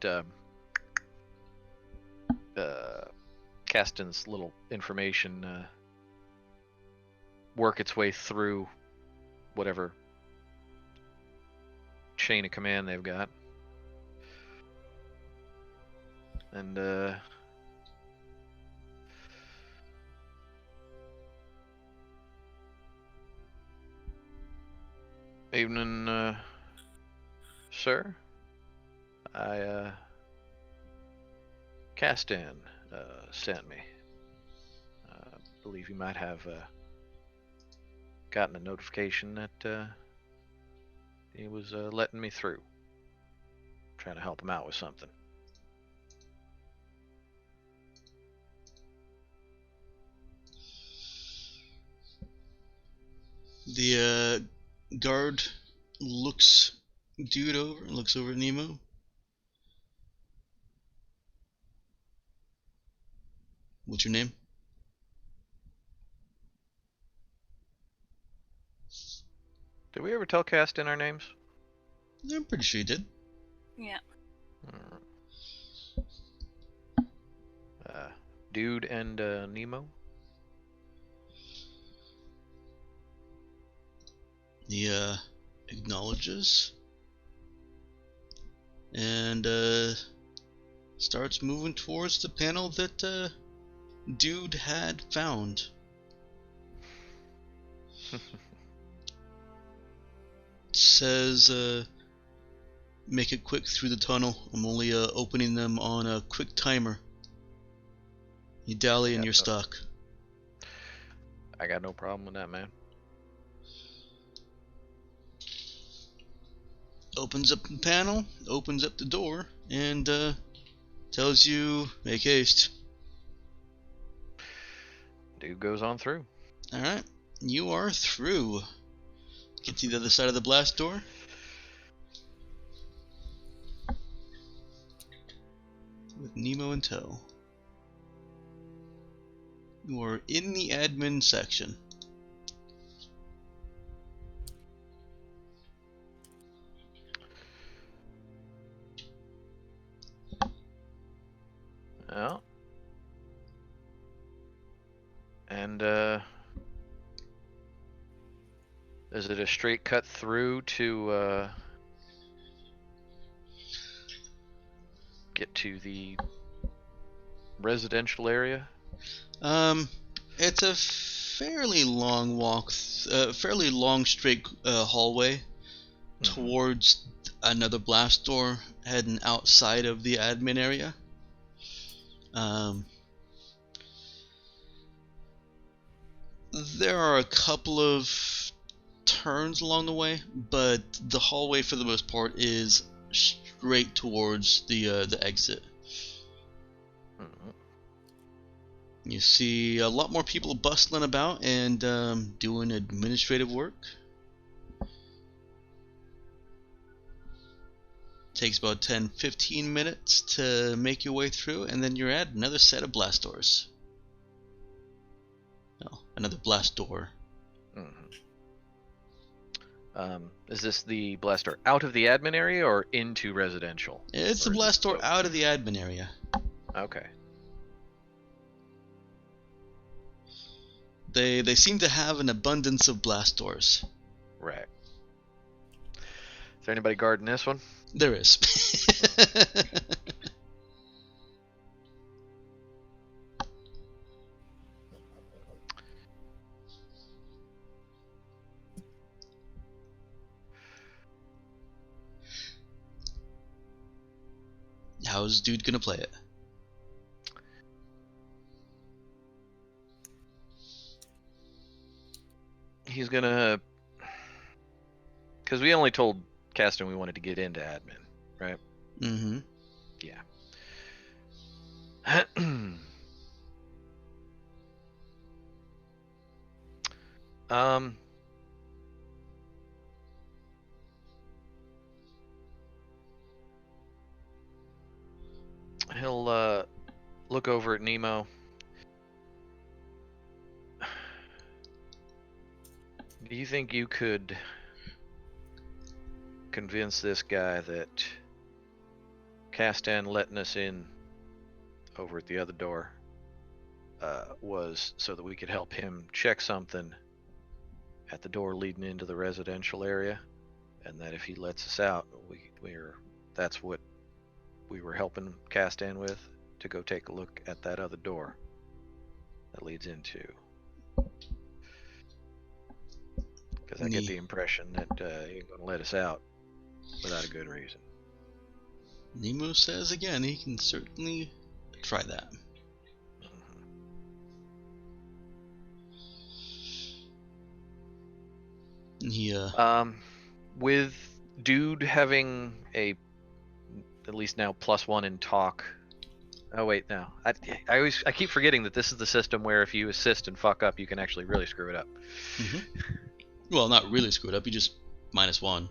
C: Caston's little information work its way through whatever chain of command they've got. And evening, sir. I Castan sent me. Believe you might have gotten a notification that he was letting me through. Trying to help him out with something.
A: The guard looks Dude over and looks over at Nemo. What's your name?
C: Did we ever tell Caston our names?
A: I'm pretty sure you did.
D: Yeah.
C: Dude and Nemo.
A: He acknowledges and starts moving towards the panel that Dude had found. says, make it quick through the tunnel. I'm only opening them on a quick timer. You dally and you're stuck.
C: I got no problem with that, man.
A: Opens up the panel, opens up the door, and tells you, make haste.
C: Dude goes on through.
A: Alright, you are through. Get to the other side of the blast door. With Nemo in tow. You are in the admin section.
C: Well. And, is it a straight cut through to, get to the residential area?
A: It's a fairly long walk, fairly long straight hallway towards another blast door heading outside of the admin area. There are a couple of turns along the way, but the hallway for the most part is straight towards the exit. You see a lot more people bustling about and doing administrative work. Takes about 10-15 minutes to make your way through, and then you're at another set of blast doors. No, another blast door.
C: Is this the blast door out of the admin area or into residential?
A: It's the blast door out of the admin area.
C: Okay.
A: They seem to have an abundance of blast doors.
C: Right. Is there anybody guarding this one?
A: There is. How's dude gonna play it?
C: He's gonna... Because we only told Caston we wanted to get into admin, right?
A: Mm-hmm.
C: Yeah. He'll look over at Nemo. Do you think you could convince this guy that Castan letting us in over at the other door was so that we could help him check something at the door leading into the residential area, and that if he lets us out, that's what we were helping Castan with, to go take a look at that other door that leads into. Because I get the impression that he ain't gonna let us out without a good reason.
A: Nemo says again he can certainly try that. He
C: with dude having a at least now +1 in talk. Oh wait, no. I keep forgetting that this is the system where if you assist and fuck up, you can actually really screw it up.
A: Well, not really screw it up. You just -1.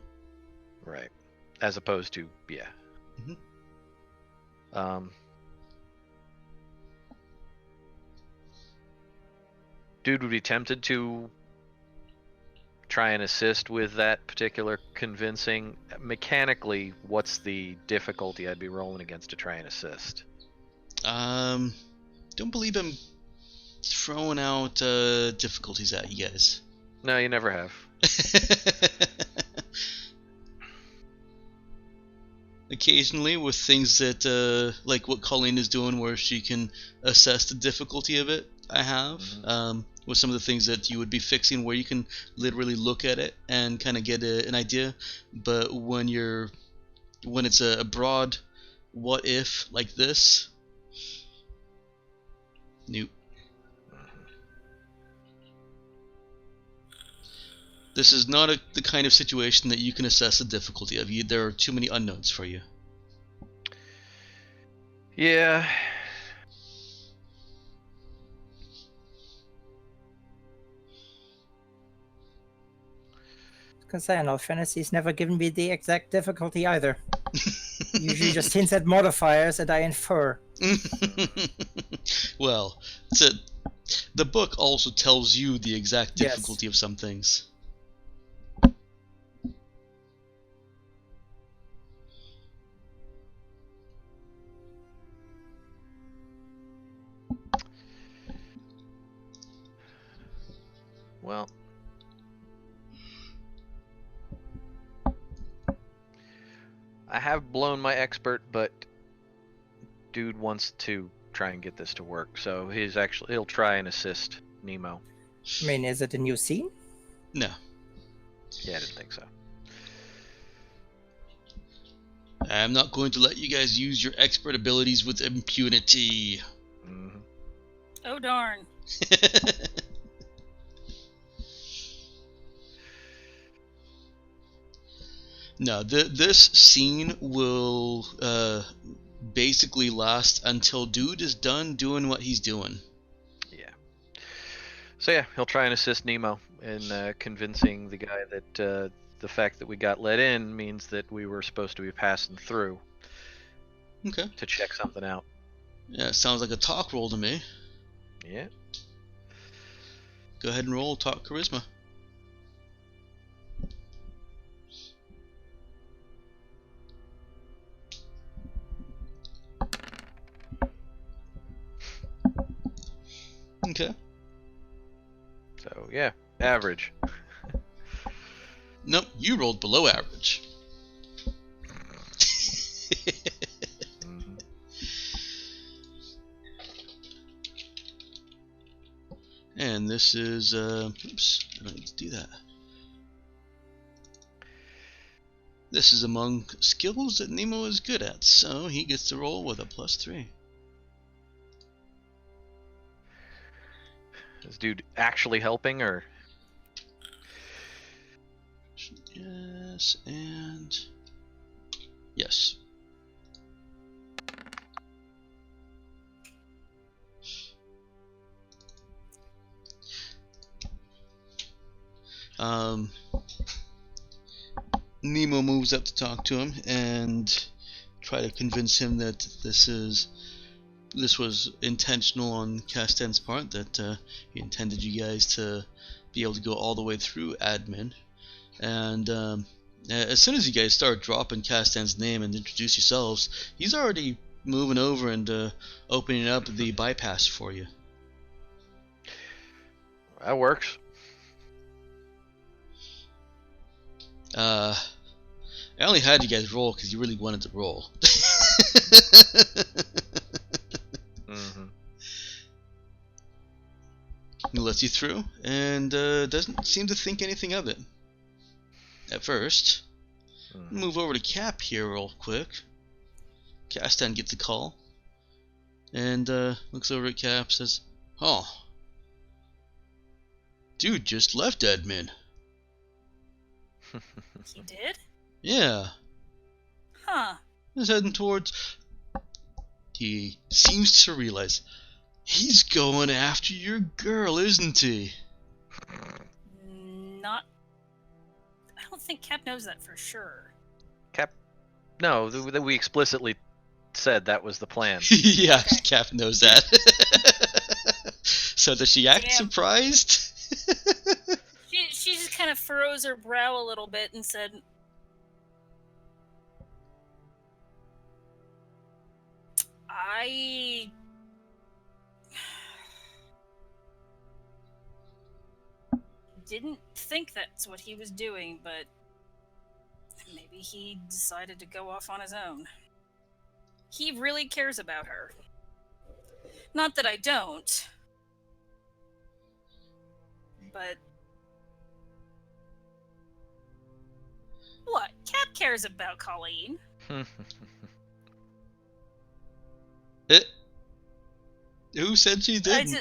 C: Right. As opposed to yeah. Dude would be tempted to try and assist with that particular convincing. Mechanically, what's the difficulty I'd be rolling against to try and assist?
A: Don't believe I'm throwing out difficulties at you guys.
C: No, you never have.
A: Occasionally with things that like what Colleen is doing, where she can assess the difficulty of it, I have,
C: Mhm.
A: with some of the things that you would be fixing, where you can literally look at it and kind of get an idea. But when it's a broad what if like this, nope. This is not the kind of situation that you can assess the difficulty of. There are too many unknowns for you.
C: Yeah.
B: Because I know Fantasy's never given me the exact difficulty either. Usually just hints at modifiers and I infer.
A: Well, the book also tells you the exact
B: Yes.
A: difficulty of some things.
C: Well. I have blown my expert, but dude wants to try and get this to work, so he'll try and assist Nemo.
B: I mean, is it a new scene?
A: No.
C: Yeah, I didn't think so.
A: I'm not going to let you guys use your expert abilities with impunity.
C: Mm-hmm.
D: Oh darn.
A: No, this scene will basically last until dude is done doing what he's doing.
C: Yeah. So yeah, he'll try and assist Nemo in convincing the guy that the fact that we got let in means that we were supposed to be passing through.
A: Okay.
C: To check something out.
A: Yeah, sounds like a talk roll to me.
C: Yeah.
A: Go ahead and roll talk charisma. Okay.
C: So yeah, average.
A: Nope, you rolled below average.
C: Mm-hmm.
A: And this is oops, I don't need to do that. This is among skills that Nemo is good at, so he gets to roll with a +3.
C: Is dude actually helping, or?
A: Yes, and yes. Nemo moves up to talk to him and try to convince him that this was intentional on Castan's part, that he intended you guys to be able to go all the way through admin. And as soon as you guys start dropping Castan's name and introduce yourselves, he's already moving over and opening up the bypass for you.
C: That works.
A: I only had you guys roll because you really wanted to roll.
C: Mm-hmm.
A: He lets you through and doesn't seem to think anything of it at first.
C: Mm-hmm.
A: Move over to Cap here real quick. Castan gets a call and looks over at Cap, says, "Oh, dude just left admin."
D: He did?
A: Yeah,
D: Huh.
A: he's heading towards. He seems to realize he's going after your girl, isn't he?
D: Not. I don't think Cap knows that for sure.
C: Cap. No, we explicitly said that was the plan.
A: Yeah,
D: Okay.
A: Cap knows that. So does she act
D: Yeah.
A: surprised?
D: She just kind of furrows her brow a little bit and said, I didn't think that's what he was doing, but maybe he decided to go off on his own. He really cares about her. Not that I don't. but what? Cap cares about Colleen.
A: Who said she didn't?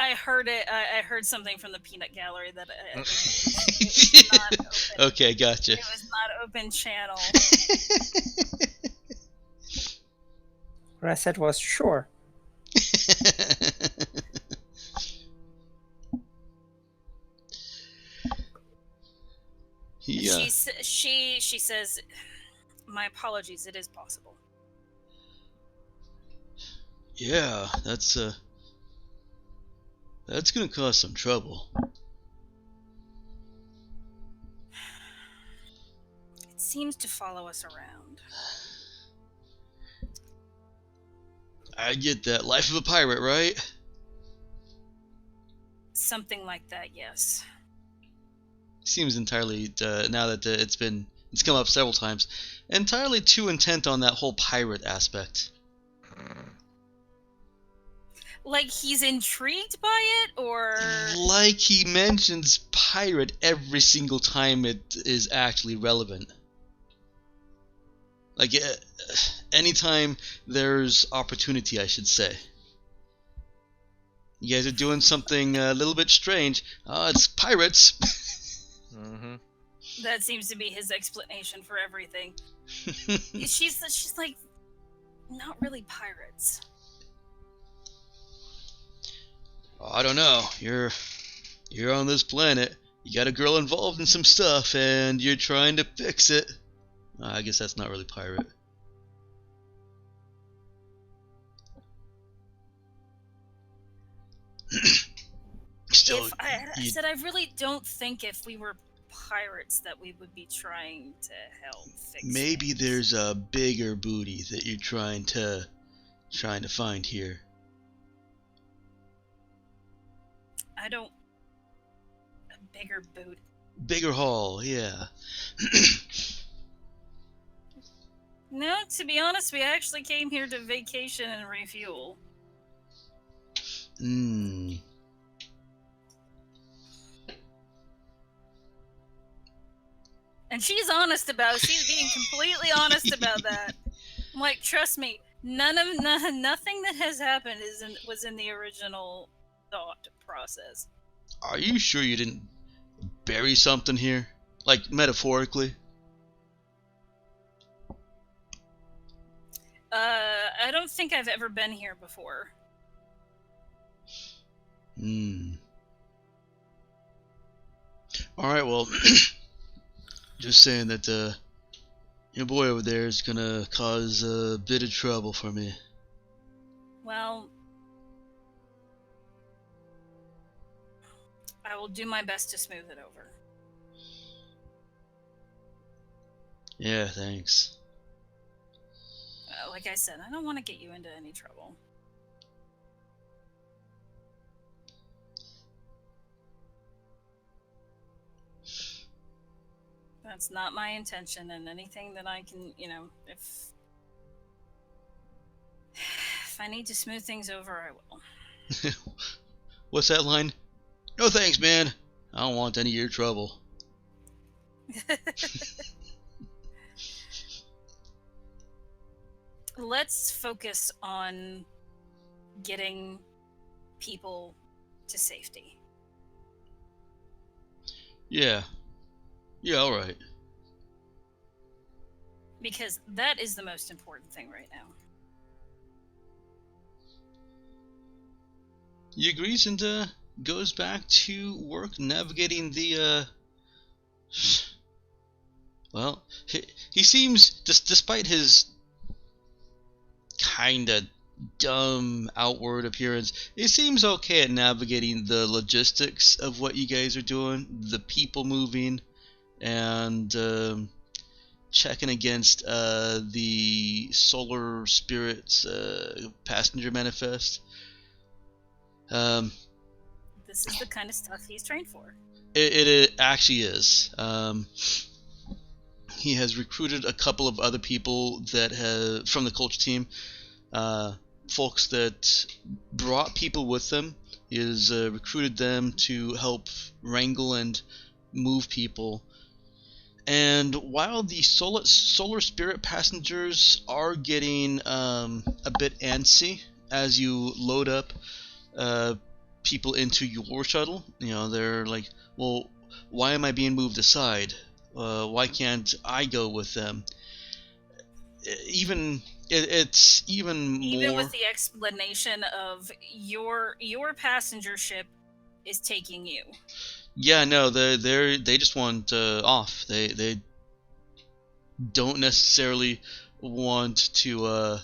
D: I heard it. I heard something from the peanut gallery that it was not open.
A: Okay, gotcha.
D: It was not open channel.
B: What I said was sure.
A: Yeah.
D: She says, "My apologies. It is possible."
A: Yeah, that's gonna cause some trouble.
D: It seems to follow us around.
A: I get that. Life of a pirate, right?
D: Something like that, yes.
A: Seems entirely, now that it's come up several times, entirely too intent on that whole pirate aspect.
D: Like he's intrigued by it, or
A: Like he mentions pirate every single time it is actually relevant. Like, anytime there's opportunity, I should say. You guys are doing something a little bit strange. It's pirates.
C: Mm-hmm.
D: that seems to be his explanation for everything. She's like, not really pirates.
A: I don't know. You're on this planet. You got a girl involved in some stuff, and you're trying to fix it. I guess that's not really pirate. Still,
D: I said I really don't think if we were pirates that we would be trying to help fix
A: maybe
D: things.
A: there's a bigger booty that you're trying to find here.
D: I don't. A bigger boot.
A: Bigger haul, yeah.
D: No, to be honest, we actually came here to vacation and refuel.
A: Hmm.
D: And she's honest about it. She's being completely honest about that. I'm like, trust me, nothing that has happened was in the original thought process.
A: Are you sure you didn't bury something here? Like, metaphorically?
D: I don't think I've ever been here before.
A: Alright, well, just saying that, your boy over there is gonna cause a bit of trouble for me.
D: Well, I will do my best to smooth it over.
A: Yeah, thanks.
D: Like I said, I don't want to get you into any trouble. That's not my intention, and anything that I can, if I need to smooth things over, I will.
A: What's that line? No thanks, man. I don't want any of your trouble.
D: Let's focus on getting people to safety.
A: Yeah. Yeah, alright.
D: Because that is the most important thing right now.
A: He agrees and goes back to work navigating the well, he seems, despite his kinda dumb outward appearance, he seems okay at navigating the logistics of what you guys are doing, the people moving, and checking against the Solar Spirit's passenger manifest.
D: This is the kind of stuff he's trained for.
A: It actually is. He has recruited a couple of other people that have from the culture team folks that brought people with them. He has recruited them to help wrangle and move people. And while the Solar Spirit passengers are getting a bit antsy as you load up people into your shuttle, they're like, well, why am I being moved aside? Why can't I go with them? It's even more.
D: with the explanation of your passenger ship is taking you.
A: Yeah, no, they just want off. They don't necessarily want to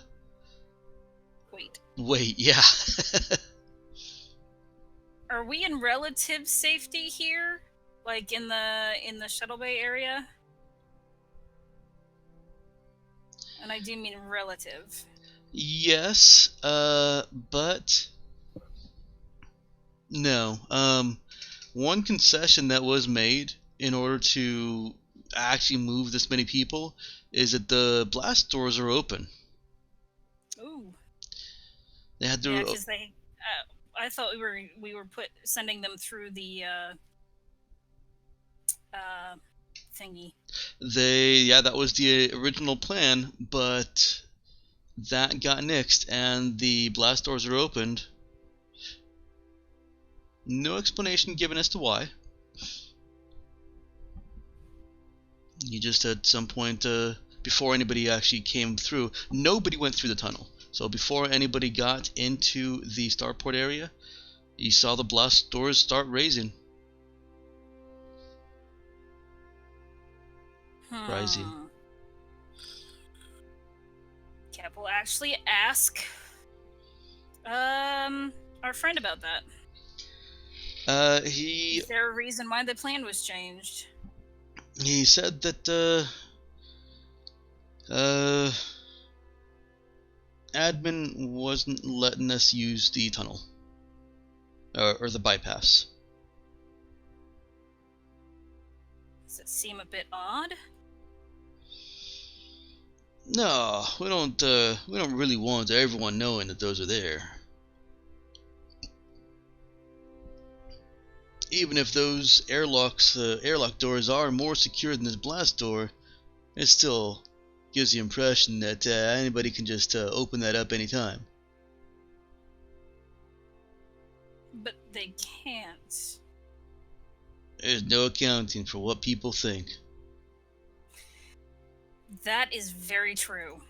A: wait. Yeah.
D: Are we in relative safety here? Like in the shuttle bay area? And I do mean relative.
A: Yes, but no. One concession that was made in order to actually move this many people is that the blast doors are open.
D: Ooh.
A: They had to.
D: Yeah, because they. I thought we were sending them through the thingy.
A: That was the original plan, but that got nixed, and the blast doors are opened. No explanation given as to why. You just at some point, before anybody actually came through, nobody went through the tunnel. So before anybody got into the starport area, you saw the blast doors start raising. Rising.
D: Cap will actually ask our friend about that. Is there a reason why the plan was changed?
A: He said that admin wasn't letting us use the tunnel or the bypass.
D: Does it seem a bit odd?
A: No, we don't really want everyone knowing that those are there. Even if those airlock doors are more secure than this blast door, it still gives the impression that anybody can just open that up anytime.
D: But they can't.
A: There's no accounting for what people think.
D: That is very true.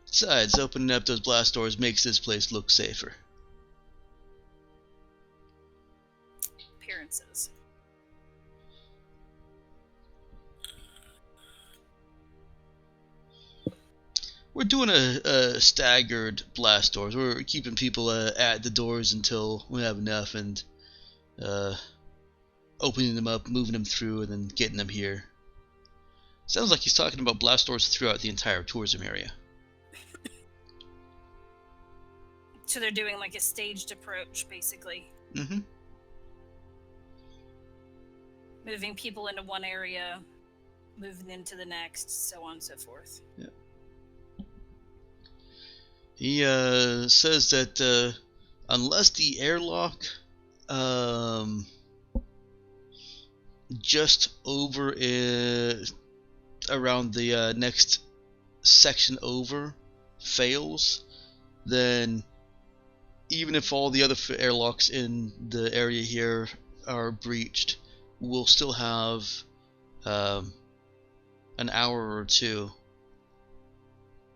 A: Besides, opening up those blast doors makes this place look safer.
D: Appearances.
A: We're doing a staggered blast doors. We're keeping people at the doors until we have enough, and opening them up, moving them through, and then getting them here. Sounds like he's talking about blast doors throughout the entire tourism area.
D: So they're doing like a staged approach, basically.
A: Mm-hmm.
D: Moving people into one area, moving into the next, so on and so forth.
A: Yeah. He says that unless the airlock just over around the next section over fails, then even if all the other airlocks in the area here are breached, we'll still have an hour or two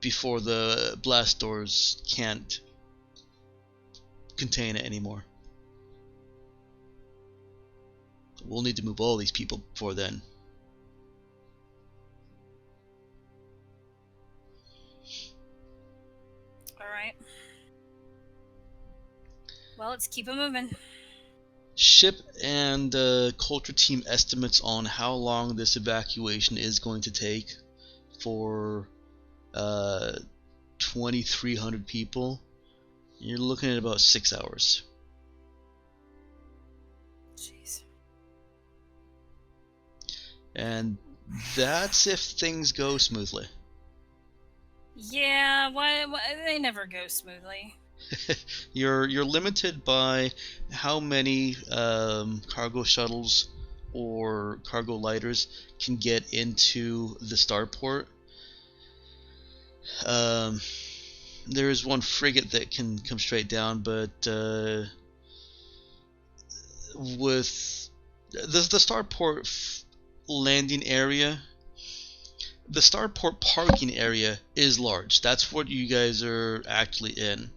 A: before the blast doors can't contain it anymore. We'll need to move all these people before then.
D: Alright. Well, let's keep it moving.
A: Ship and culture team estimates on how long this evacuation is going to take for 2,300 people. You're looking at about 6 hours.
D: Jeez.
A: And that's if things go smoothly.
D: Yeah, why they never go smoothly.
A: You're limited by how many cargo shuttles or cargo lighters can get into the starport. There is one frigate that can come straight down, but with the starport landing area, the starport parking area is large. That's what you guys are actually in.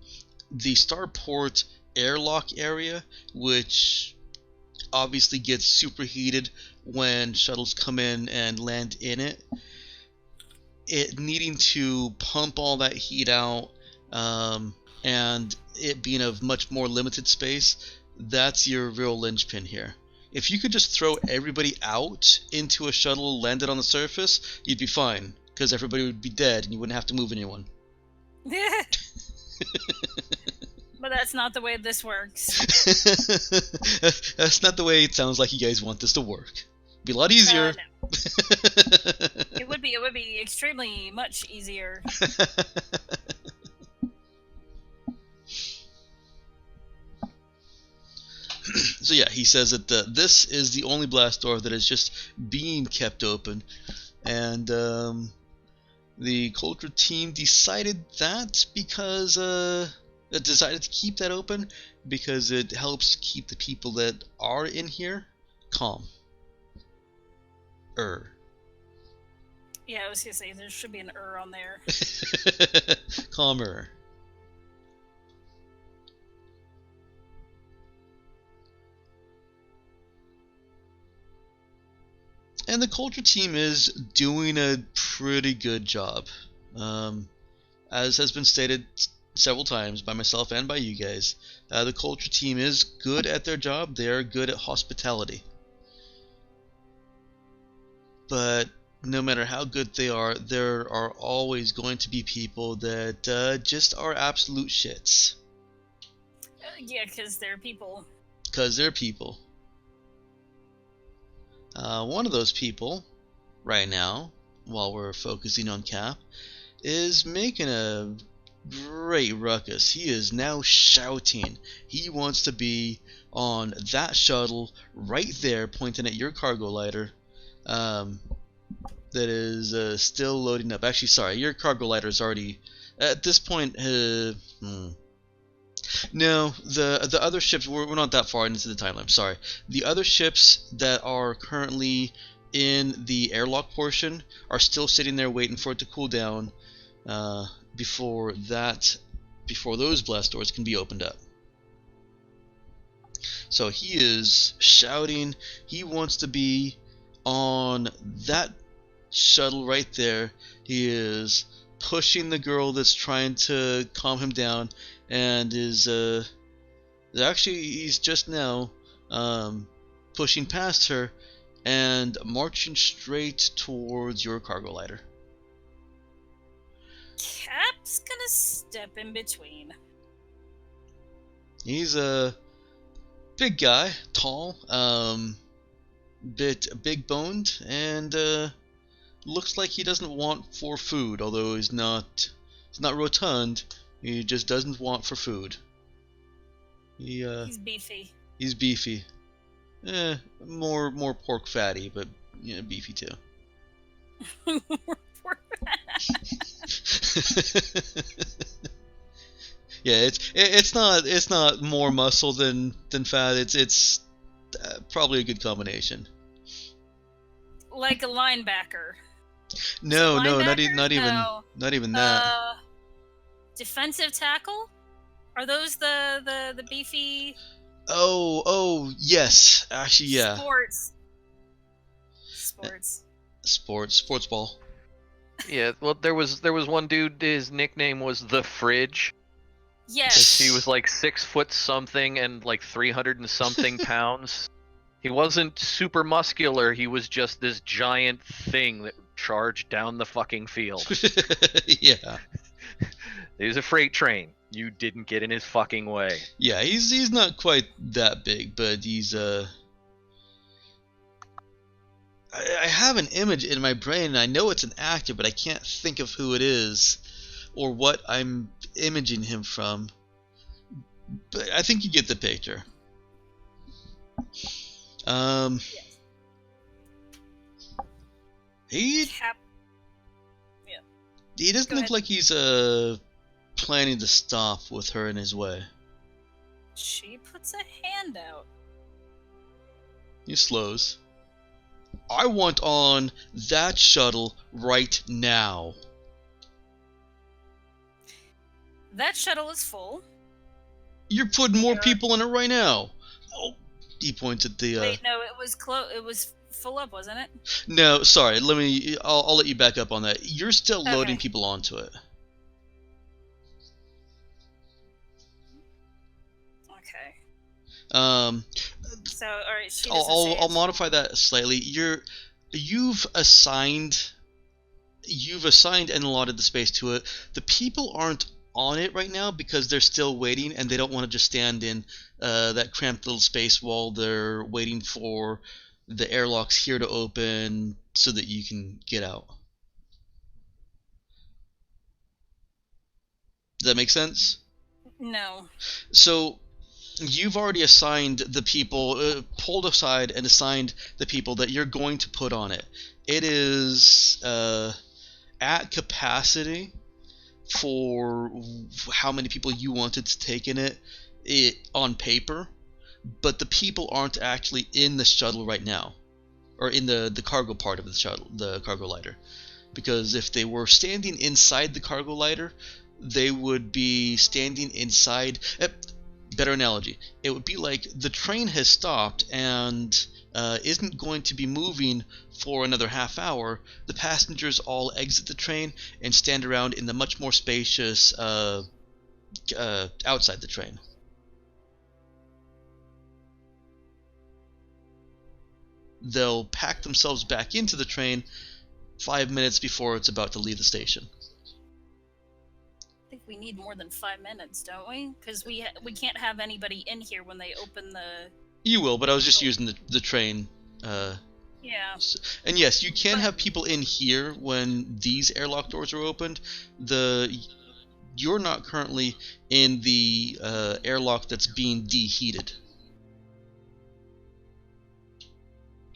A: The starport airlock area, which obviously gets superheated when shuttles come in and land in it, it needing to pump all that heat out, and it being of much more limited space, that's your real linchpin here. If you could just throw everybody out into a shuttle landed on the surface, you'd be fine, because everybody would be dead and you wouldn't have to move anyone.
D: But that's not the way this works.
A: That's not the way it sounds like you guys want this to work. It'd be a lot easier.
D: No. It would be extremely much easier.
A: So yeah, he says that this is the only blast door that is just being kept open, and the culture team decided that because decided to keep that open because it helps keep the people that are in here calm.
D: Yeah, I was gonna say there should be an on there.
A: Calmer. And the culture team is doing a pretty good job. As has been stated several times by myself and by you guys, the culture team is good at their job. They are good at hospitality. But no matter how good they are, there are always going to be people that just are absolute shits.
D: Yeah, because they're people.
A: Because they're people. One of those people, right now, while we're focusing on Cap, is making a great ruckus. He is now shouting. He wants to be on that shuttle right there, pointing at your cargo lighter. That is still loading up. Actually, sorry, your cargo lighter is already at this point. No, the other ships, we're not that far into the timeline. Sorry, the other ships that are currently in the airlock portion are still sitting there waiting for it to cool down before those blast doors can be opened up. So he is shouting. He wants to be on that shuttle right there. He is pushing the girl that's trying to calm him down, and is actually, he's just now pushing past her and marching straight towards your cargo lighter.
D: Cap's gonna step in between.
A: He's a big guy, tall, bit big boned, and looks like he doesn't want for food, although he's not rotund. He just doesn't want for food.
D: He's beefy.
A: He's beefy. More pork fatty, but beefy too. Yeah, it's not more muscle than fat. It's probably a good combination.
D: Like a linebacker.
A: No, not even
D: No.
A: that.
D: Defensive tackle? Are those the beefy?
A: Oh, yes. Actually, yeah. Sports ball.
C: Yeah, well, there was one dude. His nickname was the Fridge.
D: Yes.
C: He was like 6 foot something and like 300 and something pounds. He wasn't super muscular. He was just this giant thing that charged down the fucking field.
A: Yeah.
C: He was a freight train. You didn't get in his fucking way.
A: Yeah, he's not quite that big, but he's I have an image in my brain, and I know it's an actor, but I can't think of who it is. or what I'm imaging him from. But I think you get the picture.
D: Yes.
A: He doesn't
D: Go
A: look
D: ahead.
A: like he's planning to stop with her in his way.
D: She puts a hand out.
A: He slows. I want on that shuttle right now.
D: That shuttle is full.
A: You're putting more
D: Yeah.
A: people in it right now. Oh, he points at the.
D: Wait, no, it was It was full up, wasn't it?
A: No, sorry. I'll let you back up on that. You're still loading
D: Okay.
A: people onto it.
D: Okay.
A: Um,
D: So, all right, she doesn't say
A: I'll
D: it.
A: modify that slightly. You've assigned and allotted the space to it. The people aren't on it right now because they're still waiting, and they don't want to just stand in that cramped little space while they're waiting for the airlocks here to open so that you can get out. Does that make sense?
D: No.
A: So you've already assigned the people, pulled aside and assigned the people that you're going to put on it. It is at capacity for how many people you wanted to take in it on paper, but the people aren't actually in the shuttle right now, or in the cargo part of the shuttle, the cargo lighter. Because if they were standing inside the cargo lighter, they would be standing inside. Better analogy. It would be like the train has stopped and isn't going to be moving for another half hour. The passengers all exit the train and stand around in the much more spacious outside the train. They'll pack themselves back into the train 5 minutes before it's about to leave the station.
D: I think we need more than 5 minutes, don't we? Because we can't have anybody in here when they open the...
A: You will, but I was just using the train.
D: Yeah.
A: And yes, you can have people in here when these airlock doors are opened. You're not currently in the airlock that's being deheated.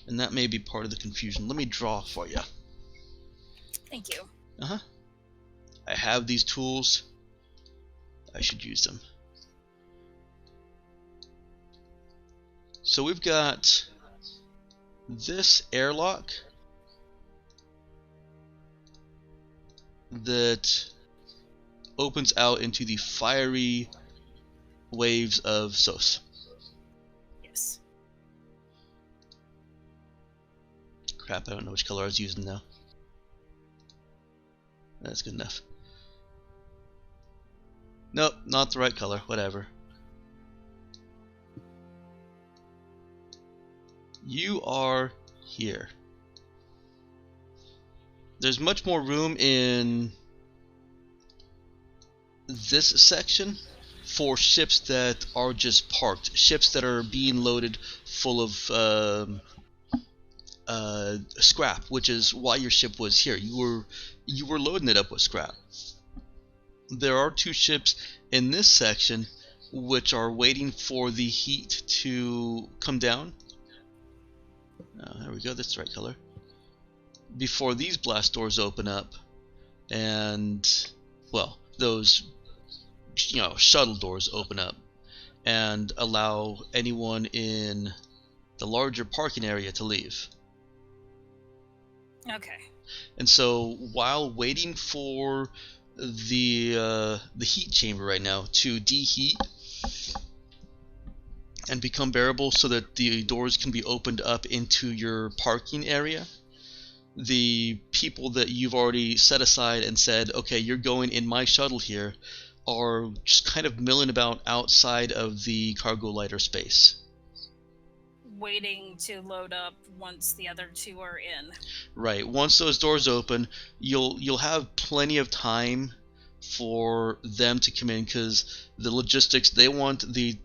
A: And that may be part of the confusion. Let me draw for you.
D: Thank you.
A: Uh-huh. I have these tools. I should use them. So we've got this airlock that opens out into the fiery waves of SOS.
D: Yes.
A: Crap, I don't know which color I was using now. That's good enough. Nope, not the right color. Whatever. You are here. There's much more room in this section for ships that are just parked. Ships that are being loaded full of scrap, which is why your ship was here. You were loading it up with scrap. There are 2 ships in this section which are waiting for the heat to come down. There we go, that's the right color. Before these blast doors open up, and, well, those, shuttle doors open up and allow anyone in the larger parking area to leave.
D: Okay.
A: And so, while waiting for the heat chamber right now to deheat and become bearable so that the doors can be opened up into your parking area, the people that you've already set aside and said, okay, you're going in my shuttle here, are just kind of milling about outside of the cargo lighter space.
D: Waiting to load up once the other 2 are in.
A: Right. Once those doors open, you'll have plenty of time for them to come in, because the logistics, they want the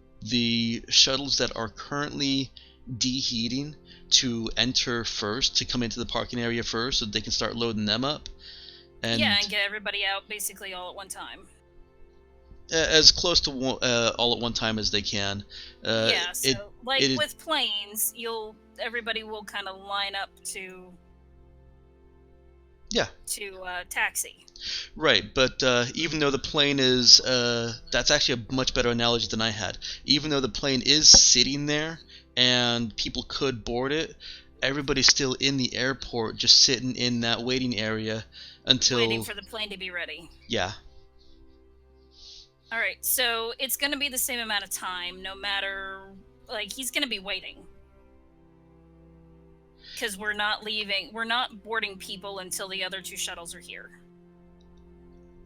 A: shuttles that are currently deheating to enter first, to come into the parking area first so they can start loading them up. And
D: yeah, and get everybody out basically all at one time.
A: as close to all at one time as they can.
D: Yeah, so
A: it-
D: with planes, everybody will kind of line up to
A: Yeah.
D: to taxi.
A: Right, but even though the plane is, that's actually a much better analogy than I had. Even though the plane is sitting there and people could board it, everybody's still in the airport just sitting in that waiting area until...
D: Waiting for the plane to be ready.
A: Yeah.
D: Alright, so it's going to be the same amount of time, no matter... Like, he's going to be waiting. Because we're not boarding people until the other 2 shuttles are here.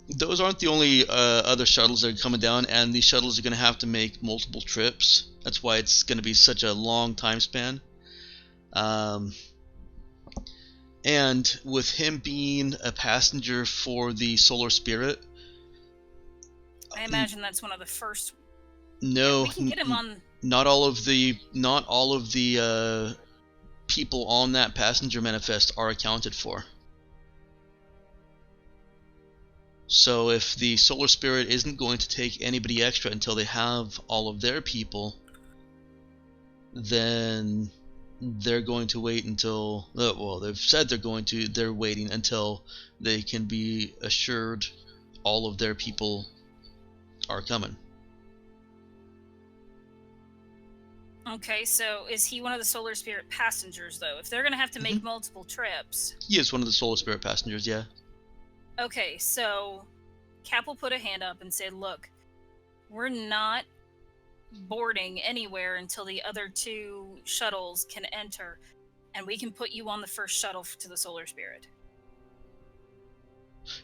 A: Those aren't the only other shuttles that are coming down, and these shuttles are going to have to make multiple trips. That's why it's going to be such a long time span. And with him being a passenger for the Solar Spirit...
D: I imagine that's one of the first...
A: No,
D: we can get him on...
A: Not all of the people on that passenger manifest are accounted for. So if the Solar Spirit isn't going to take anybody extra until they have all of their people, then they're going to wait until... well, they've said they're waiting until they can be assured all of their people are coming.
D: Okay, so is he one of the Solar Spirit passengers, though? If they're going to have to make multiple trips...
A: He is one of the Solar Spirit passengers, yeah.
D: Okay, so Cap will put a hand up and say, look, we're not boarding anywhere until the other 2 shuttles can enter, and we can put you on the first shuttle to the Solar Spirit.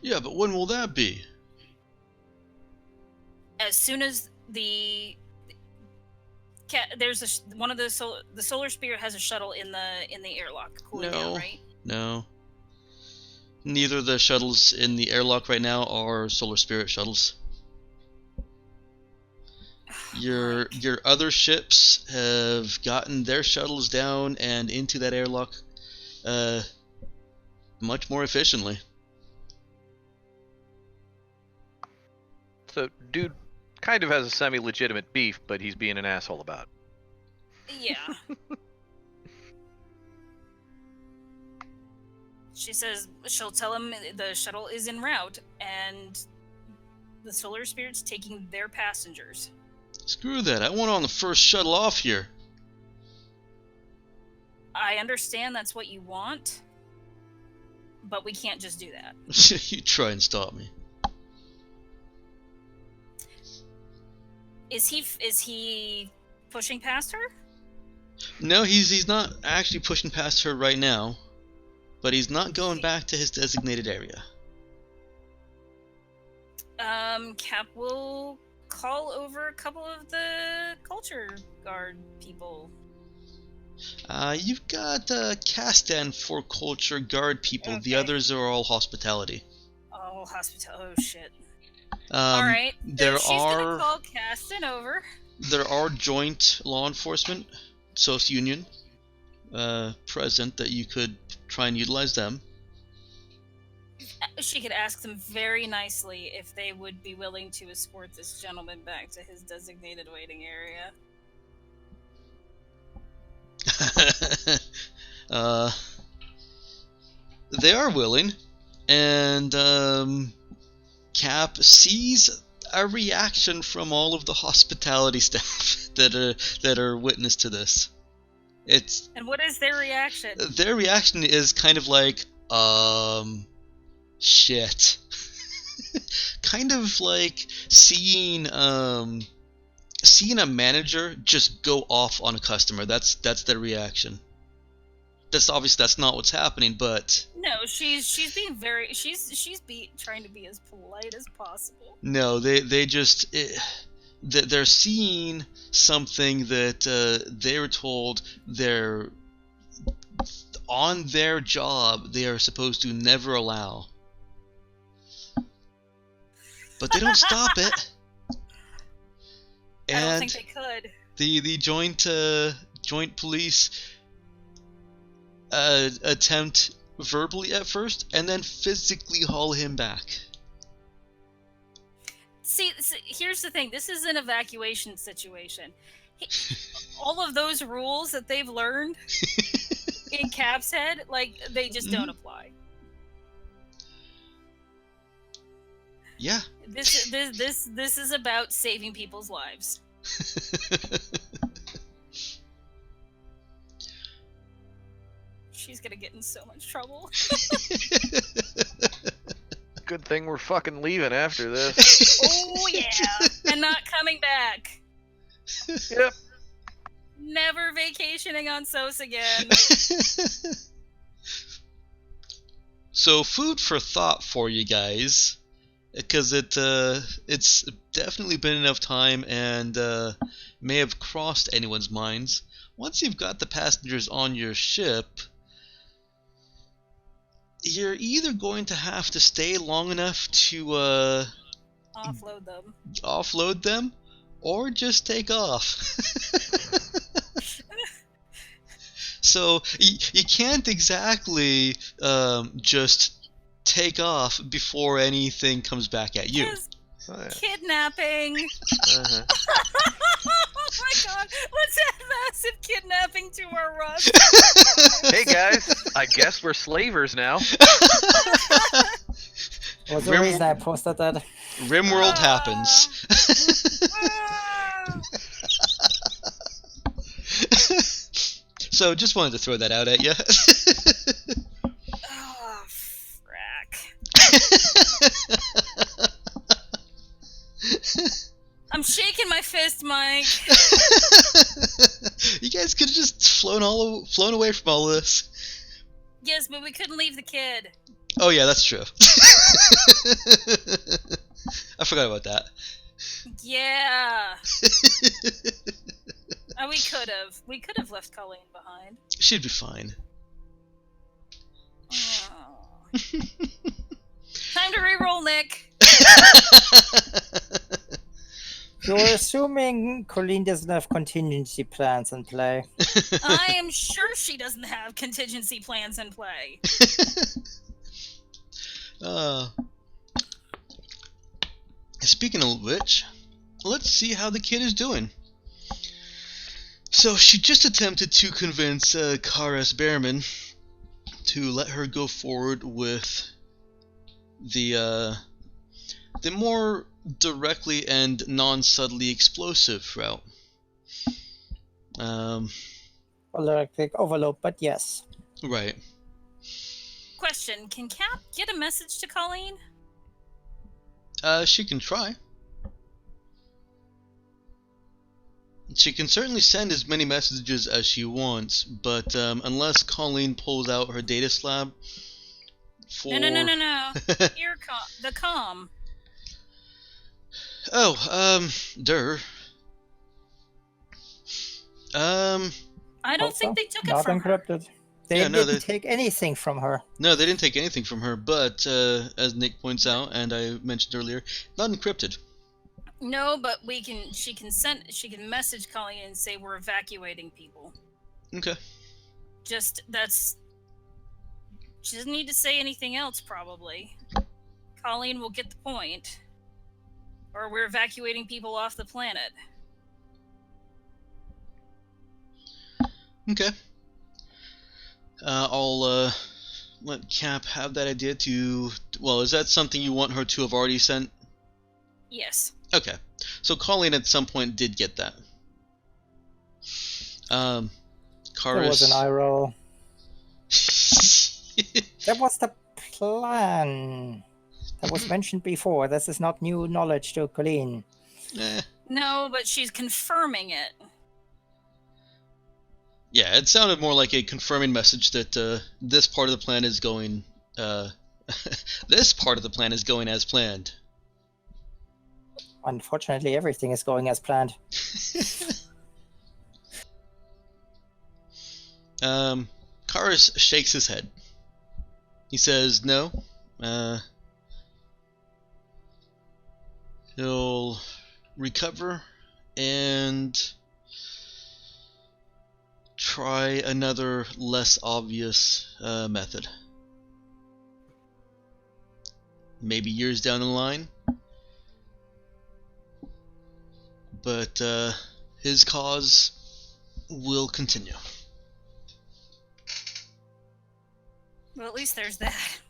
A: Yeah, but when will that be?
D: As soon as the Solar Spirit has a shuttle in the airlock cooling down, right?
A: No. Neither of the shuttles in the airlock right now are Solar Spirit shuttles. Your other ships have gotten their shuttles down and into that airlock much more efficiently.
C: So, dude kind of has a semi-legitimate beef, but he's being an asshole about it.
D: Yeah. She says she'll tell him the shuttle is en route, and the Solar Spirit's taking their passengers.
A: Screw that, I want on the first shuttle off here.
D: I understand that's what you want, but we can't just do that.
A: You try and stop me.
D: Is he pushing past her?
A: No, he's not actually pushing past her right now, but he's not going back to his designated area.
D: Cap will call over a couple of the culture guard people.
A: You've got Castan for culture guard people. Okay. The others are all hospitality.
D: Oh, hospitality. Oh, shit. Alright, so she's gonna call Castan over.
A: There are joint law enforcement, Union, present that you could try and utilize them.
D: She could ask them very nicely if they would be willing to escort this gentleman back to his designated waiting area.
A: They are willing, and Cap sees a reaction from all of the hospitality staff that are witness to this.
D: And what is their reaction?
A: Their reaction is kind of like, shit. Kind of like seeing a manager just go off on a customer. That's their reaction. That's obviously that's not what's happening, but
D: no, she's being very trying to be as polite as possible.
A: No, they're seeing something that they were told they're on their job they are supposed to never allow. But they don't stop it.
D: And I don't think they could.
A: The joint police attempt verbally at first, and then physically haul him back.
D: See, here's the thing. This is an evacuation situation. All of those rules that they've learned in Cap's head, like, they just don't apply.
A: Yeah.
D: This is about saving people's lives. She's gonna get in so much trouble.
C: Good thing we're fucking leaving after this.
D: Oh yeah, and not coming back.
C: Yep.
D: Never vacationing on SOS again.
A: So, food for thought for you guys, because it's definitely been enough time and may have crossed anyone's minds. Once you've got the passengers on your ship, you're either going to have to stay long enough to
D: offload them,
A: or just take off. So you can't exactly just take off before anything comes back at you.
D: Kidnapping.
C: Uh-huh.
D: Oh my god, let's add massive kidnapping to our rush.
C: Hey guys, I guess we're slavers now.
B: Was the reason I posted that.
A: Rimworld happens. So just wanted to throw that out at you.
D: Oh, frack. I'm shaking my fist, Mike.
A: You guys could have just flown away from all this.
D: Yes, but we couldn't leave the kid.
A: Oh yeah, that's true. I forgot about that.
D: Yeah. We could have. We could have left Colleen behind.
A: She'd be fine.
D: Oh. Time to reroll, Nick.
B: You're assuming Colleen doesn't have contingency plans in play.
D: I am sure she doesn't have contingency plans in play.
A: Speaking of which, let's see how the kid is doing. So she just attempted to convince Karas Behrman to let her go forward with the more directly and non-subtly explosive route.
B: Electric overload, but yes.
A: Right.
D: Question: can Cap get a message to Colleen?
A: She can try. She can certainly send as many messages as she wants, but unless Colleen pulls out her data slab for...
D: No. The comm.
A: Oh, Dur.
D: I don't think they took it
B: Not
D: from her.
B: encrypted. They didn't take anything from her.
A: No, they didn't take anything from her, but as Nick points out, and I mentioned earlier, not encrypted.
D: No, but she can message Colleen and say we're evacuating people.
A: Okay.
D: She doesn't need to say anything else, probably. Colleen will get the point. Or we're evacuating people off the planet.
A: Okay. I'll let Cap have that idea to... Well, is that something you want her to have already sent?
D: Yes.
A: Okay. So Colleen at some point did get that. Karis...
B: There was an eye roll. That was the plan. That was mentioned before. This is not new knowledge to Colleen.
D: No, but she's confirming it.
A: Yeah, it sounded more like a confirming message that this part of the plan is going... this part of the plan is going as planned.
B: Unfortunately, everything is going as planned.
A: Karis shakes his head. He says no. He'll recover and try another less obvious method. maybe years down the line. But his cause will continue.
D: Well, at least there's that.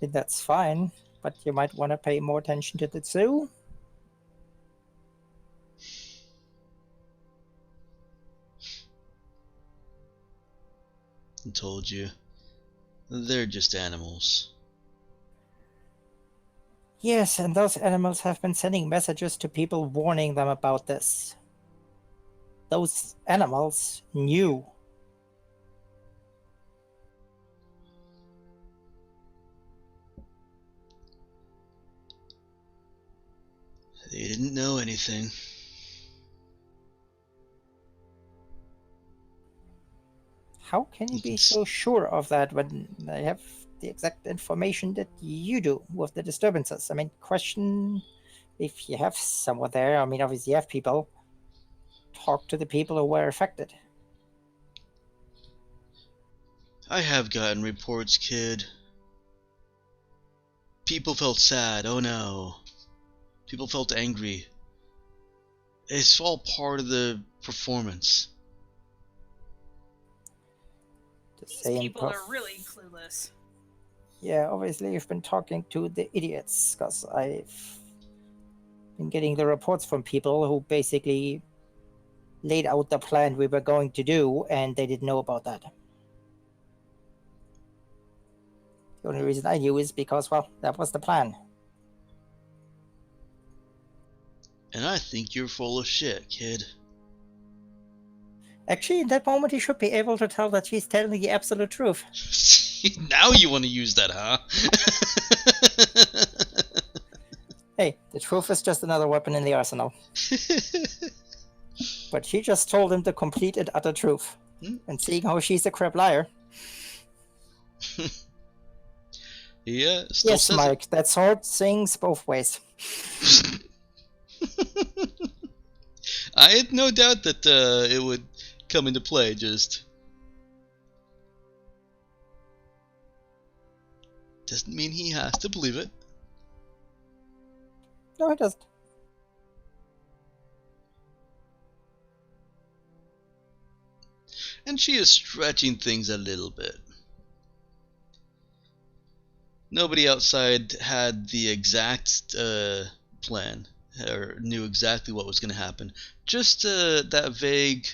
B: That's fine, but you might want to pay more attention to the zoo.
A: I told you. They're just animals.
B: Yes, and those animals have been sending messages to people warning them about this. Those animals knew.
A: They didn't know anything.
B: How can you be so sure of that when they have the exact information that you do with the disturbances? I mean, question if you have someone there. I mean, obviously you have people. Talk to the people who were affected.
A: I have gotten reports, kid. People felt sad, oh no. People felt angry. It's all part of the performance.
D: These people are really clueless.
B: Yeah, obviously you've been talking to the idiots, because I've been getting the reports from people who basically laid out the plan we were going to do, and they didn't know about that. The only reason I knew is because, well, that was the plan.
A: And I think you're full of shit, kid.
B: Actually, in that moment, you should be able to tell that she's telling the absolute truth.
A: Now you want to use that, huh?
B: Hey, the truth is just another weapon in the arsenal. But she just told him the complete and utter truth. And seeing how she's a crap liar.
A: Yeah, still
B: yes,
A: says
B: Mike, that sword sings both ways.
A: I had no doubt that it would come into play, just doesn't mean he has to believe it.
B: No, it doesn't.
A: And she is stretching things a little bit. Nobody outside had the exact plan or knew exactly what was going to happen. Just that vague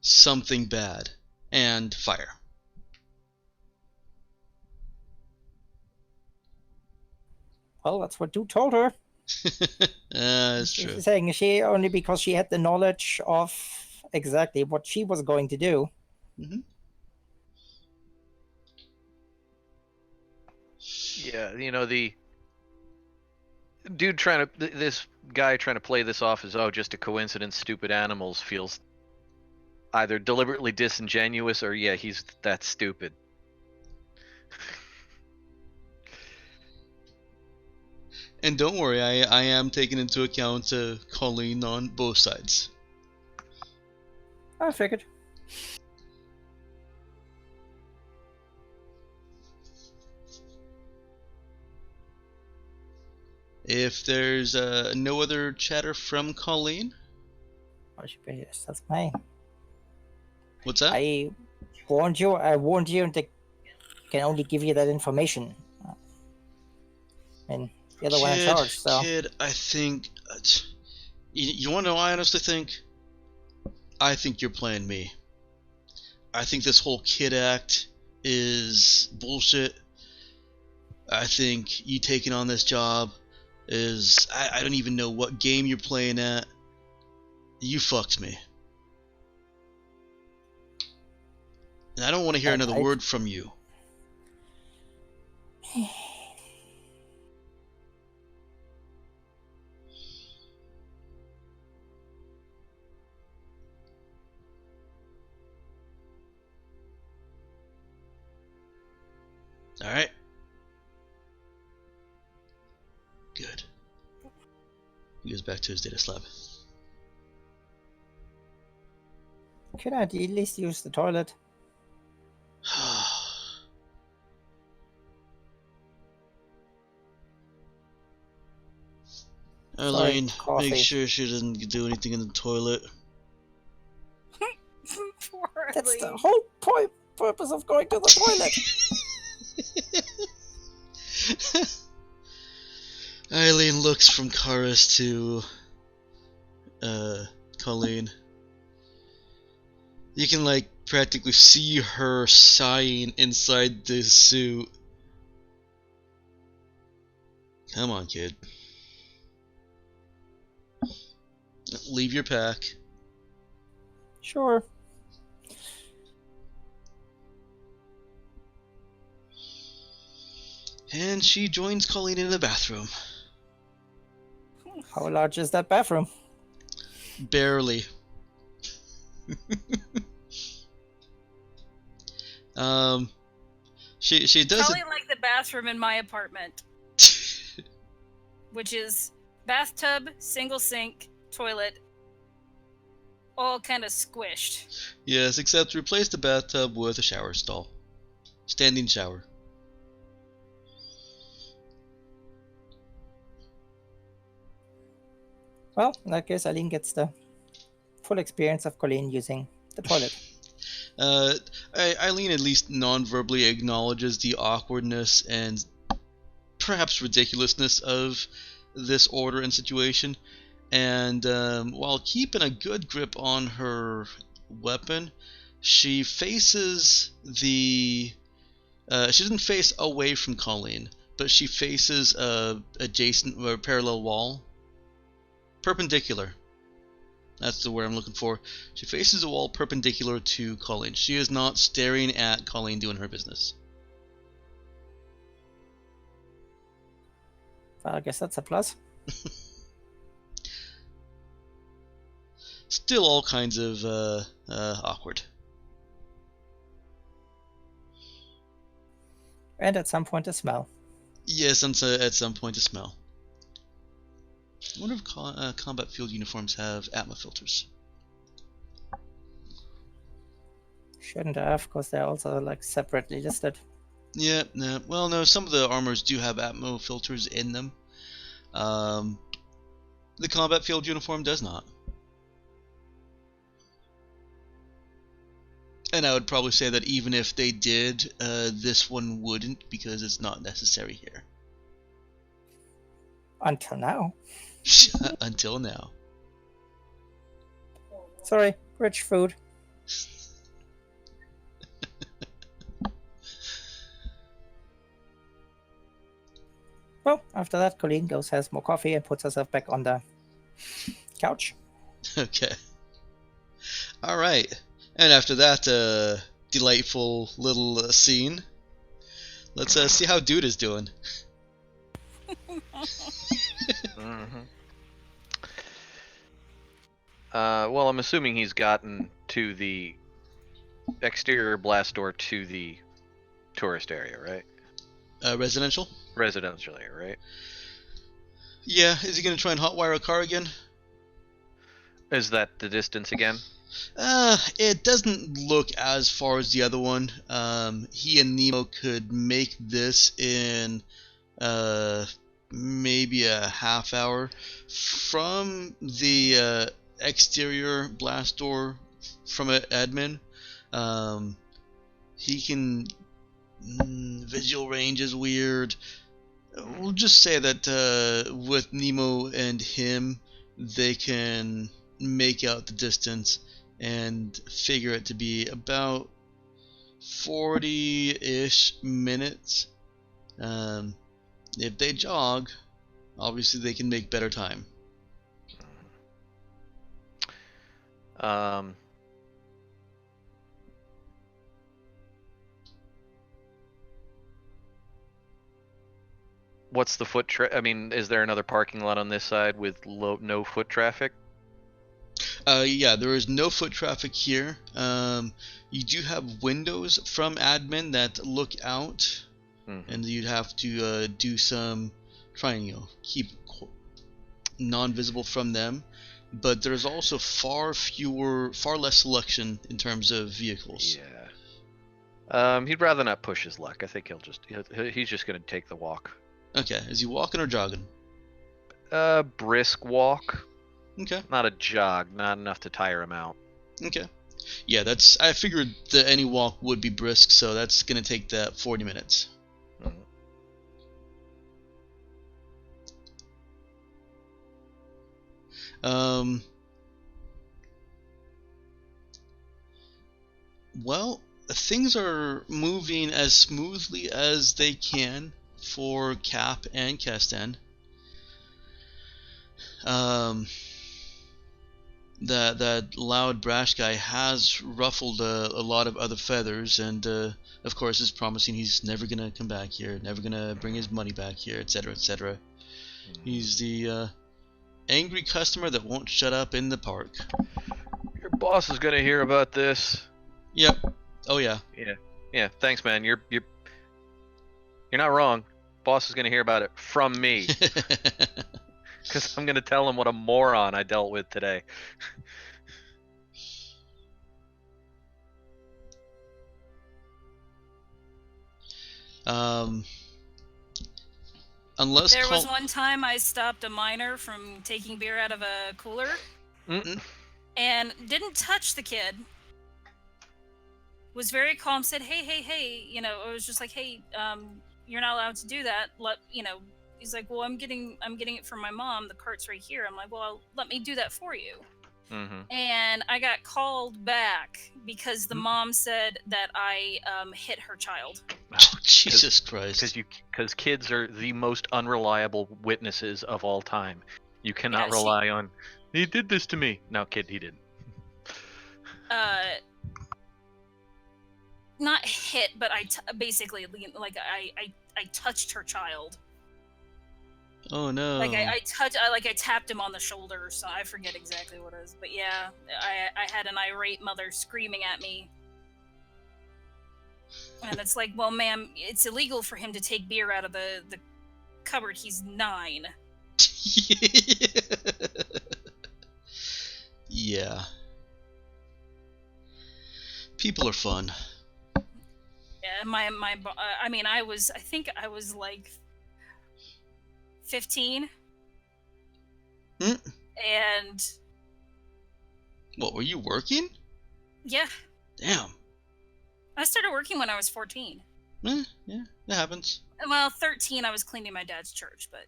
A: something bad and fire.
B: Well, that's what Dude told her.
A: That's true.
B: She's saying she only because she had the knowledge of exactly what she was going to do.
A: Mm-hmm.
C: Yeah, you know, the dude this guy trying to play this off as, oh, just a coincidence, stupid animals, feels either deliberately disingenuous or, yeah, he's that stupid.
A: And don't worry, I am taking into account Colleen on both sides.
B: I figured.
A: If there's no other chatter from Colleen,
B: That's my.
A: what's that?
B: I warned you, and they can only give you that information. And you're the one in charge, so.
A: Kid, I think. You want to know what I honestly think? I think you're playing me. I think this whole kid act is bullshit. I think you taking on this job is. I don't even know what game you're playing at. You fucked me. And I don't want to hear another word from you. Alright. Good. He goes back to his data slab.
B: Could I at least use the toilet?
A: fine.
B: coffee.
A: Make sure she doesn't do anything in the toilet.
D: Poor
B: That's the
D: Eileen.
B: whole purpose of going to the toilet.
A: Eileen looks from Karis to Colleen. You can like practically see her sighing inside the suit. Come on, kid. Leave your pack.
B: Sure.
A: And she joins Colleen in the bathroom.
B: How large is that bathroom?
A: Barely. She does
D: Probably like the bathroom in my apartment, which is bathtub, single sink, toilet, all kind of squished.
A: Yes, except replace the bathtub with a shower stall. Standing shower.
B: Well, in that case, Eileen gets the full experience of Colleen using the toilet.
A: Eileen at least non-verbally acknowledges the awkwardness and perhaps ridiculousness of this order and situation, and while keeping a good grip on her weapon, she faces the... she doesn't face away from Colleen, but she faces a adjacent or parallel wall. Perpendicular. That's the word I'm looking for. She faces a wall perpendicular to Colleen. She is not staring at Colleen doing her business.
B: Well, I guess that's a plus.
A: Still all kinds of awkward.
B: And at some point, a smell.
A: Yes, and so at some point a smell. I wonder if combat field uniforms have atma filters.
B: Shouldn't have, because they're also like separately listed.
A: Yeah, no. Well, no, some of the armors do have atmo filters in them. The combat field uniform does not. And I would probably say that even if they did, this one wouldn't, because it's not necessary here.
B: Until now.
A: Until now.
B: Sorry, rich food. Well, after that, Colleen goes, has more coffee, and puts herself back on the couch.
A: Okay. Alright. And after that delightful little scene, let's see how Dude is doing.
C: Mm-hmm. Well, I'm assuming he's gotten to the exterior blast door to the tourist area, right?
A: Residential?
C: Residential area, right?
A: Yeah, is he going to try and hotwire a car again?
C: Is that the distance again?
A: It doesn't look as far as the other one. He and Nemo could make this in maybe a half hour from the exterior blast door from an admin. He can... visual range is weird. We'll just say that with Nemo and him, they can make out the distance and figure it to be about 40-ish minutes. If they jog, obviously they can make better time.
C: What's the foot I mean, is there another parking lot on this side with no foot traffic?
A: Yeah, there is no foot traffic here. You do have windows from admin that look out, and you'd have to do some trying, keep non-visible from them. But there's also far less selection in terms of vehicles.
C: Yeah. He'd rather not push his luck. I think he's just gonna take the walk.
A: Okay, is he walking or jogging?
C: Brisk walk.
A: Okay.
C: Not a jog. Not enough to tire him out.
A: Okay. Yeah, I figured that any walk would be brisk, so that's gonna take that 40 minutes. Well, things are moving as smoothly as they can for Cap and Castan. That loud brash guy has ruffled a lot of other feathers, and of course is promising he's never gonna come back here, never gonna bring his money back here, etc., etc. He's the angry customer that won't shut up in the park.
C: Your boss is gonna hear about this.
A: Yep. Oh yeah.
C: Yeah. Thanks, man. You're not wrong. Boss is gonna hear about it from me, because I'm gonna tell him what a moron I dealt with today.
A: Unless
D: There was one time I stopped a miner from taking beer out of a cooler and didn't touch the kid. Was very calm, said, hey, you know, it was just like, hey, you're not allowed to do that. He's like, well, I'm getting it from my mom. The cart's right here. I'm like, well, let me do that for you. And I got called back because the mom said that I hit her child.
A: Oh, Jesus Christ!
C: Because kids are the most unreliable witnesses of all time. You cannot rely on. He did this to me. No, kid, he didn't.
D: Not hit, but basically I touched her child.
A: Oh no!
D: Like I tapped him on the shoulder, so I forget exactly what it is. But yeah, I had an irate mother screaming at me, and it's like, well, ma'am, it's illegal for him to take beer out of the cupboard. He's 9.
A: Yeah. People are fun.
D: Yeah, I think I was like 15. And
A: what, were you working?
D: Yeah.
A: Damn.
D: I started working when I was 14.
A: Yeah, that happens.
D: Well, 13 I was cleaning my dad's church, but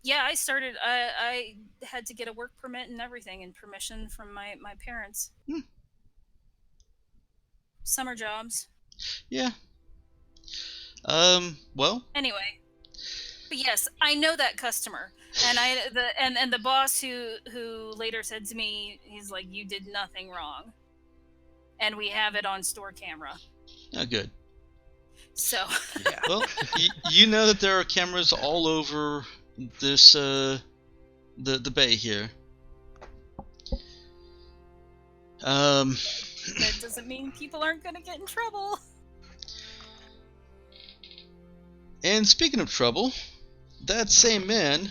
D: yeah, I started I had to get a work permit and everything and permission from my parents. Summer jobs.
A: Yeah. Well.
D: Anyway, but yes, I know that customer, and the boss who later said to me, he's like, "You did nothing wrong," and we have it on store camera.
A: Oh, good.
D: So.
C: Yeah.
A: Well, you know that there are cameras all over this the bay here.
D: That doesn't mean people aren't going to get in trouble.
A: And speaking of trouble, that same man,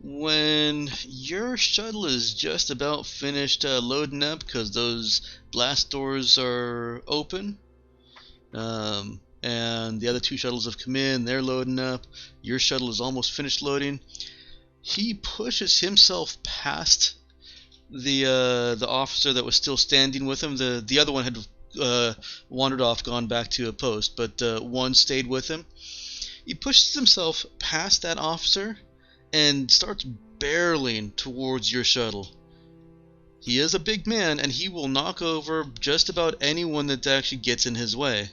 A: when your shuttle is just about finished loading up because those blast doors are open, and the other 2 shuttles have come in, they're loading up, your shuttle is almost finished loading, he pushes himself past the officer that was still standing with him. The other one had wandered off, gone back to a post, but one stayed with him. He pushes himself past that officer and starts barreling towards your shuttle. He is a big man, and he will knock over just about anyone that actually gets in his way.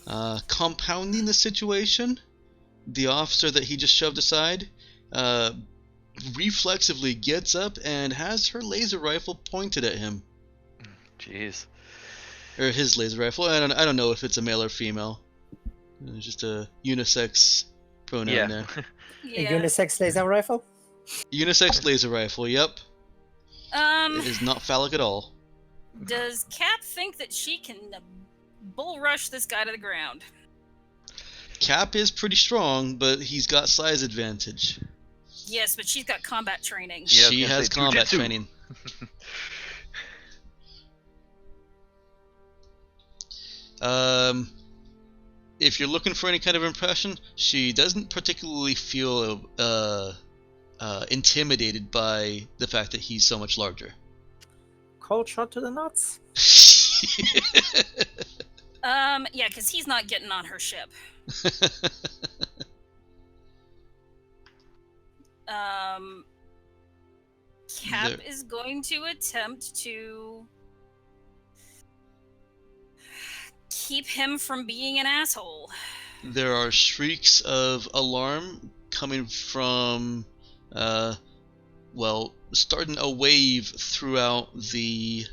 A: Compounding the situation, the officer that he just shoved aside reflexively gets up and has her laser rifle pointed at him.
C: Jeez.
A: Or his laser rifle. I don't know if it's a male or female. It's just a unisex pronoun there.
B: A unisex laser rifle?
A: Unisex laser rifle, yep. It is not phallic at all.
D: Does Cap think that she can bull rush this guy to the ground?
A: Cap is pretty strong, but he's got size advantage.
D: Yes, but she's got combat training.
C: Yeah,
A: She has combat
C: jujitsu.
A: training. if you're looking for any kind of impression, she doesn't particularly feel intimidated by the fact that he's so much larger.
B: Cold shot to the nuts.
D: Yeah, because he's not getting on her ship. Cap
A: There-
D: is going to attempt to keep him from being an asshole.
A: There are shrieks of alarm coming from, starting a wave throughout the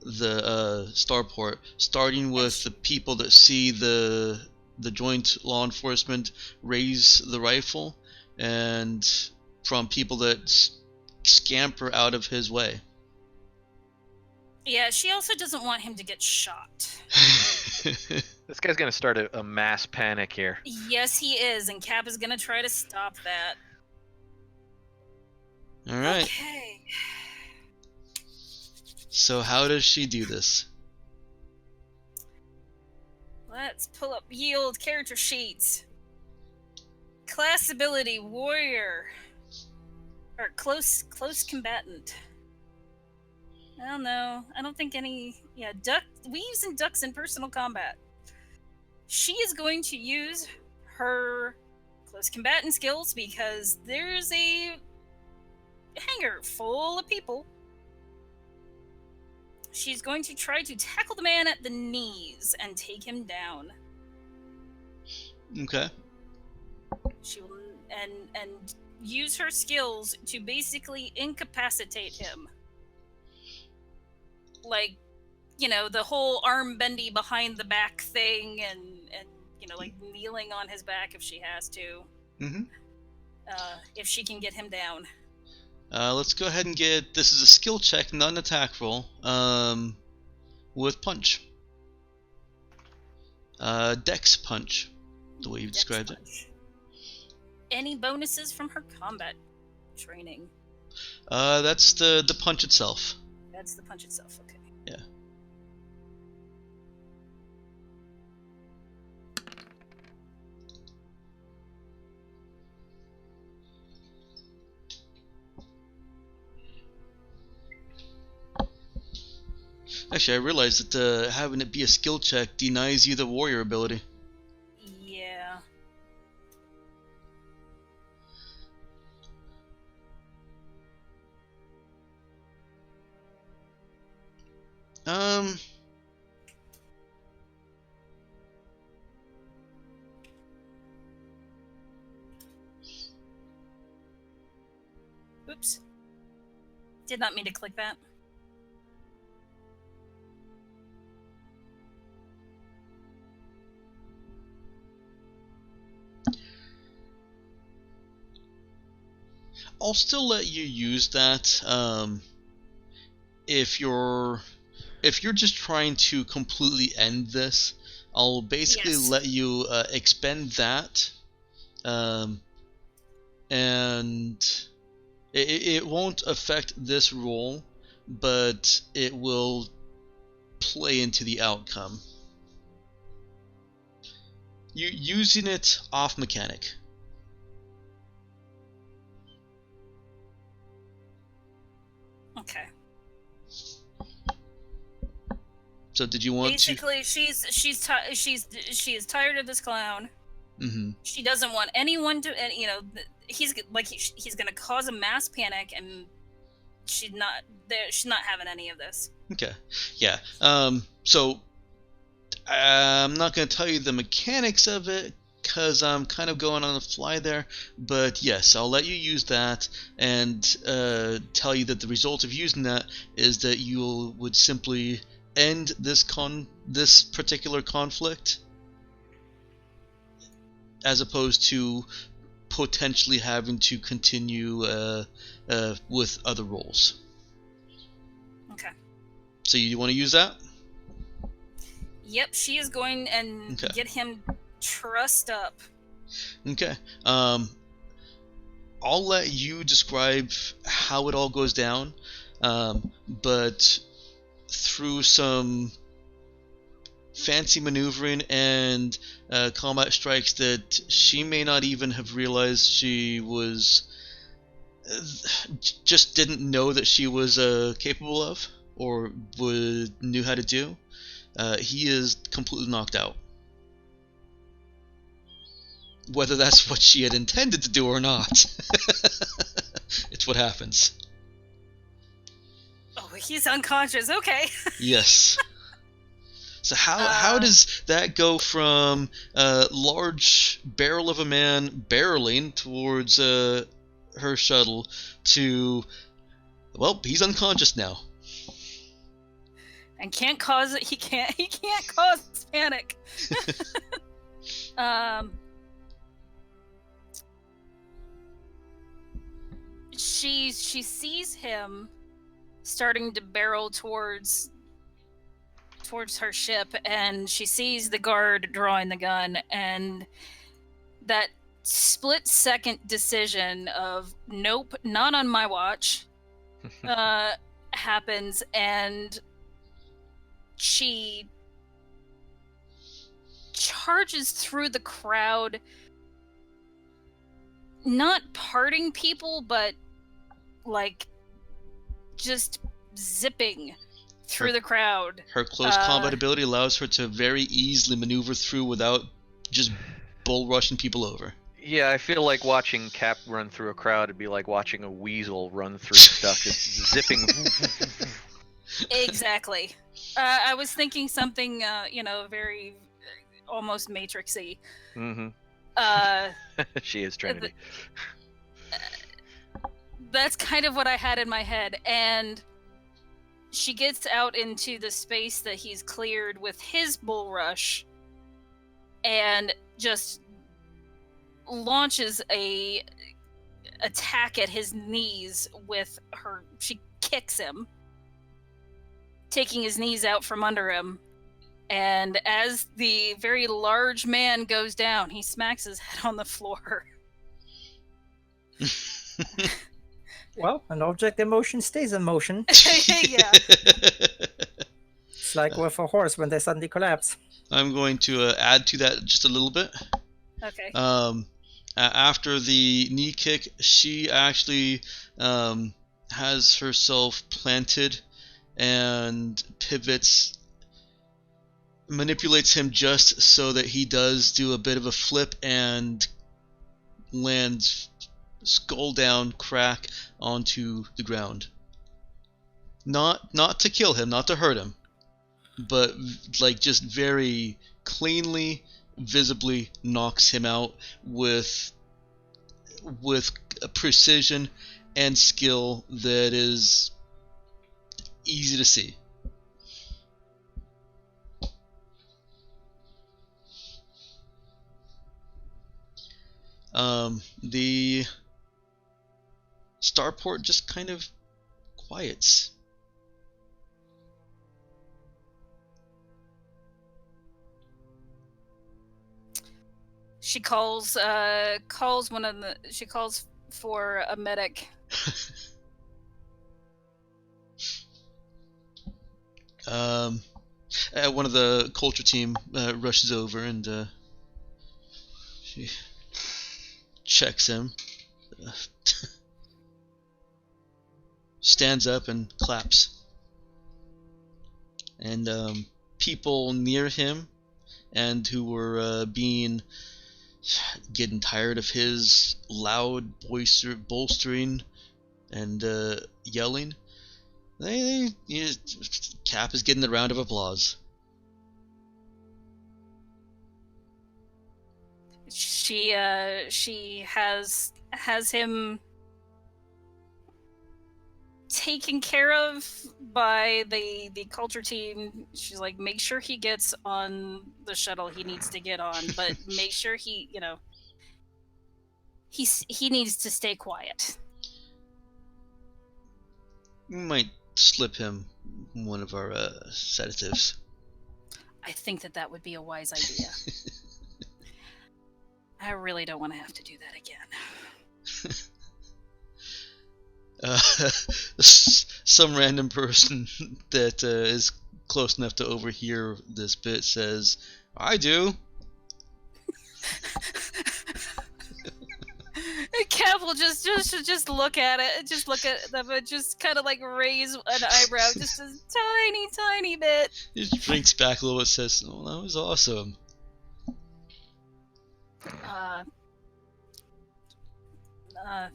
A: starport, starting with the people that see the joint law enforcement raise the rifle, and from people that scamper out of his way.
D: Yeah, she also doesn't want him to get shot.
C: This guy's gonna start a mass panic here.
D: Yes, he is, and Cap is gonna try to stop that.
A: All right.
D: Okay.
A: So how does she do this?
D: Let's pull up yield character sheets. Class ability warrior. Or close combatant. I don't know. I don't think any. Yeah, weaves and ducks in personal combat. She is going to use her close combatant skills because there's a hangar full of people. She's going to try to tackle the man at the knees and take him down.
A: Okay.
D: She will and use her skills to basically incapacitate him. Like, you know, the whole arm bendy behind the back thing, and you know, like kneeling on his back if she has to.
A: Mm-hmm.
D: If she can get him down.
A: Let's go ahead and get, this is a skill check, not an attack roll, with punch. Dex punch, the way you
D: Dex
A: described it.
D: punch. Any bonuses from her combat training?
A: That's the punch itself.
D: That's the punch itself, okay.
A: Yeah. Actually, I realized that having it be a skill check denies you the warrior ability.
D: Yeah.
A: Um.
D: Oops. Did not mean to click that.
A: I'll still let you use that. If you're just trying to completely end this, I'll basically
D: Yes.
A: let you expend that, and it won't affect this roll, but it will play into the outcome. You using it off mechanic.
D: Okay.
A: So did you want
D: Basically, she is tired of this clown.
A: to? Mm-hmm.
D: She doesn't want anyone to, and you know, he's going to cause a mass panic, and she's not having any of this.
A: Okay. Yeah. So I'm not going to tell you the mechanics of it because I'm kind of going on the fly there. But yes, I'll let you use that and tell you that the result of using that is that you would simply end this particular conflict, as opposed to potentially having to continue with other roles.
D: Okay.
A: So you want to use that?
D: Yep, she is going and
A: Okay.
D: get him trussed up.
A: Okay. I'll let you describe how it all goes down, but through some fancy maneuvering and combat strikes that she may not even have realized she was just didn't know that she was capable of or knew how to do. He is completely knocked out. Whether that's what she had intended to do or not, it's what happens.
D: Oh, he's unconscious. Okay.
A: Yes. So how does that go from a large barrel of a man barreling towards her shuttle to, well, he's unconscious now.
D: And can't cause it. He can't cause panic. She sees him starting to barrel towards her ship, and she sees the guard drawing the gun, and that split-second decision of nope, not on my watch, happens, and she charges through the crowd, not parting people, but like just zipping through the crowd.
A: Her close combat ability allows her to very easily maneuver through without just bull rushing people over.
C: Yeah, I feel like watching Cap run through a crowd would be like watching a weasel run through stuff, just zipping.
D: Exactly. I was thinking something, very almost Matrix-y.
C: Mm-hmm. She is Trinity.
D: That's kind of what I had in my head, and she gets out into the space that he's cleared with his bull rush, and just launches a attack at his knees with her. She kicks him, taking his knees out from under him, and as the very large man goes down, he smacks his head on the floor.
B: Well, an object in motion stays in motion.
D: Yeah.
B: It's like with a horse when they suddenly collapse.
A: I'm going to add to that just a little bit.
D: Okay.
A: After the knee kick, she actually has herself planted and pivots, manipulates him just so that he does do a bit of a flip and lands skull down, crack onto the ground. Not to kill him, not to hurt him, but like just very cleanly, visibly knocks him out with a precision and skill that is easy to see. The starport just kind of quiets.
D: She calls for a medic.
A: One of the culture team rushes over and she checks him, stands up and claps, and people near him and who were getting tired of his loud bolstering and yelling, Cap is getting the round of applause.
D: She has him taken care of by the culture team. She's like, make sure he gets on the shuttle he needs to get on, but make sure he needs to stay quiet.
A: We might slip him one of our sedatives.
D: I think that would be a wise idea. I really don't want to have to do that again.
A: Some random person that is close enough to overhear this bit, says, "I do."
D: Cap will just look at it, just look at them, and just kind of like raise an eyebrow, just a tiny bit.
A: He just drinks back a little bit, says, "Oh, that was awesome."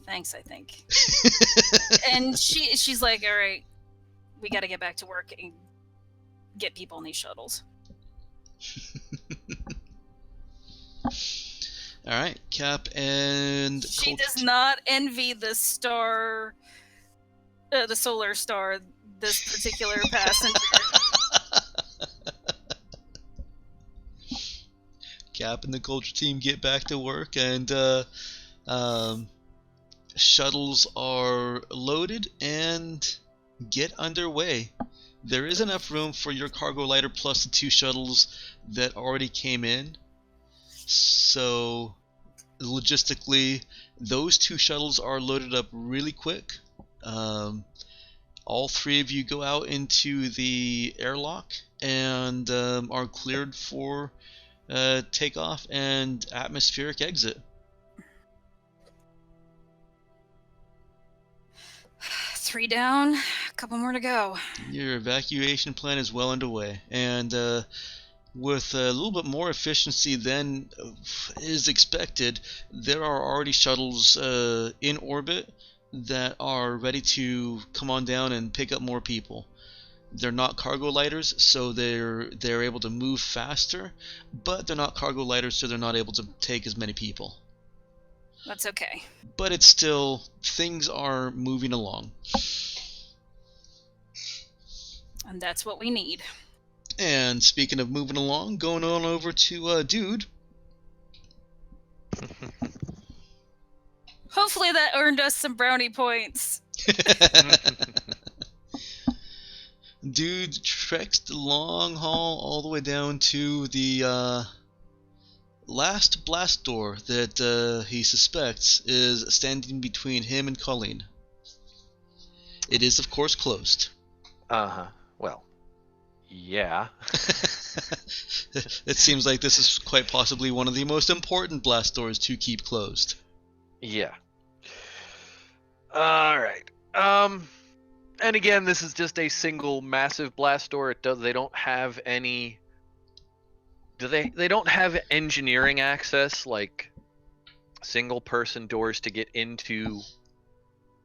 D: Thanks, I think. And she's like, all right, we got to get back to work and get people in these shuttles.
A: All right, Cap and
D: She
A: Colt-
D: does not envy the star, the solar star, this particular passenger.
A: Cap and the culture team get back to work, and shuttles are loaded and get underway. There is enough room for your cargo lighter plus the 2 shuttles that already came in. So, logistically, those 2 shuttles are loaded up really quick. All 3 of you go out into the airlock and are cleared for takeoff and atmospheric exit.
D: 3 down, a couple more to go.
A: Your evacuation plan is well underway, and with a little bit more efficiency than is expected, there are already shuttles in orbit that are ready to come on down and pick up more people. They're not cargo lighters, so they're able to move faster, but they're not cargo lighters, so they're not able to take as many people.
D: That's okay.
A: But it's still, things are moving along.
D: And that's what we need.
A: And speaking of moving along, going on over to Dude.
D: Hopefully that earned us some brownie points.
A: Dude treks the long haul all the way down to the last blast door that he suspects is standing between him and Colleen. It is, of course, closed.
C: Well, yeah.
A: It seems like this is quite possibly one of the most important blast doors to keep closed.
C: Yeah. All right. And again, this is just a single massive blast door. They don't have any. They don't have engineering access like single person doors to get into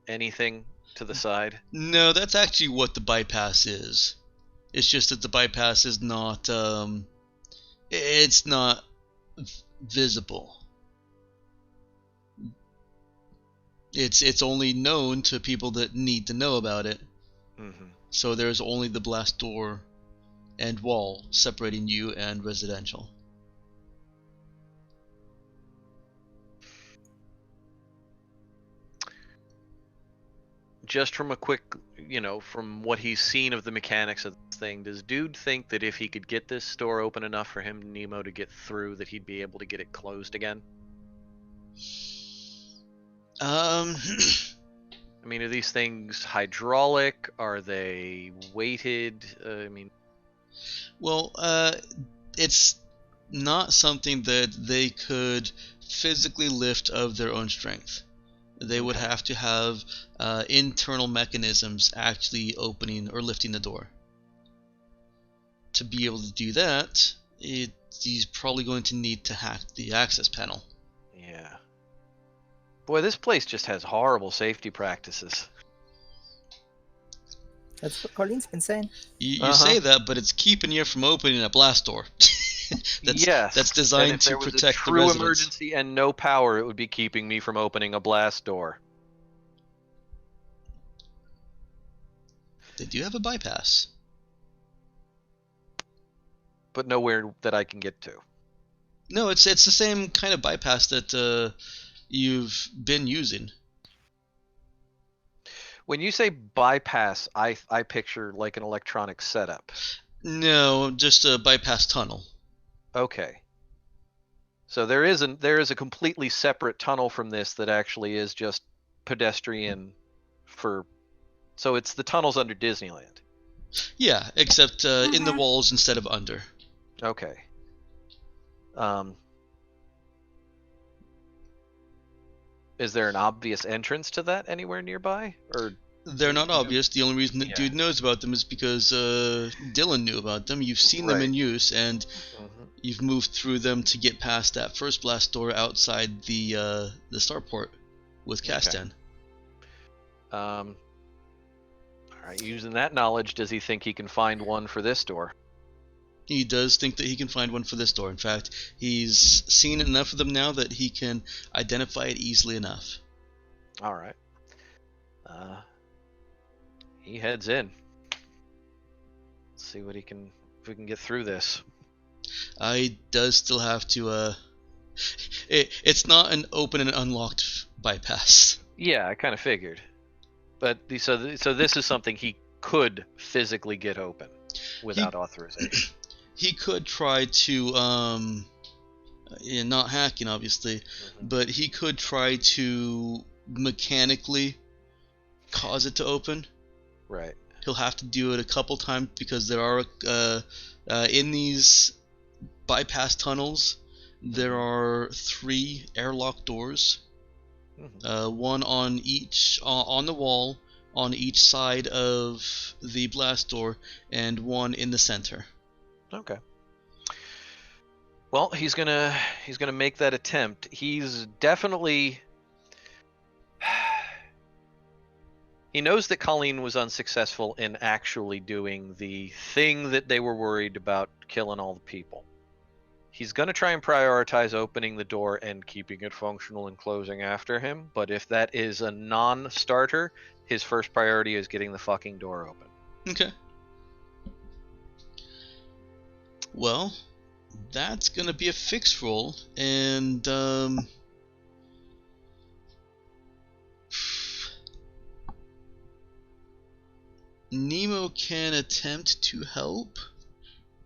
C: anything to the side.
A: No, that's actually what the bypass is. It's just that the bypass is not it's not visible. It's only known to people that need to know about it.
C: Mm-hmm.
A: So there's only the blast door and wall separating you and residential.
C: Just from a quick, from what he's seen of the mechanics of this thing, does Dude think that if he could get this door open enough for him, Nemo, to get through, that he'd be able to get it closed again? I mean, are these things hydraulic? Are they weighted?
A: Well, it's not something that they could physically lift of their own strength. They would have to have internal mechanisms actually opening or lifting the door. To be able to do that, he's probably going to need to hack the access panel.
C: Yeah. Boy, this place just has horrible safety practices.
B: That's what Colleen's been saying.
A: You say that, but it's keeping you from opening a blast door. That's designed to protect the residents. If there was a true
C: emergency and no power, it would be keeping me from opening a blast door.
A: They do have a bypass.
C: But nowhere that I can get to.
A: No, it's the same kind of bypass that you've been using.
C: When you say bypass, I picture like an electronic setup.
A: No, just a bypass tunnel.
C: Okay. So there is a completely separate tunnel from this that actually is just pedestrian for. So it's the tunnels under Disneyland.
A: Yeah, except in the
D: Mhm.
A: walls instead of under.
C: Okay. Is there an obvious entrance to that anywhere nearby? Or
A: They're not obvious. The only reason that
C: Yeah.
A: dude knows about them is because Dylan knew about them. You've seen them
C: Right.
A: in use, and
C: Mhm.
A: you've moved through them to get past that first blast door outside the starport with
C: Okay.
A: Castan.
C: All right. Using that knowledge, does he think he can find one for this door?
A: He does think that he can find one for this door. In fact, he's seen enough of them now that he can identify it easily enough.
C: All right. He heads in. Let's see what he can, if we can get through this.
A: I does still have to. It's not an open and unlocked bypass.
C: Yeah, I kind of figured. But so this is something he could physically get open without authorization.
A: He could try to not hacking obviously, but he could try to mechanically cause it to open.
C: Right.
A: He'll have to do it a couple times because there are in these bypass tunnels there are 3 airlock doors, one on each on the wall on each side of the blast door and one in the center.
C: Okay. Well, he's gonna make that attempt. He's definitely he knows that Colleen was unsuccessful in actually doing the thing that they were worried about, killing all the people. He's gonna try and prioritize opening the door and keeping it functional and closing after him. But if that is a non-starter, his first priority is getting the fucking door open.
A: Okay. Well, that's gonna be a fixed roll, and Nemo can attempt to help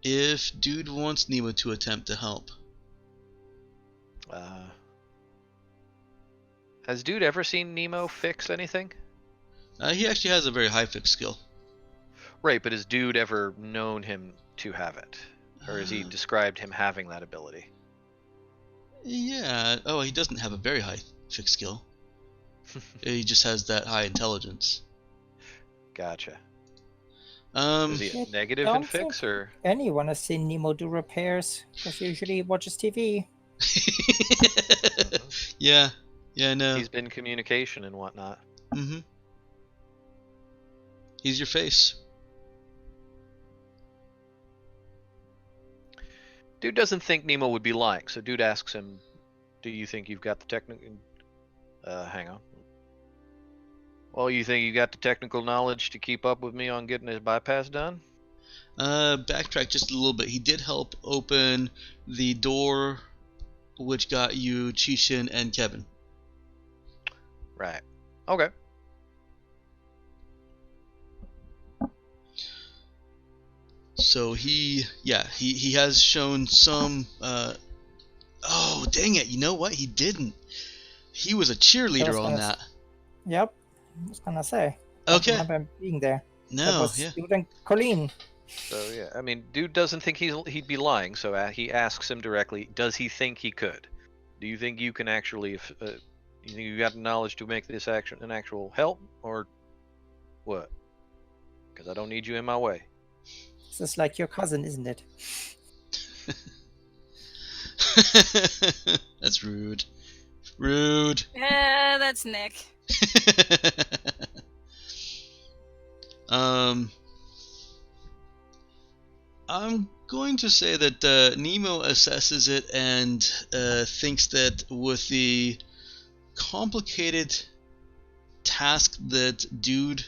A: if dude wants Nemo to attempt to help.
C: Has dude ever seen Nemo fix anything?
A: He actually has a very high fix skill.
C: Right, but has dude ever known him to have it? Or has he described him having that ability?
A: Yeah. Oh, he doesn't have a very high fix skill. He just has that high intelligence.
C: Gotcha.
A: Um.
C: Is he
B: I
C: a negative in
B: don't
C: fix,
B: think
C: or?
B: anyone has seen Nemo do repairs because usually he watches TV.
A: Yeah. Yeah. No.
C: He's been communication and whatnot.
A: Mm-hmm. He's your face.
C: Dude doesn't think Nemo would be lying, so dude asks him, "Do you think you've got the technical?" Hang on. Well, you think you got the technical knowledge to keep up with me on getting this bypass done?
A: Backtrack just a little bit. He did help open the door, which got you Chishin and Kevin.
C: Right. Okay.
A: So he has shown some. Oh, dang it! You know what? He didn't. He was a cheerleader on that.
B: Yep, I was gonna say. I
A: Okay.
B: remember him being there. That
A: No.
B: was
A: Yeah.
B: dude and Colleen.
C: So yeah, I mean, dude doesn't think he'd be lying, so he asks him directly, does he think he could? Do you think you can actually, you think you got the knowledge to make this action an actual help, or what? Because I don't need you in my way.
B: This is like your cousin, isn't it?
A: That's rude. Rude.
D: Yeah, that's Nick.
A: I'm going to say that Nemo assesses it and thinks that with the complicated task that dude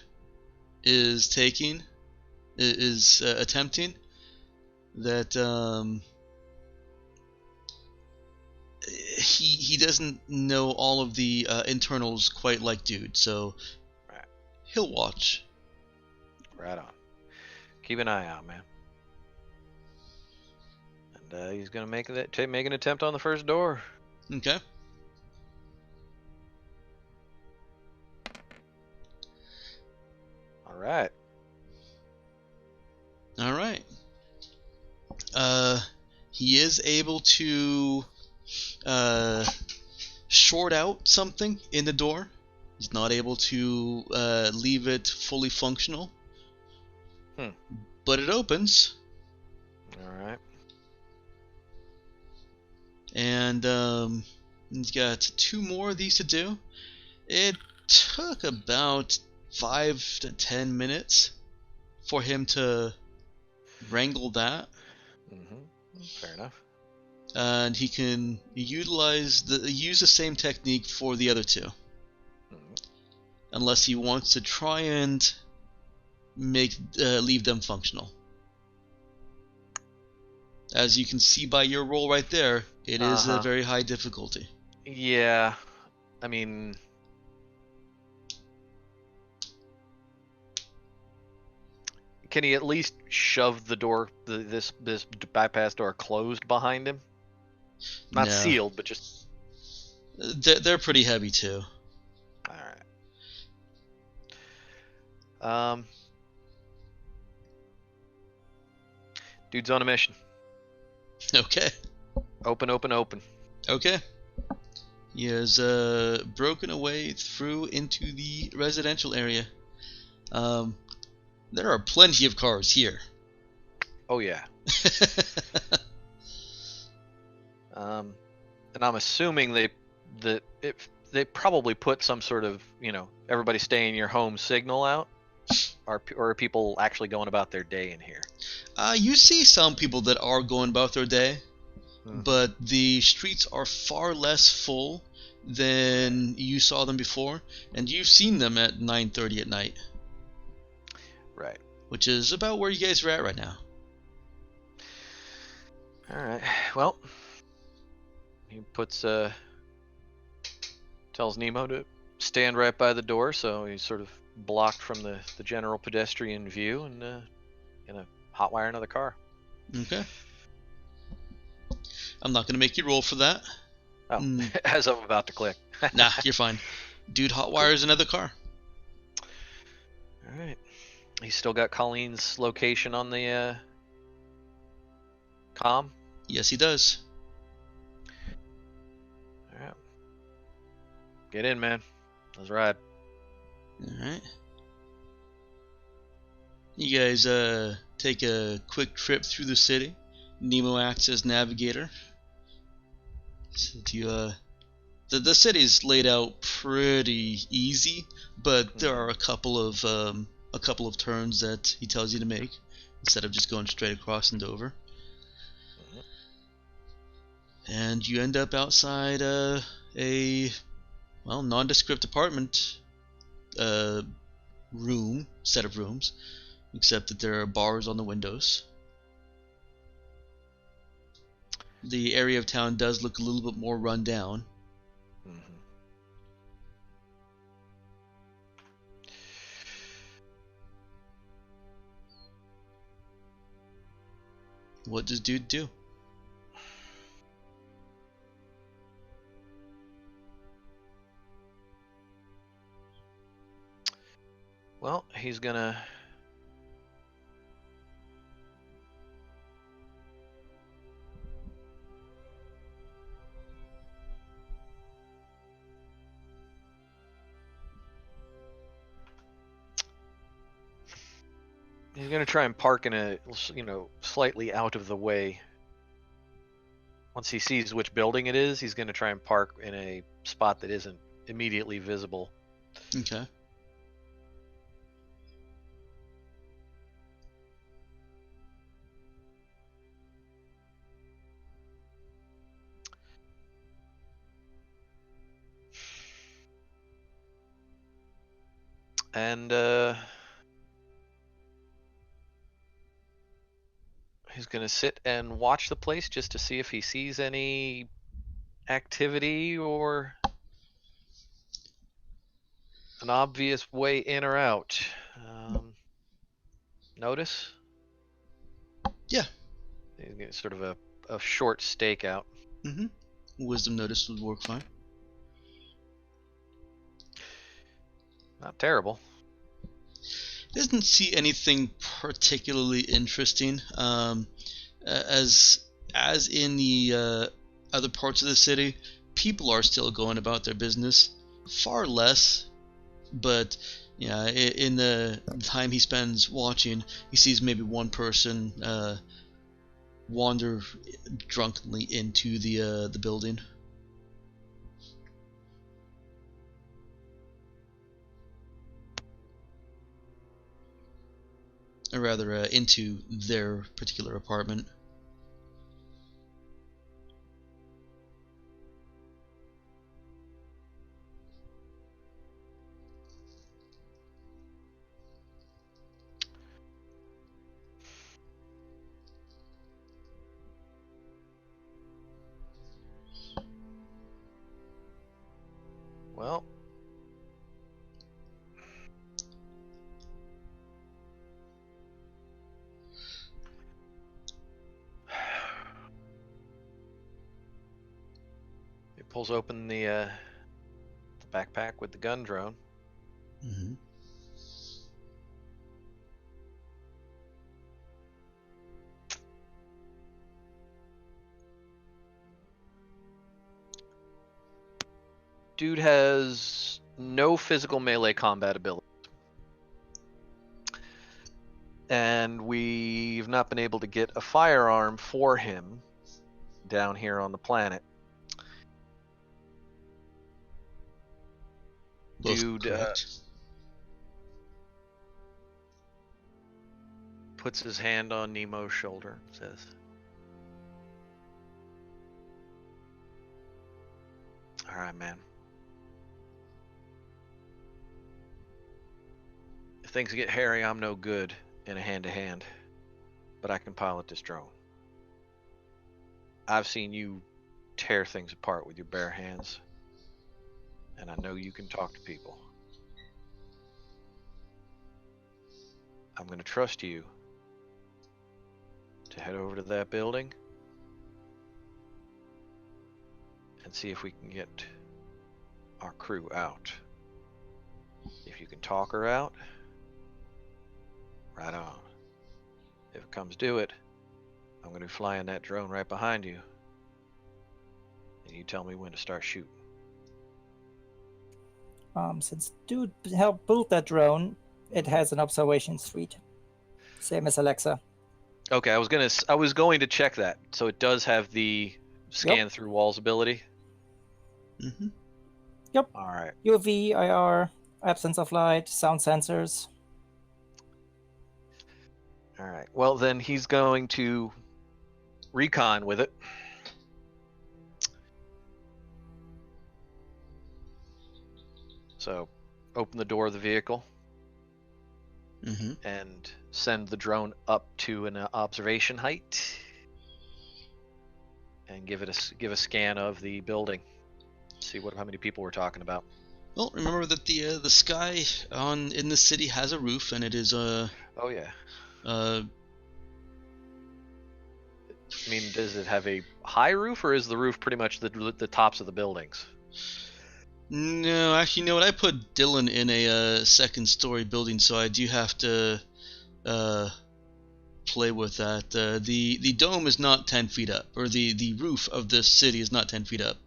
A: is taking, is attempting, that he doesn't know all of the internals quite like dude, so
C: Right.
A: he'll watch.
C: Right on. Keep an eye out, man. And he's gonna make an attempt on the first door.
A: Okay.
C: All right.
A: All right. He is able to short out something in the door. He's not able to leave it fully functional. But it opens.
C: Alright.
A: And he's got 2 more of these to do. It took about 5 to 10 minutes for him to wrangle that.
C: Fair enough.
A: And he can use the same technique for the other 2. Unless he wants to try and leave them functional. As you can see by your roll right there, it is a very high difficulty.
C: Yeah, I mean, can he at least shove the door, this bypass door, closed behind him? Not
A: No.
C: sealed, but just.
A: They're pretty heavy too.
C: All right. Dude's on a mission.
A: Okay.
C: Open.
A: Okay. He has broken away through into the residential area. There are plenty of cars here.
C: Oh yeah. And I'm assuming they probably put some sort of, everybody stay in your home signal out, or are people actually going about their day in here?
A: You see some people that are going about their day, but the streets are far less full than you saw them before, and you've seen them at 9:30 at night.
C: Right.
A: Which is about where you guys are at right now.
C: Alright, well, he tells Nemo to stand right by the door, so he's sort of blocked from the general pedestrian view, and gonna hotwire another car.
A: Okay. I'm not gonna make you roll for that.
C: Oh, as I'm about to click.
A: Nah, you're fine. Dude hotwires another car.
C: Alright. He's still got Colleen's location on the comm?
A: Yes, he does.
C: Alright. Get in, man. Let's ride.
A: Alright. You guys take a quick trip through the city. Nemo acts as navigator. So the city's laid out pretty easy, but there are a couple of turns that he tells you to make instead of just going straight across into over. And you end up outside a nondescript apartment set of rooms, except that there are bars on the windows. The area of town does look a little bit more run down. What does dude do?
C: Well, he's gonna try and park in a, slightly out of the way. Once he sees which building it is, he's gonna try and park in a spot that isn't immediately visible.
A: Okay.
C: And he's gonna sit and watch the place just to see if he sees any activity or an obvious way in or out. Notice?
A: Yeah.
C: He's getting sort of a short stakeout.
A: Wisdom notice would work fine.
C: Not terrible.
A: Doesn't see anything particularly interesting. As in the other parts of the city, people are still going about their business. Far less, but yeah, in the time he spends watching, he sees maybe one person wander drunkenly into the building. Or rather, into their particular apartment.
C: Well, he pulls open the backpack with the gun drone.
A: Mm-hmm.
C: Dude has no physical melee combat ability. And we've not been able to get a firearm for him down here on the planet.
A: Both
C: Dude
A: correct.
C: puts his hand on Nemo's shoulder, says, "All right, man. If things get hairy, I'm no good in a hand-to-hand, but I can pilot this drone. I've seen you tear things apart with your bare hands, and I know you can talk to people. I'm going to trust you to head over to that building and see if we can get our crew out. If you can talk her out, right on. If it comes to it, I'm going to be flying that drone right behind you, and you tell me when to start shooting."
B: Since dude helped build that drone, it has an observation suite, same as Alexa.
C: Okay, I was going to check that. So it does have the scan through walls ability.
A: Mm-hmm.
B: Yep.
C: All right.
B: UV, IR, absence of light, sound sensors.
C: All right. Well, then he's going to recon with it. So, open the door of the vehicle
A: Mm-hmm.
C: and send the drone up to an observation height, and give a scan of the building. See how many people we're talking about.
A: Well, remember that the sky in the city has a roof, and it is
C: Oh yeah.
A: uh
C: I mean, does it have a high roof, or is the roof pretty much the tops of the buildings?
A: No, actually, you know what? I put Dylan in a second-story building, so I do have to play with that. The dome is not 10 feet up, or the roof of this city is not 10 feet up.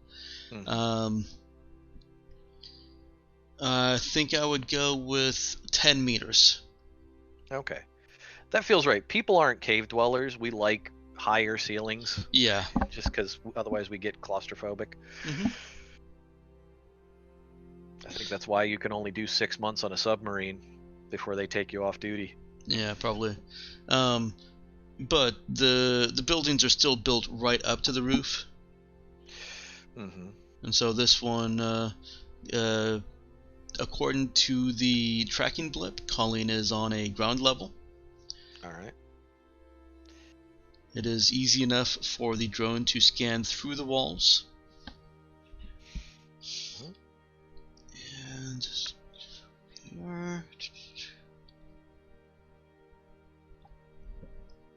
C: Hmm.
A: I think I would go with 10 meters.
C: Okay. That feels right. People aren't cave dwellers. We like higher ceilings,
A: Yeah.
C: just because otherwise we get claustrophobic.
A: Mm-hmm.
C: I think that's why you can only do 6 months on a submarine before they take you off duty.
A: Yeah, probably. But the buildings are still built right up to the roof.
C: Mm-hmm.
A: And so this one, according to the tracking blip, Colleen is on a ground level.
C: All right.
A: It is easy enough for the drone to scan through the walls. And here.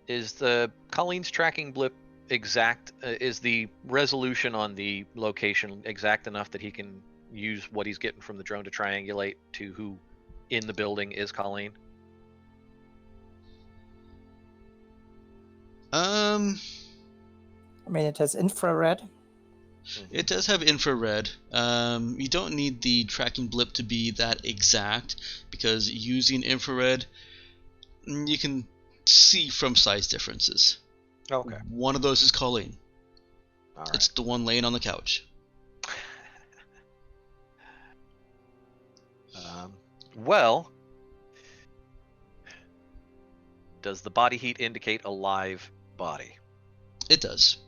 C: Is the Colleen's tracking blip exact? Is the resolution on the location exact enough that he can use what he's getting from the drone to triangulate to who in the building is Colleen?
A: Um,
B: I mean, it has infrared.
A: it does have infrared. You don't need the tracking blip to be that exact, because using infrared, you can see from size differences.
C: Okay.
A: One of those is Colleen.
C: All right.
A: It's the one laying on the couch.
C: Well, does the body heat indicate a live body?
A: It does.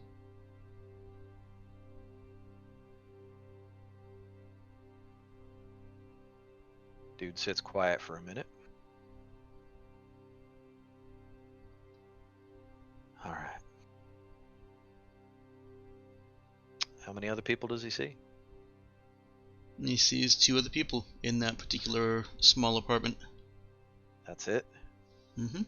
C: Dude sits quiet for a minute. All right. How many other people does he see?
A: And he sees 2 other people in that particular small apartment.
C: That's it.
A: Mm-hmm.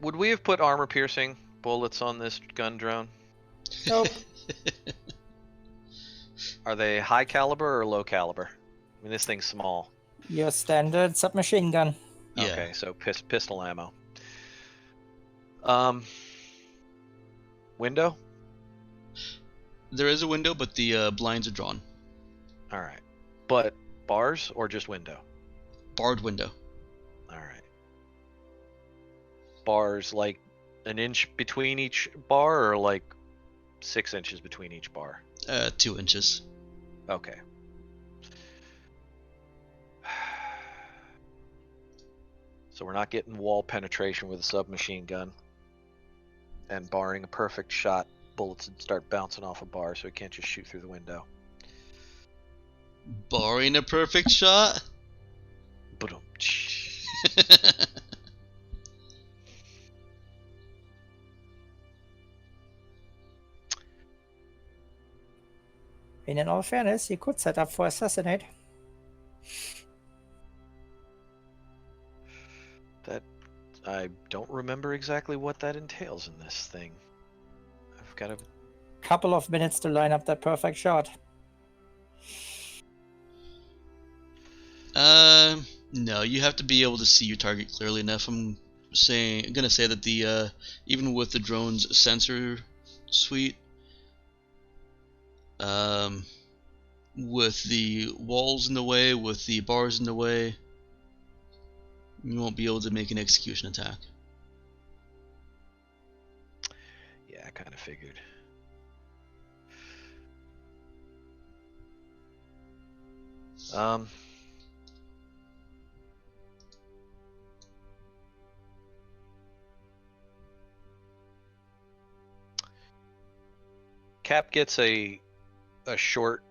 C: Would we have put armor-piercing bullets on this gun drone?
B: Nope.
C: Are they high caliber or low caliber? I mean, this thing's small.
B: Your standard submachine gun.
A: Yeah.
C: Okay, so pistol ammo. Window?
A: There is a window, but the blinds are drawn.
C: All right. But bars or just window?
A: Barred window.
C: All right. Bars like an inch between each bar or like 6 inches between each bar?
A: 2 inches.
C: Okay. So we're not getting wall penetration with a submachine gun. And barring a perfect shot, bullets would start bouncing off a bar, so we can't just shoot through the window.
A: Barring a perfect shot.
C: Boom.
B: I mean, in all fairness, you could set up for assassinate.
C: That I don't remember exactly what that entails in this thing. I've got to.
B: Couple of minutes to line up that perfect shot.
A: No, you have to be able to see your target clearly enough. I'm gonna say that the even with the drone's sensor suite, with the walls in the way, with the bars in the way, you won't be able to make an execution attack.
C: Yeah, I kind of figured. Cap gets a short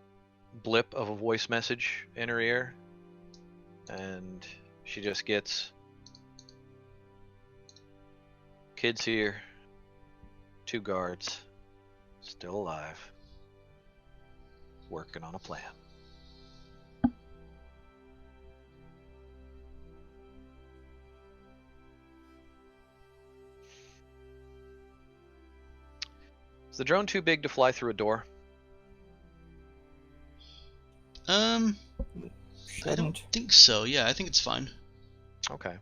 C: blip of a voice message in her ear, and she just gets, "Kids here, 2 guards, still alive, working on a plan." Is the drone too big to fly through a door?
A: I don't
B: Shouldn't.
A: think so. Yeah, I think it's fine.
C: Okay.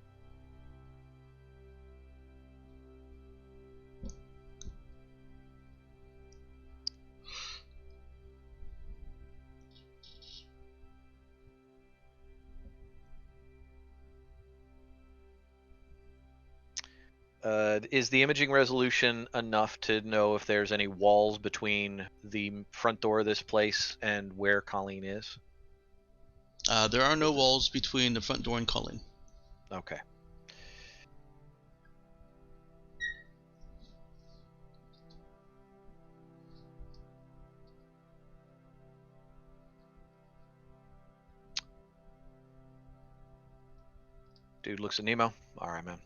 C: Is the imaging resolution enough to know if there's any walls between the front door of this place and where Colleen is?
A: There are no walls between the front door and Colleen.
C: Okay. Dude looks at Nemo. All right, man.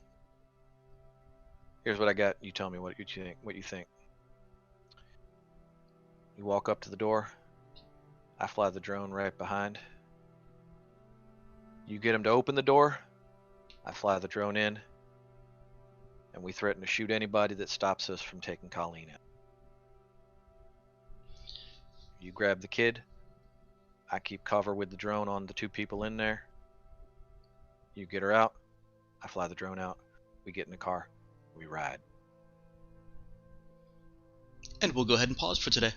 C: Here's what I got. You tell me what you think. What you think? You walk up to the door. I fly the drone right behind. You get him to open the door. I fly the drone in. And we threaten to shoot anybody that stops us from taking Colleen You grab the kid. I keep cover with the drone on the 2 people in there. You get her out. I fly the drone out. We get in the car. We ride.
A: And we'll go ahead and pause for today.